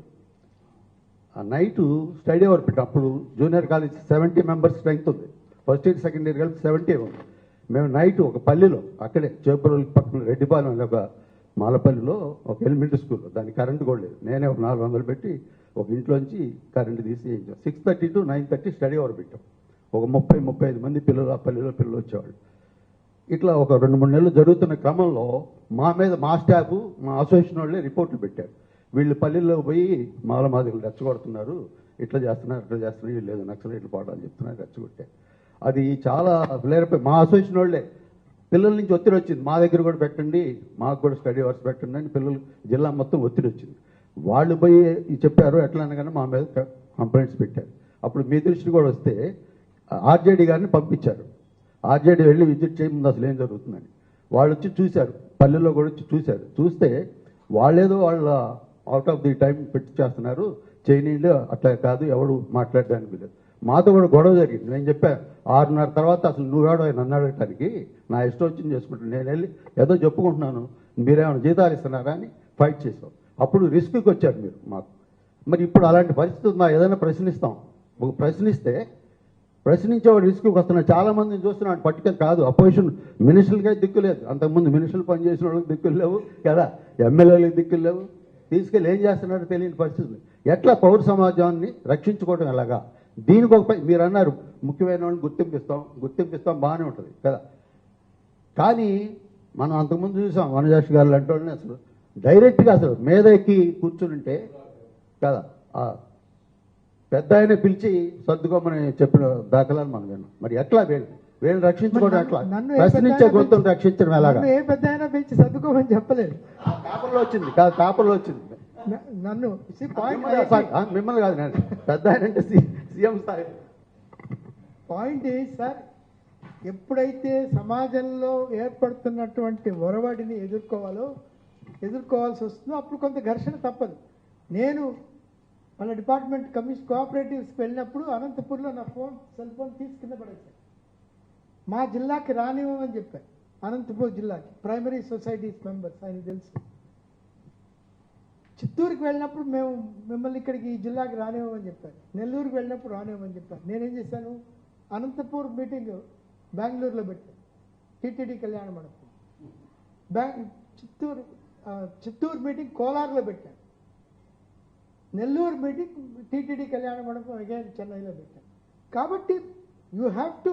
ఆ నైట్ స్టడీ అవర్ పెట్టి, అప్పుడు జూనియర్ కాలేజ్ 70 మెంబర్స్ స్ట్రెంగ్త్ ఉంది, ఫస్ట్ ఇయర్ సెకండ్ ఇయర్ కలిపి 70 ఉంది. మేము నైట్ ఒక పల్లెలో, అక్కడే చేబ్రోల్ పక్కన రెడ్డిపాలెం అనే ఒక మాలపల్లిలో ఒక ఎలిమెంటరీ స్కూల్లో, దానికి కరెంటు కూడా లేదు, నేనే ఒక 400 పెట్టి ఒక ఇంట్లోంచి కరెంటు తీసి చేయించాం. 6:30 to 9:30 స్టడీ అవర్ పెట్టాం. ఒక 30-35 మంది పిల్లలు ఆ పల్లెలో పిల్లలు వచ్చేవాళ్ళు. ఇట్లా ఒక 2-3 నెలలు జరుగుతున్న క్రమంలో మా మీద మా స్టాఫ్, మా అసోసియేషన్ వాళ్ళే రిపోర్ట్లు పెట్టారు. వీళ్ళు పల్లెల్లో పోయి మాదిగలు రెచ్చగొడుతున్నారు, ఇట్లా చేస్తున్నారు, వీళ్ళు లేదు నక్సలైట్లు పాఠాలు చెప్తున్నారు, రెచ్చగొట్టారు. అది చాలా ప్లేయర్పై మా అసోసియేషన్ వాళ్ళే పిల్లల నుంచి ఒత్తిడి వచ్చింది, మా దగ్గర కూడా పెట్టండి, మాకు కూడా స్టడీ అవర్స్ పెట్టండి అని పిల్లలు జిల్లా మొత్తం ఒత్తిడి వచ్చింది. వాళ్ళు పోయి చెప్పారు, ఎట్లా అనగానే మా మీద కంప్లైంట్స్ పెట్టారు. అప్పుడు మీ దృష్టి కూడా వస్తే ఆర్జేడీ గారిని పంపించారు. ఆర్జేడీ వెళ్ళి విజిట్ చేయముందు అసలు ఏం జరుగుతుందని వాళ్ళు వచ్చి చూశారు, పల్లెల్లో కూడా వచ్చి చూశారు. చూస్తే వాళ్ళేదో వాళ్ళ అవుట్ ఆఫ్ ది టైం పెట్టి చేస్తున్నారు, చేయనీళ్ళు, అట్లా కాదు, ఎవడు మాట్లాడడానికి లేదు. మాతో కూడా గొడవ జరిగింది. నేను చెప్పాను 6:30 తర్వాత అసలు నువ్వేడో నన్ను అడగటానికి, నా ఇష్టం వచ్చింది చేసుకుంటాను, నేను వెళ్ళి ఏదో చెప్పుకుంటున్నాను, మీరేమైనా జీతాలు ఇస్తున్నారా అని ఫైట్ చేసాం. అప్పుడు రిస్క్కి వచ్చారు మీరు మాకు. మరి ఇప్పుడు అలాంటి పరిస్థితి ఉందా? ఏదైనా ప్రశ్నిస్తాం, ఒక ప్రశ్నిస్తే ప్రశ్నించేవాడు రిస్క్కి వస్తున్నారు. చాలా మందిని చూస్తున్నాడు, పట్టుకొని కాదు, అపోజిషన్ మినిస్టర్లకే దిక్కు లేదు, అంతకుముందు మినిస్టర్లు పనిచేసిన వాళ్ళకి దిక్కులు లేవు కదా, ఎమ్మెల్యేలకు దిక్కులు లేవు, తీసుకెళ్ళి ఏం చేస్తున్నారో తెలియని పరిస్థితులు. ఎట్లా పౌర సమాజాన్ని రక్షించుకోవడం ఎలాగా? దీనికి ఒక మీరు అన్నారు ముఖ్యమైన వాళ్ళని గుర్తింపిస్తాం బాగానే ఉంటుంది కదా. కానీ మనం అంతకుముందు చూసాం వనజాష్ గారు లాంటి వాళ్ళని అసలు డైరెక్ట్గా అసలు మీద ఎక్కి కూర్చుంటే కదా పెద్ద ఆయన పిలిచి సర్దుకోమని చెప్పిన దాఖలాలు మనం విన్నాం. మరి ఎట్లా వీళ్ళని రక్షించుకోవడం ఎట్లా? ప్రశ్నించే గొంతును రక్షించడం ఎలాగా? ఏ పెద్ద అయినా పిలిచి సర్దుకోమని చెప్పలేదు. పేపర్లో వచ్చింది పేపర్లో వచ్చింది. నన్ను మిమ్మల్ని కాదు, నేను పెద్ద ఆయన అంటే సీఎం స్థాయి. పాయింట్ ఏంటి సార్, ఎప్పుడైతే సమాజంలో ఏర్పడుతున్నటువంటి ఒరవడిని ఎదుర్కోవాల్సి వస్తుందో అప్పుడు కొంత ఘర్షణ తప్పదు. నేను మన డిపార్ట్మెంట్ కోఆపరేటివ్స్కి వెళ్ళినప్పుడు అనంతపూర్లో నా సెల్ ఫోన్ తీసి కింద పడేశాను. మా జిల్లాకి రానివ్వమని చెప్పాను. అనంతపూర్ జిల్లాకి ప్రైమరీ సొసైటీస్ మెంబర్స్ ఆయన తెలుసు. చిత్తూరుకి వెళ్ళినప్పుడు మేము మిమ్మల్ని ఇక్కడికి ఈ జిల్లాకి రానివ్వమని చెప్పాను. నెల్లూరుకి వెళ్ళినప్పుడు రానివ్వమని చెప్పాను. నేనేం చేశాను, అనంతపూర్ మీటింగ్ బెంగళూరులో పెట్టాను, టీటీడీ కళ్యాణ మండపం. చిత్తూరు మీటింగ్ కోలార్లో పెట్టాను. నెల్లూరు మీటింగ్ టీటీడీ కళ్యాణ మండపం అగైన్ చెన్నైలో పెట్టాను. కాబట్టి యూ హ్యావ్ టు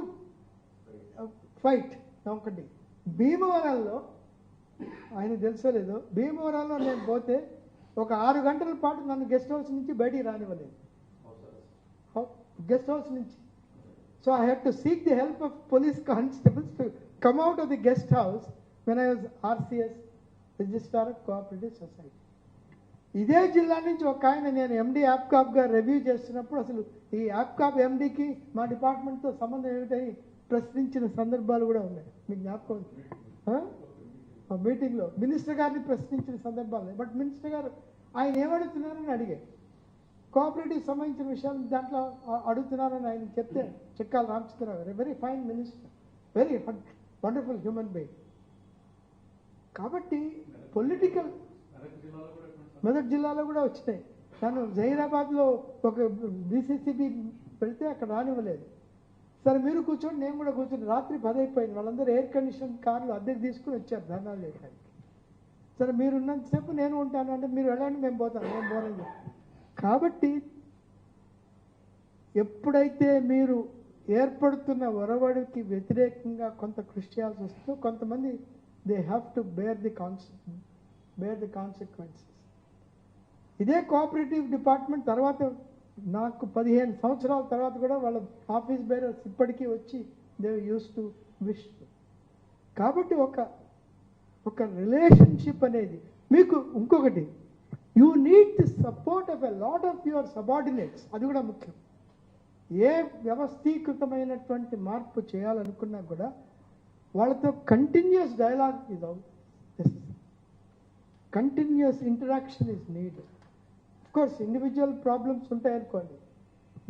ఫైట్. ఒకటి భీమవరంలో ఆయన తెలుసో లేదో, భీమవరంలో నేను పోతే ఒక 6 గంటల పాటు నన్ను గెస్ట్ హౌస్ నుంచి బయటికి రానివ్వలేదు, గెస్ట్ హౌస్ నుంచి. So I had to seek the help of police constables to come out of the guest house when I was RCS registrar of cooperative society. ఇదే జిల్లా నుంచి ఒక ఆయన నేను ఎండి యాప్కాప్గా రివ్యూ చేస్తున్నప్పుడు అసలు ఈ యాప్కాప్ ఎండికి మా డిపార్ట్మెంట్తో సంబంధం ఏమిటని ప్రశ్నించిన సందర్భాలు కూడా ఉన్నాయి. మీకు జ్ఞాపకం మీటింగ్లో మినిస్టర్ గారిని ప్రశ్నించిన సందర్భాలు. బట్ మినిస్టర్ గారు ఆయన ఏమడుగుతున్నారని అడిగారు. కోఆపరేటివ్ సంబంధించిన విషయాలు దాంట్లో అడుగుతున్నారని ఆయన చెప్తే చెక్కాల రామచంద్రరావు గారు very fine minister, very wonderful human being. కాబట్టి పొలిటికల్ మెదక్ జిల్లాలో కూడా వచ్చినాయి. నన్ను జహీరాబాద్లో ఒక BCCB పెడితే అక్కడ రానివ్వలేదు. సరే మీరు కూర్చోండి, నేను కూడా కూర్చొని రాత్రి 10 అయిపోయింది. వాళ్ళందరూ ఎయిర్ కండిషన్ కార్లు అద్దెకి తీసుకుని వచ్చారు ధర్నాలు చేయడానికి. సరే మీరు ఉన్నంతసేపు నేను ఉంటాను అంటే మీరు వెళ్ళండి మేము పోతాను, నేను పోనని చెప్పి. కాబట్టి ఎప్పుడైతే మీరు ఏర్పడుతున్న ఒరవడికి వ్యతిరేకంగా కొంత కృషి చేయాల్సి వస్తుందో కొంతమంది they have to bear the consequences. ఇదే కోఆపరేటివ్ డిపార్ట్మెంట్ తర్వాత నాకు 15 సంవత్సరాల తర్వాత కూడా వాళ్ళ ఆఫీస్ బేరర్స్ ఇప్పటికీ వచ్చి దే యూస్ టు విష్. కాబట్టి ఒక రిలేషన్షిప్ అనేది మీకు ఇంకొకటి, you need the support of a lot of your subordinates. అది కూడా ముఖ్యం. ఏ వ్యవస్థీకృతమైనటువంటి మార్పు చేయాలనుకున్నా కూడా వాళ్ళతో continuous dialogue is continuous interaction is need. Course individual problems ఉంటాయనుకోండి.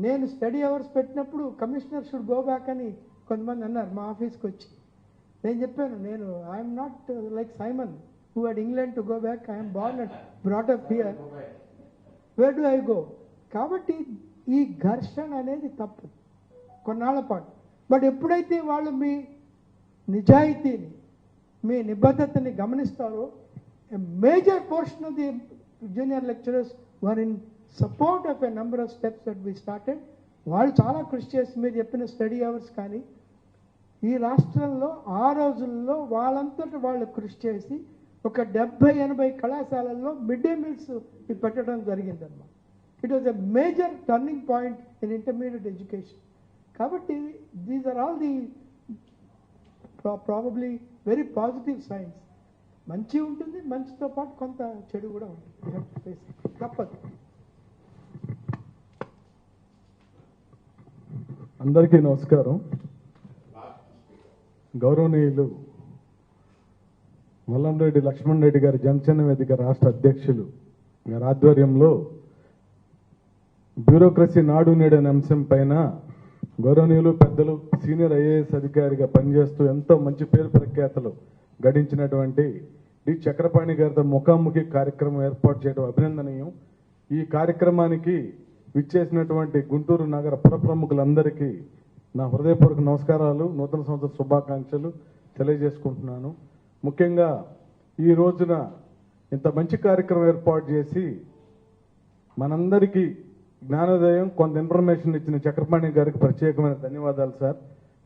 నేను స్టడీ అవర్స్ పెట్టినప్పుడు కమిషనర్ షుడ్ గో బ్యాక్ అని కొంతమంది అన్నారు మా ఆఫీస్కి వచ్చి. నేను చెప్పాను, నేను I'm not like Simon who had England to go back. I'm born and brought up here, where do I go? కాబట్టి ఈ ఘర్షణ అనేది తప్పు కొన్నాళ్ల పాటు. బట్ ఎప్పుడైతే వాళ్ళు మీ నిజాయితీని మీ నిబద్ధతని గమనిస్తారో, a major portion of the junior lecturers were in support of a number of steps that we started. వాళ్ళు చాలా కృషి చేసి మీరు చెప్పిన స్టడీ అవర్స్ కానీ ఈ రాష్ట్రంలో ఆ రోజుల్లో వాళ్ళంతట వాళ్ళు కృషి చేసి ఒక 70-80 కళాశాలల్లో మిడ్ డే మీల్స్ పెట్టడం జరిగిందన్నమాట. It was a major turning point in intermediate education. కాబట్టి these are all the probably very positive signs. మంచి ఉంటుంది, మంచితో పాటు కొంత చెడు కూడా ఉంటుంది, తప్పదు. అందరికీ నమస్కారం. గౌరవనీయులు మల్లంరెడ్డి లక్ష్మణ్ రెడ్డి గారి జనసేన వేదిక రాష్ట్ర అధ్యక్షులు గారి ఆధ్వర్యంలో బ్యూరోక్రసీ నాడు నేడు అనే అంశం పైన గౌరవనీయులు పెద్దలు సీనియర్ IAS అధికారిగా పనిచేస్తూ ఎంతో మంచి పేరు ప్రఖ్యాతలు గడించినటువంటి డి చక్రపాణి గారితో ముఖాముఖి కార్యక్రమం ఏర్పాటు చేయడం అభినందనీయం. ఈ కార్యక్రమానికి విచ్చేసినటువంటి గుంటూరు నగర పుర ప్రముఖులందరికీ నా హృదయపూర్వక నమస్కారాలు, నూతన సంవత్సర శుభాకాంక్షలు తెలియజేసుకుంటున్నాను. ముఖ్యంగా ఈ రోజున ఇంత మంచి కార్యక్రమం ఏర్పాటు చేసి మనందరికీ జ్ఞానోదయం కొంత ఇన్ఫర్మేషన్ ఇచ్చిన చక్రపాణి గారికి ప్రత్యేకమైన ధన్యవాదాలు సార్.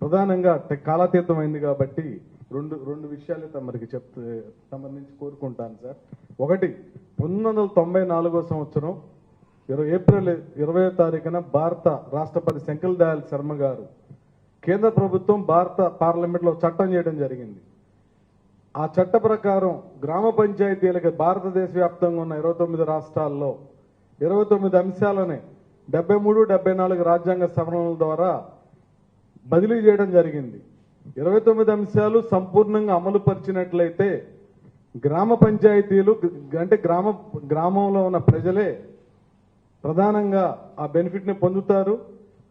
ప్రధానంగా కాలాతీతమైంది కాబట్టి రెండు విషయాలు తమరికి తమరి నుంచి కోరుకుంటాను సార్. ఒకటి, 1994 సంవత్సరం ఏప్రిల్ 20వ తారీఖున భారత రాష్ట్రపతి శంకర్ దయాళ్ శర్మ గారు కేంద్ర ప్రభుత్వం భారత పార్లమెంట్లో చట్టం చేయడం జరిగింది. ఆ చట్ట ప్రకారం గ్రామ పంచాయతీలకు భారతదేశ వ్యాప్తంగా ఉన్న 29 రాష్ట్రాల్లో 29 అంశాలని 73, 74 రాజ్యాంగ సవరణల ద్వారా బదిలీ చేయడం జరిగింది. 29 అంశాలు సంపూర్ణంగా అమలు పరిచినట్లయితే గ్రామ పంచాయతీలు అంటే గ్రామంలో ఉన్న ప్రజలే ప్రధానంగా ఆ బెనిఫిట్ ని పొందుతారు.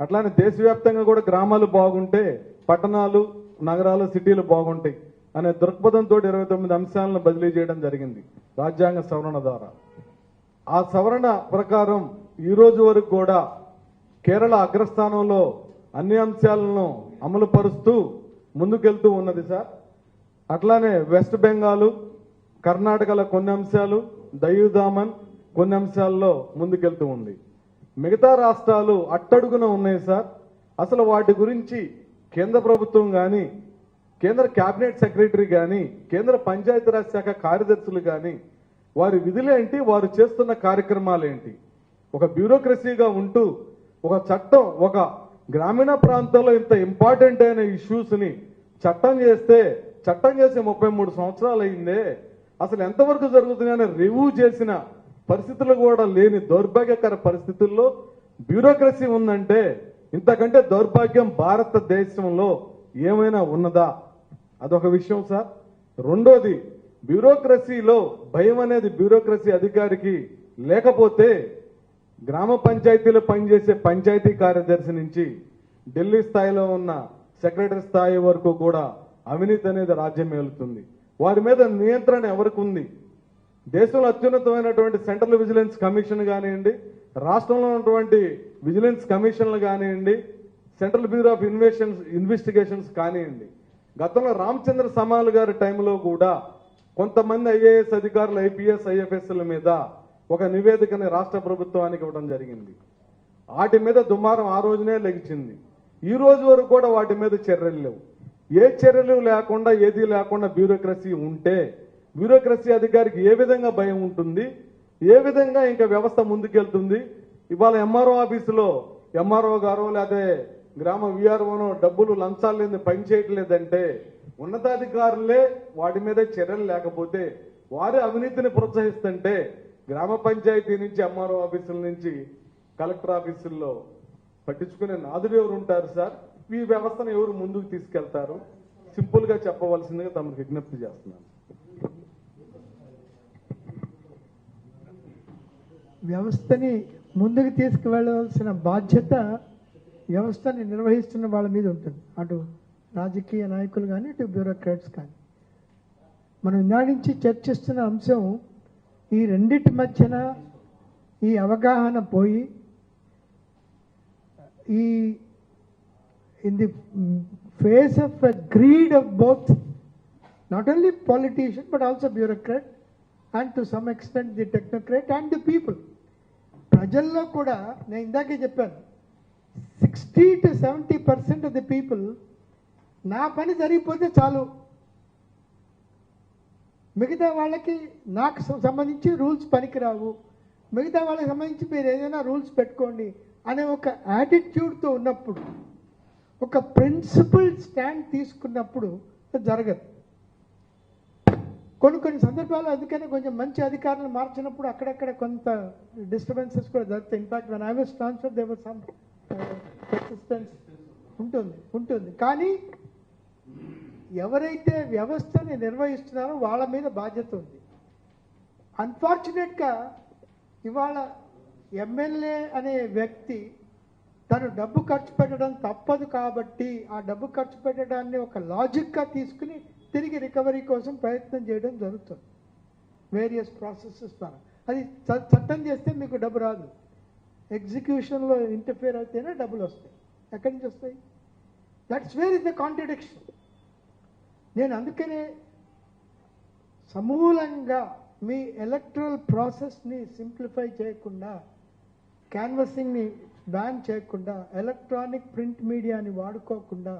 అట్లానే దేశవ్యాప్తంగా కూడా గ్రామాలు బాగుంటే పట్టణాలు, నగరాలు, సిటీలు బాగుంటాయి అనే దృక్పథంతో 29 అంశాలను బదిలీ చేయడం జరిగింది రాజ్యాంగ సవరణ ద్వారా. ఆ సవరణ ప్రకారం ఈ రోజు వరకు కూడా కేరళ అగ్రస్థానంలో అన్ని అంశాలను అమలు పరుస్తూ ముందుకెళ్తూ ఉన్నది సార్. అట్లానే వెస్ట్ బెంగాల్, కర్ణాటకలో కొన్ని అంశాలు, దయూదామన్ కొన్ని అంశాల్లో ముందుకెళ్తూ ఉంది. మిగతా రాష్ట్రాలు అట్టడుగున ఉన్నాయి సార్. అసలు వాటి గురించి కేంద్ర ప్రభుత్వం కానీ, కేంద్ర కేబినెట్ సెక్రటరీ కానీ, కేంద్ర పంచాయతీరాజ్ శాఖ కార్యదర్శులు కానీ వారి విధులేంటి, వారు చేస్తున్న కార్యక్రమాలేంటి? ఒక బ్యూరోక్రసీగా ఉంటూ ఒక చట్టం, ఒక గ్రామీణ ప్రాంతాల్లో ఇంత ఇంపార్టెంట్ అయిన ఇష్యూస్ ని చట్టం చేసి 33 సంవత్సరాలు అయిందే, అసలు ఎంతవరకు జరుగుతున్నాయని రివ్యూ చేసిన పరిస్థితులు కూడా లేని దౌర్భాగ్యకర పరిస్థితుల్లో బ్యూరోక్రసీ ఉందంటే ఇంతకంటే దౌర్భాగ్యం భారతదేశంలో ఏమైనా ఉన్నదా? అదొక విషయం సార్. రెండోది, బ్యూరోక్రసీలో భయం అనేది బ్యూరోక్రసీ అధికారికి లేకపోతే గ్రామ పంచాయతీలో పనిచేసే పంచాయతీ కార్యదర్శి నుంచి ఢిల్లీ స్థాయిలో ఉన్న సెక్రటరీ స్థాయి వరకు కూడా అవినీతి అనేది రాజ్యం ఏలుతుంది. వారి మీద నియంత్రణ ఎవరికి ఉంది? దేశంలో అత్యున్నతమైనటువంటి సెంట్రల్ విజిలెన్స్ కమిషన్ కానివ్వండి, రాష్ట్రంలో ఉన్నటువంటి విజిలెన్స్ కమిషన్లు కానివ్వండి, సెంట్రల్ బ్యూరో ఆఫ్ ఇన్వెస్టిగేషన్స్ కానివ్వండి. గతంలో రామచంద్ర సమాల్ గారి టైంలో కూడా కొంతమంది ఐఏఎస్ అధికారులు, ఐపీఎస్, ఐఎఫ్ఎస్ల మీద ఒక నివేదికని రాష్ట్ర ప్రభుత్వానికి ఇవ్వడం జరిగింది. వాటి మీద దుమారం ఆ రోజునే లెగిచింది. ఈ రోజు వరకు కూడా వాటి మీద చర్యలు లేవు. ఏ చర్యలు లేకుండా, ఏది లేకుండా బ్యూరోక్రసీ ఉంటే బ్యూరోక్రసీ అధికారికి ఏ విధంగా భయం ఉంటుంది? ఏ విధంగా ఇంకా వ్యవస్థ ముందుకెళ్తుంది? ఇవాళ ఎంఆర్ఓ ఆఫీసులో ఎంఆర్ఓ గారో లేదా గ్రామ విఆర్ఓనో డబ్బులు లంచాలు లేని పని చేయట్లేదంటే ఉన్నతాధికారులే వాటి మీద చర్యలు లేకపోతే, వారి అవినీతిని ప్రోత్సహిస్తుంటే గ్రామ పంచాయతీ నుంచి, ఎంఆర్ఓ ఆఫీసుల నుంచి కలెక్టర్ ఆఫీసుల్లో పట్టించుకునే నాదుడు ఎవరు ఉంటారు సార్? ఈ వ్యవస్థను ఎవరు ముందుకు తీసుకెళ్తారు? సింపుల్ గా చెప్పవలసిందిగా తమకు విజ్ఞప్తి చేస్తున్నాను. వ్యవస్థని ముందుకు తీసుకువెళ్ళవలసిన బాధ్యత వ్యవస్థని నిర్వహిస్తున్న వాళ్ళ మీద ఉంటుంది. అటు రాజకీయ నాయకులు కానీ, ఇటు బ్యూరోక్రాట్స్ కానీ. మనం ఇన్నాడి నుంచి చర్చిస్తున్న అంశం ఈ రెండిటి మధ్యన ఈ అవగాహన పోయి in the face of a greed of both, not only politician but also bureaucrat and to some extent the technocrat and the people. ప్రజల్లో కూడా నేను ఇందాకే చెప్పాను, 60 to 70% of the people నా పని జరిగిపోతే చాలు, మిగతా వాళ్ళకి నాకు సంబంధించి రూల్స్ పనికిరావు, మిగతా వాళ్ళకి సంబంధించి మీరు ఏదైనా రూల్స్ పెట్టుకోండి అనే ఒక యాటిట్యూడ్తో ఉన్నప్పుడు, ఒక ప్రిన్సిపల్ స్టాండ్ తీసుకున్నప్పుడు జరగదు. కొన్ని సందర్భాలు అందుకనే కొంచెం మంచి అధికారులు మార్చినప్పుడు అక్కడక్కడ కొంత డిస్టర్బెన్సెస్ కూడా జరుగుతాయి. In fact when I was transferred there was some persistence ఉంటుంది. కానీ ఎవరైతే వ్యవస్థని నిర్వహిస్తున్నారో వాళ్ళ మీద బాధ్యత ఉంది. అన్ఫార్చునేట్గా ఇవాళ ఎమ్మెల్యే అనే వ్యక్తి తను డబ్బు ఖర్చు పెట్టడం తప్పదు కాబట్టి ఆ డబ్బు ఖర్చు పెట్టడాన్ని ఒక లాజిక్గా తీసుకుని తిరిగి రికవరీ కోసం ప్రయత్నం చేయడం జరుగుతుంది వేరియస్ ప్రాసెసెస్ ద్వారా. అది చట్టం చేస్తే మీకు డబ్బు రాదు, ఎగ్జిక్యూషన్లో ఇంటర్ఫియర్ అయితేనే డబ్బులు వస్తాయి. ఎక్కడి నుంచి వస్తాయి? That's where is the contradiction. నేను అందుకనే సమూలంగా మీ ఎలక్ట్రల్ ప్రాసెస్ని సింప్లిఫై చేయకుండా, క్యాన్వసింగ్ని బ్యాన్ చేయకుండా, ఎలక్ట్రానిక్ ప్రింట్ మీడియాని వాడుకోకుండా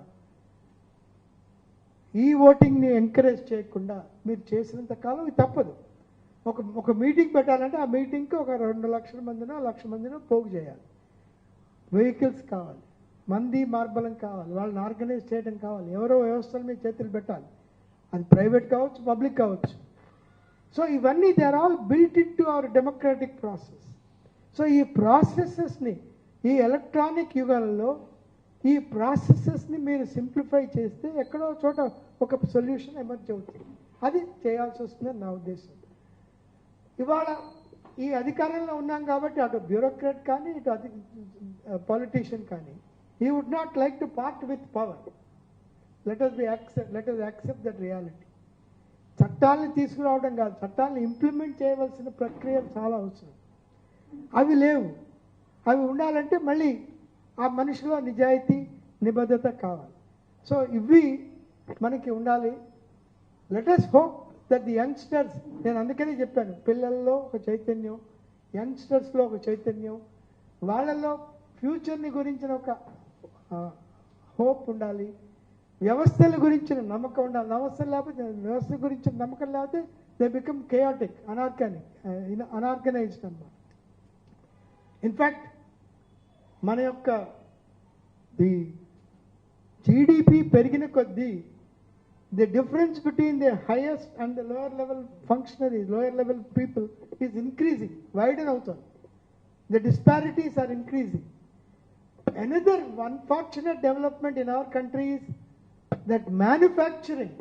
ఈ ఓటింగ్ని ఎంకరేజ్ చేయకుండా మీరు చేసినంత కాలం ఇది తప్పదు. ఒక మీటింగ్ పెట్టాలంటే ఆ మీటింగ్కి ఒక 2 లక్షల మందినో 1 లక్ష మందినో పోగు చేయాలి. వెహికల్స్ కావాలి, మంది మార్బలం కావాలి, వాళ్ళని ఆర్గనైజ్ చేయడం కావాలి, ఎవరో వ్యవస్థల మీద చేతులు పెట్టాలి. అది ప్రైవేట్ కావచ్చు, పబ్లిక్ కావచ్చు. సో ఇవన్నీ they are all built in to our democratic process. So ఈ ప్రాసెసెస్ని ఈ ఎలక్ట్రానిక్ యుగాలలో ఈ ప్రాసెసెస్ని మీరు సింప్లిఫై చేస్తే ఎక్కడో చోట ఒక సొల్యూషన్ ఎమర్జ్ అవుతుంది. అది చేయాల్సి వస్తుందని నా ఉద్దేశం. ఇవాళ ఈ అధికారంలో ఉన్నాం కాబట్టి అటు బ్యూరోక్రాట్ కానీ ఇటు పొలిటీషియన్ కానీ he would not like to part with power. Let us accept that reality. చట్టాలను తీసుకురావడం కాదు, చట్టాలను ఇంప్లిమెంట్ చేయవలసిన ప్రక్రియ చాలా అవసరం. అవి లేవు. అవి ఉండాలంటే మళ్ళీ ఆ మనిషిలో నిజాయితీ, నిబద్ధత కావాలి. సో ఇవి మనకి ఉండాలి. Let us hope that the youngsters, నేను అందుకనే చెప్పాను, పిల్లల్లో ఒక చైతన్యం, యంగ్స్టర్స్లో ఒక చైతన్యం, వాళ్ళల్లో ఫ్యూచర్ని గురించిన ఒక హోప్ ఉండాలి, వ్యవస్థల గురించిన నమ్మకం ఉండాలి. వ్యవస్థ గురించిన నమ్మకం లేకపోతే దే బికమ్ కేయాటిక్, అనార్గనైజ్డ్ అన్నమాట. ఇన్ఫ్యాక్ట్ మన యొక్క ది జీడిపి పెరిగిన కొద్దీ the difference between the highest and the lower level functionaries, lower level people is increasing, widen out. The disparities are increasing. Another unfortunate development in our country is that manufacturing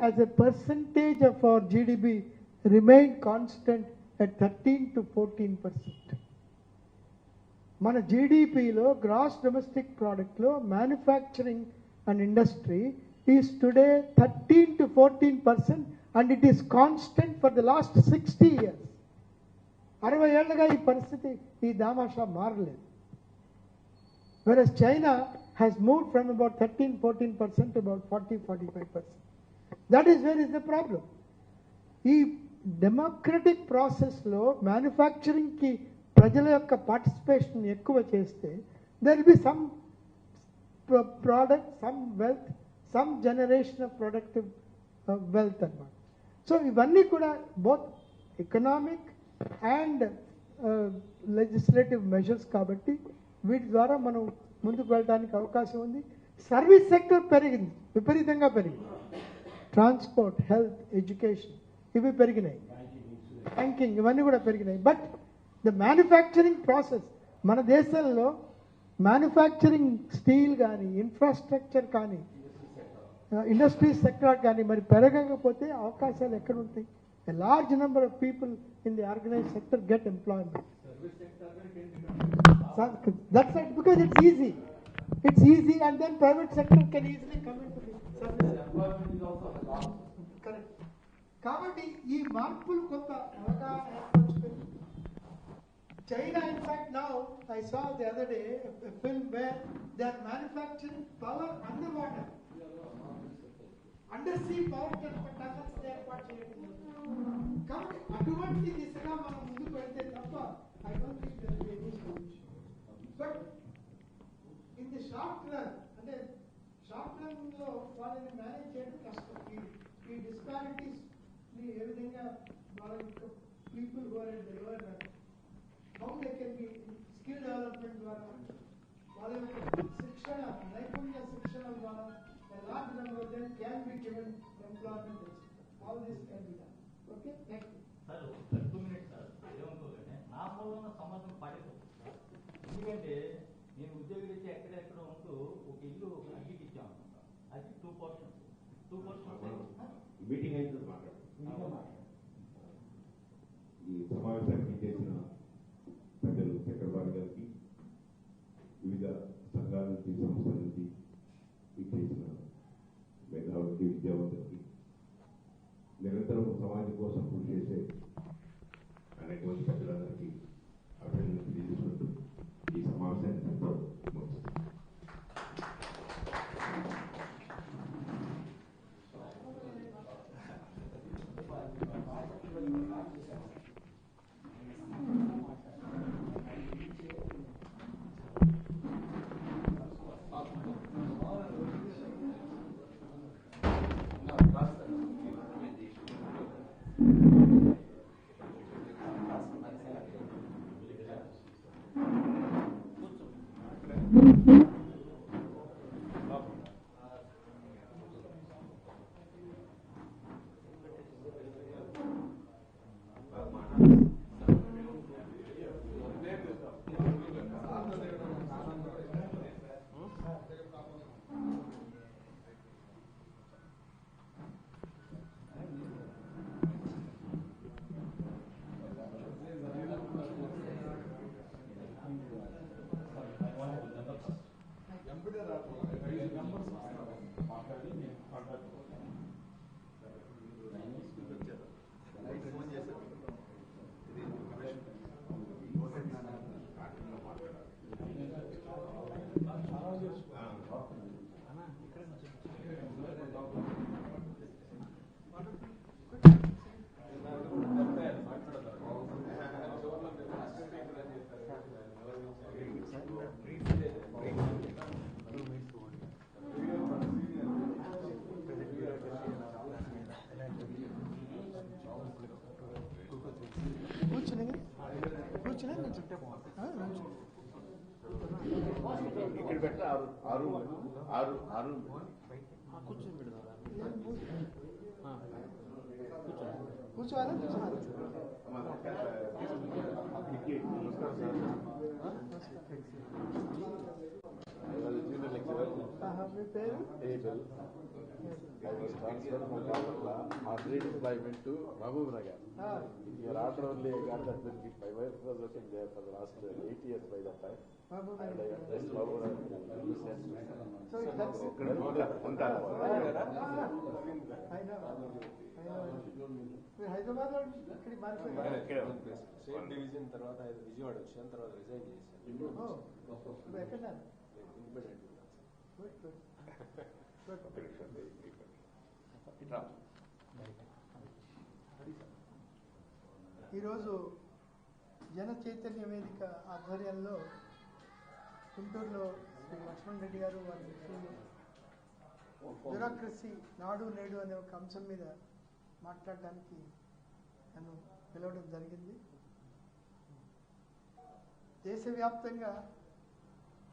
as a percentage of our GDP remained constant at 13 to 14%. మన జీడిపిలో gross domestic ప్రోడక్ట్లో manufacturing and industry is today 13 to 14% and it is constant for the last 60 years. 60 ఏళ్ళుగా ఈ పరిస్థితి, ఈ దామాషా మారలేదు. Whereas China has moved from about 13-14% to about 40-45%. That is where is the problem. ఈ డెమోక్రటిక్ ప్రాసెస్లో మ్యానుఫ్యాక్చరింగ్కి ప్రజల యొక్క పార్టిసిపేషన్ ఎక్కువ చేస్తే there will be some product, some wealth, some generation of productive wealth అన్నమాట. సో ఇవన్నీ కూడా both economic and legislative measures కాబట్టి వీటి ద్వారా మనం ముందుకు వెళ్ళడానికి అవకాశం ఉంది. సర్వీస్ సెక్టర్ పెరిగింది, విపరీతంగా పెరిగింది. ట్రాన్స్పోర్ట్, హెల్త్, ఎడ్యుకేషన్ ఇవి పెరిగినాయి, బ్యాంకింగ్ ఇవన్నీ కూడా పెరిగినాయి. బట్ ద మ్యానుఫ్యాక్చరింగ్ ప్రాసెస్ మన దేశంలో మ్యానుఫ్యాక్చరింగ్ స్టీల్ కానీ, ఇన్ఫ్రాస్ట్రక్చర్ కానీ, ఇండస్ట్రీ సెక్టర్ కానీ మరి పెరగకపోతే అవకాశాలు ఎక్కడ ఉంటాయి? A large number of people in the organized sector get employment. That's right, because it's easy. It's easy and then private sector can easily come into the service. Correct. కాబట్టి ఈ మార్పులు కొంత అవగాహన ఏర్పరచుకొని China, in fact, now I saw the other day a film where they are manufacturing power underwater. Undersea power tunnels they are purchasing. కాబట్టి అటువంటి దిశగా మనం ముందుకు వెళ్తే తప్ప I don't think there will be any solution. But in the short run, అంటే short run లో వాళ్ళని మేనేజ్ చేయడం కష్టం. ఈ డిస్పారిటీస్ ని ఏ విధంగా వాళ్ళ people who are at the lower run how they can be skill development ద్వారా వాళ్ళ శిక్షణ, నైపుణ్య శిక్షణ ద్వారా a large number of them can be given employment. All this can be done. Okay, thank you. Sir 2 minutes sir, ఏమనుకోకండి, నా మూలన సంబంధం పడిపోతుంది. ఎందుకంటే నేను ఉద్యోగరీత్యా ఎక్కడెక్కడ ఉంటూ ఒక ఇల్లు అడ్డికి ఇచ్చాను అనుకుంటా. అది 2% మీటింగ్ అయితే ఈ సమావేశానికి చేసిన ప్రజలు చక్రపాణి గారికి, వివిధ సంఘాల నుంచి, సంస్థల నుంచి చేసిన మేధావులకి, విద్యావంతులకి, నిరంతరం సమాజం కోసం కృషి చేసే అనేక మంది పెద్దలందరికీ అభినందనలు తెలియజేసుకుంటూ ఈ సమావేశాన్ని ముగిస్తాను. ఇక్కడ పెట్ట ఆరు ఆరు ఆరు కూర్చోవాలా మీ పేరు I was transferred from Ramatla on redeployment to Mahbub Nagar. Here after only I got that benefit. My wife was working there for the last 8 years by that time. And I got this Mahbub Nagar. So that's మీరు హైదరాబాద్ లో ఇక్కడికి మారిపోయారు. Same division తర్వాత విజయవాడ వచ్చాను, తర్వాత resign చేశాను. ఇప్పుడు ఎక్కడ ఈరోజు జన చైతన్య వేదిక ఆధ్వర్యంలో గుంటూరులో శ్రీ లక్ష్మణ్ రెడ్డి గారు వారి మిత్రులు బ్యూరోక్రసీ నాడు నేడు అనే ఒక అంశం మీద మాట్లాడడానికి నన్ను పిలవడం జరిగింది. దేశవ్యాప్తంగా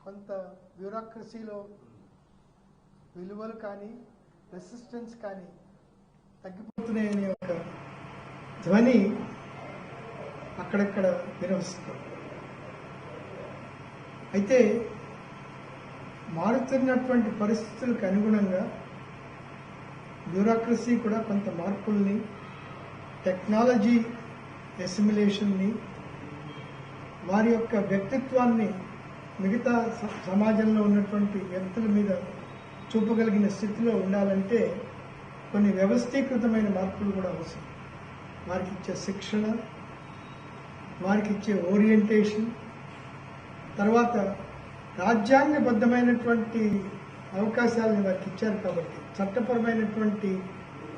కొంత బ్యూరోక్రసీలో విలువలు కానీ రెసిస్టెన్స్ కానీ తగ్గిపోతున్నాయనే ఒక ధ్వని అక్కడక్కడ వినిపిస్తుంది. అయితే మారుతున్నటువంటి పరిస్థితులకు అనుగుణంగా బ్యూరోక్రసీ కూడా కొంత మార్పుల్ని, టెక్నాలజీ ఎసిమిలేషన్ని, వారి యొక్క వ్యక్తిత్వాన్ని మిగతా సమాజంలో ఉన్నటువంటి వ్యక్తుల మీద చూపగలిగిన స్థితిలో ఉండాలంటే కొన్ని వ్యవస్థీకృతమైన మార్పులు కూడా అవసరం. వారికి ఇచ్చే శిక్షణ, వారికి ఇచ్చే ఓరియంటేషన్, తర్వాత రాజ్యాంగబద్ధమైనటువంటి అవకాశాలను వారికి ఇచ్చారు కాబట్టి, చట్టపరమైనటువంటి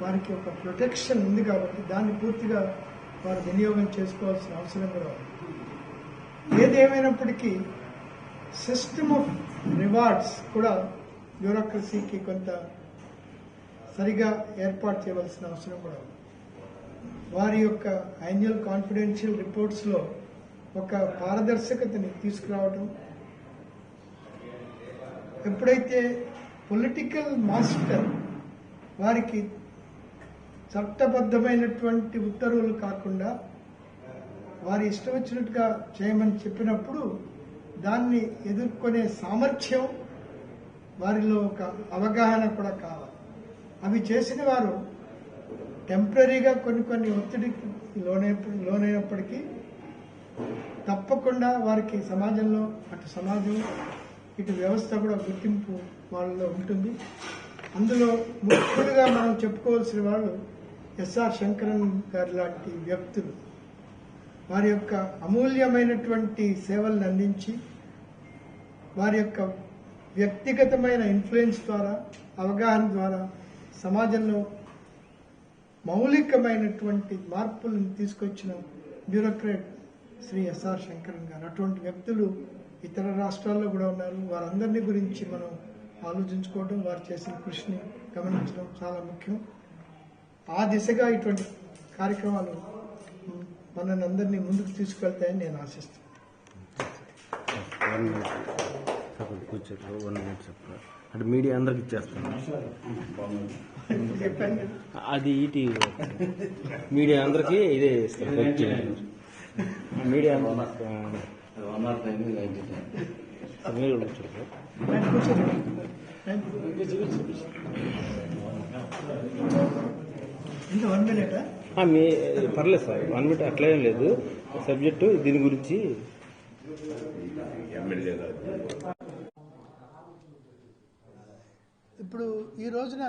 వారికి ఒక ప్రొటెక్షన్ ఉంది కాబట్టి దాన్ని పూర్తిగా వారు వినియోగం చేసుకోవాల్సిన అవసరం కూడా ఉంది. ఏదేమైనప్పటికీ సిస్టమ్ ఆఫ్ రివార్డ్స్ కూడా బ్యూరోక్రసీకి కొంత సరిగా ఏర్పాటు చేయవలసిన అవసరం కూడా ఉంది. వారి యొక్క యాన్యువల్ కాన్ఫిడెన్షియల్ రిపోర్ట్స్లో ఒక పారదర్శకతని తీసుకురావడం, ఎప్పుడైతే పొలిటికల్ మాస్టర్ వారికి చట్టబద్ధమైనటువంటి ఉత్తర్వులు కాకుండా వారి ఇష్టం వచ్చినట్టుగా చేయమని చెప్పినప్పుడు దాన్ని ఎదుర్కొనే సామర్థ్యం వారిలో ఒక అవగాహన కూడా కావాలి. అవి చేసిన వారు టెంపరీగా కొన్ని ఒత్తిడికి లోనైనప్పటికీ తప్పకుండా వారికి సమాజంలో అటు సమాజం ఇటు వ్యవస్థ కూడా గుర్తింపు వాళ్ళలో ఉంటుంది. అందులో ముఖ్యంగా మనం చెప్పుకోవాల్సిన వాళ్ళు ఎస్ఆర్ శంకరన్ గారి లాంటి వ్యక్తులు వారి యొక్క అమూల్యమైనటువంటి సేవలను అందించి వారి యొక్క వ్యక్తిగతమైన ఇన్ఫ్లుయెన్స్ ద్వారా, అవగాహన ద్వారా సమాజంలో మౌలికమైనటువంటి మార్పులను తీసుకొచ్చిన బ్యూరోక్రాట్ శ్రీ ఎస్ఆర్ శంకరన్ గారు. అటువంటి వ్యక్తులు ఇతర రాష్ట్రాల్లో కూడా ఉన్నారు. వారందరినీ గురించి మనం ఆలోచించుకోవడం, వారు చేసిన కృషిని గమనించడం చాలా ముఖ్యం. ఆ దిశగా ఇటువంటి కార్యక్రమాలు మనల్ని అందరినీ ముందుకు తీసుకెళ్తాయని నేను ఆశిస్తున్నాను. అంటే మీడియా అందరికి ఇచ్చేస్తాను. అది ఈటీవీ మీడియా అందరికి ఇదే ఇస్తాను. మీడియా మీరు ఇంకా 1 minute మీ పర్లేదు సార్, 1 minute అట్లేం లేదు. సబ్జెక్టు దీని గురించి ఇప్పుడు ఈ రోజున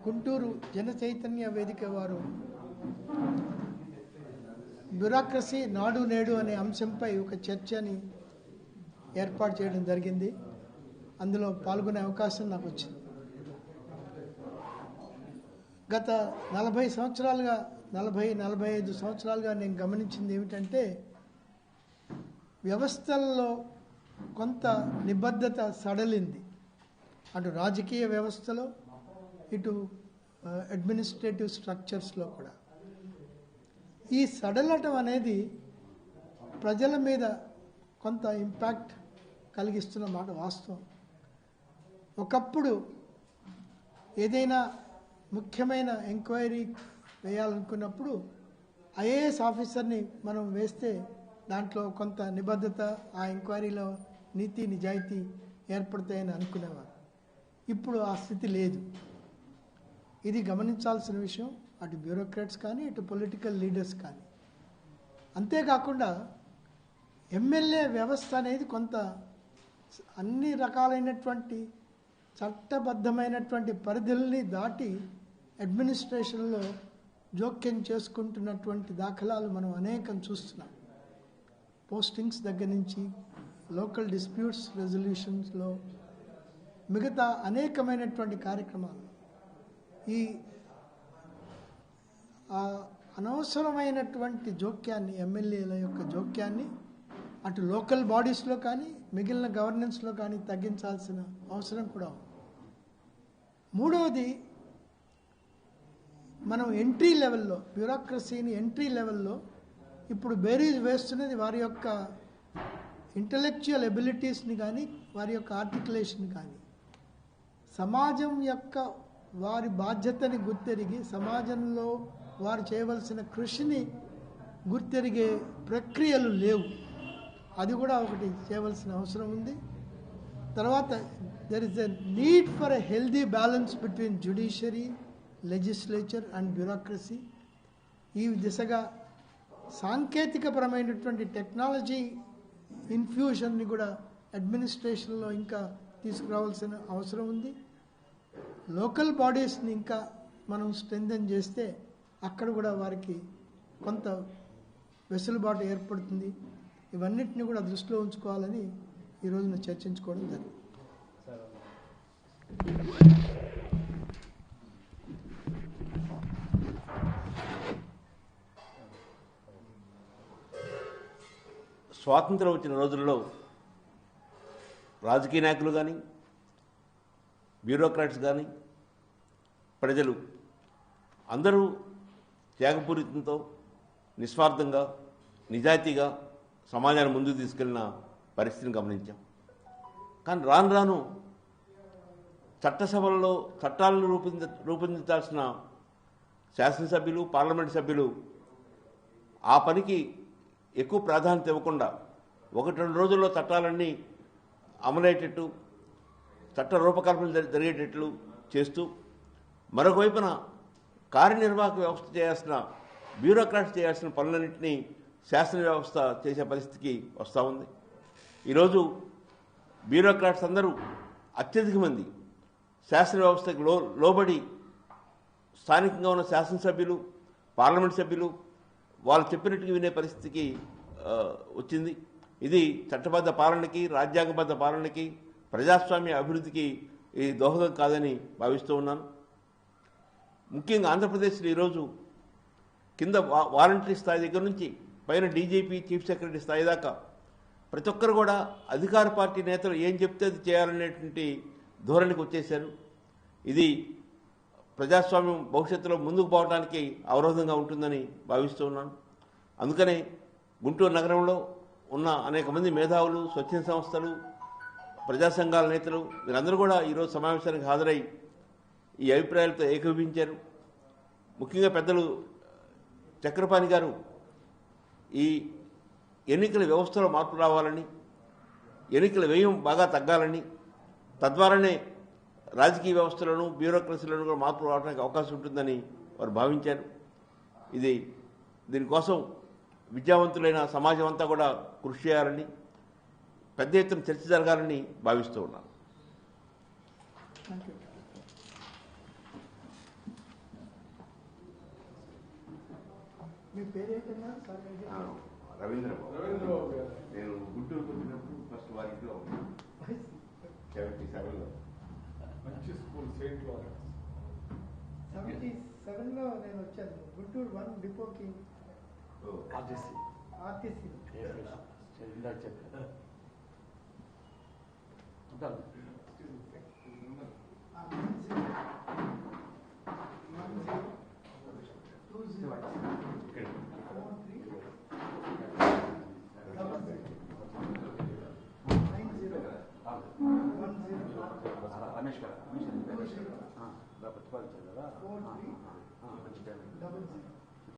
గుంటూరు జన చైతన్య వేదిక వారు బ్యూరోక్రసీ నాడు నేడు అనే అంశంపై ఒక చర్చని ఏర్పాటు చేయడం జరిగింది. అందులో పాల్గొనే అవకాశం నాకు వచ్చింది. గత 40 సంవత్సరాలుగా 45 సంవత్సరాలుగా నేను గమనించింది ఏమిటంటే వ్యవస్థల్లో కొంత నిబద్ధత సడలింది. అటు రాజకీయ వ్యవస్థలో ఇటు అడ్మినిస్ట్రేటివ్ స్ట్రక్చర్స్లో కూడా ఈ సడలటం అనేది ప్రజల మీద కొంత ఇంపాక్ట్ కలిగిస్తున్న మాట వాస్తవం. ఒకప్పుడు ఏదైనా ముఖ్యమైన ఎంక్వైరీ వేయాలనుకున్నప్పుడు ఐఏఎస్ ఆఫీసర్ని మనం వేస్తే దాంట్లో కొంత నిబద్ధత, ఆ ఎంక్వైరీలో నీతి నిజాయితీ ఏర్పడతాయని అనుకునేవారు. ఇప్పుడు ఆ స్థితి లేదు. ఇది గమనించాల్సిన విషయం, అటు బ్యూరోక్రాట్స్ కానీ ఇటు పొలిటికల్ లీడర్స్ కానీ. అంతేకాకుండా ఎమ్మెల్యే వ్యవస్థ అనేది కొంత అన్ని రకాలైనటువంటి చట్టబద్ధమైనటువంటి పరిధుల్ని దాటి అడ్మినిస్ట్రేషన్లో జోక్యం చేసుకుంటున్నటువంటి దాఖలాలు మనం అనేకం చూస్తున్నాం. పోస్టింగ్స్ దగ్గర నుంచి లోకల్ డిస్ప్యూట్స్ రెజల్యూషన్స్లో మిగతా అనేకమైనటువంటి కార్యక్రమాలు ఈ అనవసరమైనటువంటి జోక్యాన్ని, ఎమ్మెల్యేల యొక్క జోక్యాన్ని అటు లోకల్ బాడీస్లో కానీ మిగిలిన గవర్నెన్స్లో కానీ తగ్గించాల్సిన అవసరం కూడా ఉంది. మూడవది, మనం ఎంట్రీ లెవెల్లో బ్యూరోక్రసీని ఎంట్రీ లెవెల్లో ఇప్పుడు బేరీజ్ వేస్తున్నది వారి యొక్క ఇంటలెక్చువల్ ఎబిలిటీస్ని కానీ వారి యొక్క ఆర్టికులేషన్ కానీ. సమాజం యొక్క వారి బాధ్యతని గుర్తెరిగి సమాజంలో వారు చేయవలసిన కృషిని గుర్తెరిగే ప్రక్రియలు లేవు. అది కూడా ఒకటి చేయవలసిన అవసరం ఉంది. తర్వాత there is a need for a healthy balance between judiciary, legislature and bureaucracy. ఈ దిశగా సాంకేతికపరమైనటువంటి టెక్నాలజీ ఇన్ఫ్యూషన్ని కూడా అడ్మినిస్ట్రేషన్లో ఇంకా తీసుకురావాల్సిన అవసరం ఉంది. లోకల్ బాడీస్ని ఇంకా మనం స్ట్రెంథెన్ చేస్తే అక్కడ కూడా వారికి కొంత వెసులుబాటు ఏర్పడుతుంది. ఇవన్నిటిని కూడా దృష్టిలో ఉంచుకోవాలని ఈ రోజున చర్చించుకోవడం జరిగింది. స్వాతంత్రం వచ్చిన రోజుల్లో రాజకీయ నాయకులు కానీ బ్యూరోక్రాట్స్ కానీ ప్రజలు అందరూ త్యాగపూరితంతో నిస్వార్థంగా నిజాయితీగా సమాజాన్ని ముందుకు తీసుకెళ్లిన పరిస్థితిని గమనించాం. కానీ రాను రాను చట్టసభల్లో చట్టాలను రూపొందించాల్సిన శాసనసభ్యులు, పార్లమెంట్ సభ్యులు ఆ పనికి ఎక్కువ ప్రాధాన్యత ఇవ్వకుండా 1-2 రోజుల్లో చట్టాలన్నీ అమలయ్యేటట్టు, చట్ట రూపకల్పన జరిగేటట్లు చేస్తూ మరొక వైపున కార్యనిర్వాహక వ్యవస్థ చేయాల్సిన, బ్యూరోక్రాట్స్ చేయాల్సిన పనులన్నింటినీ శాసన వ్యవస్థ చేసే పరిస్థితికి వస్తూ ఉంది. ఈరోజు బ్యూరోక్రాట్స్ అందరూ అత్యధిక మంది శాసన వ్యవస్థకు లోబడి స్థానికంగా ఉన్న శాసనసభ్యులు, పార్లమెంట్ సభ్యులు వాళ్ళు చెప్పినట్టుగా వినే పరిస్థితికి వచ్చింది. ఇది చట్టబద్ధ పాలనకి, రాజ్యాంగబద్ధ పాలనకి, ప్రజాస్వామ్య అభివృద్ధికి ఇది దోహదం కాదని భావిస్తూ ఉన్నాను. ముఖ్యంగా ఆంధ్రప్రదేశ్లో ఈరోజు కింద వాలంటరీ స్థాయి దగ్గర నుంచి పైన డీజీపీ, చీఫ్ సెక్రటరీ స్థాయి దాకా ప్రతి ఒక్కరు కూడా అధికార పార్టీ నేతలు ఏం చెప్తే అది చేయాలనేటువంటి ధోరణికి వచ్చేశారు. ఇది ప్రజాస్వామ్యం భవిష్యత్తులో ముందుకు పోవడానికి అవరోధంగా ఉంటుందని భావిస్తూ ఉన్నాను. అందుకనే గుంటూరు నగరంలో ఉన్న అనేక మంది మేధావులు, స్వచ్ఛంద సంస్థలు, ప్రజా సంఘాల నేతలు వీరందరూ కూడా ఈరోజు సమావేశానికి హాజరై ఈ అభిప్రాయాలతో ఏకీభవించారు. ముఖ్యంగా పెద్దలు చక్రపాణి గారు ఈ ఎన్నికల వ్యవస్థలో మార్పు రావాలని, ఎన్నికల వ్యయం బాగా తగ్గాలని, తద్వారానే రాజకీయ వ్యవస్థలను, బ్యూరోక్రసీలను కూడా మార్పు రావడానికి అవకాశం ఉంటుందని వారు భావించారు. దీనికోసం విద్యావంతులైన సమాజం అంతా కూడా కృషి చేయాలని, పెద్ద ఎత్తున చర్చ జరగాలని భావిస్తూ ఉన్నాను. మీ పేరేంటన్నా సార్? రవీంద్రబాబు గారు. నేను గుంటూరుకు వచ్చినప్పుడు ఫస్ట్ వారి ఇంట్లో 77లో. మంచి స్కూల్ సెయింట్ లారెన్స్. 77లో నేను వచ్చాను. గుంటూరు 1 డిపోకి ఆర్టీసీ రమేష్ గారు 43 00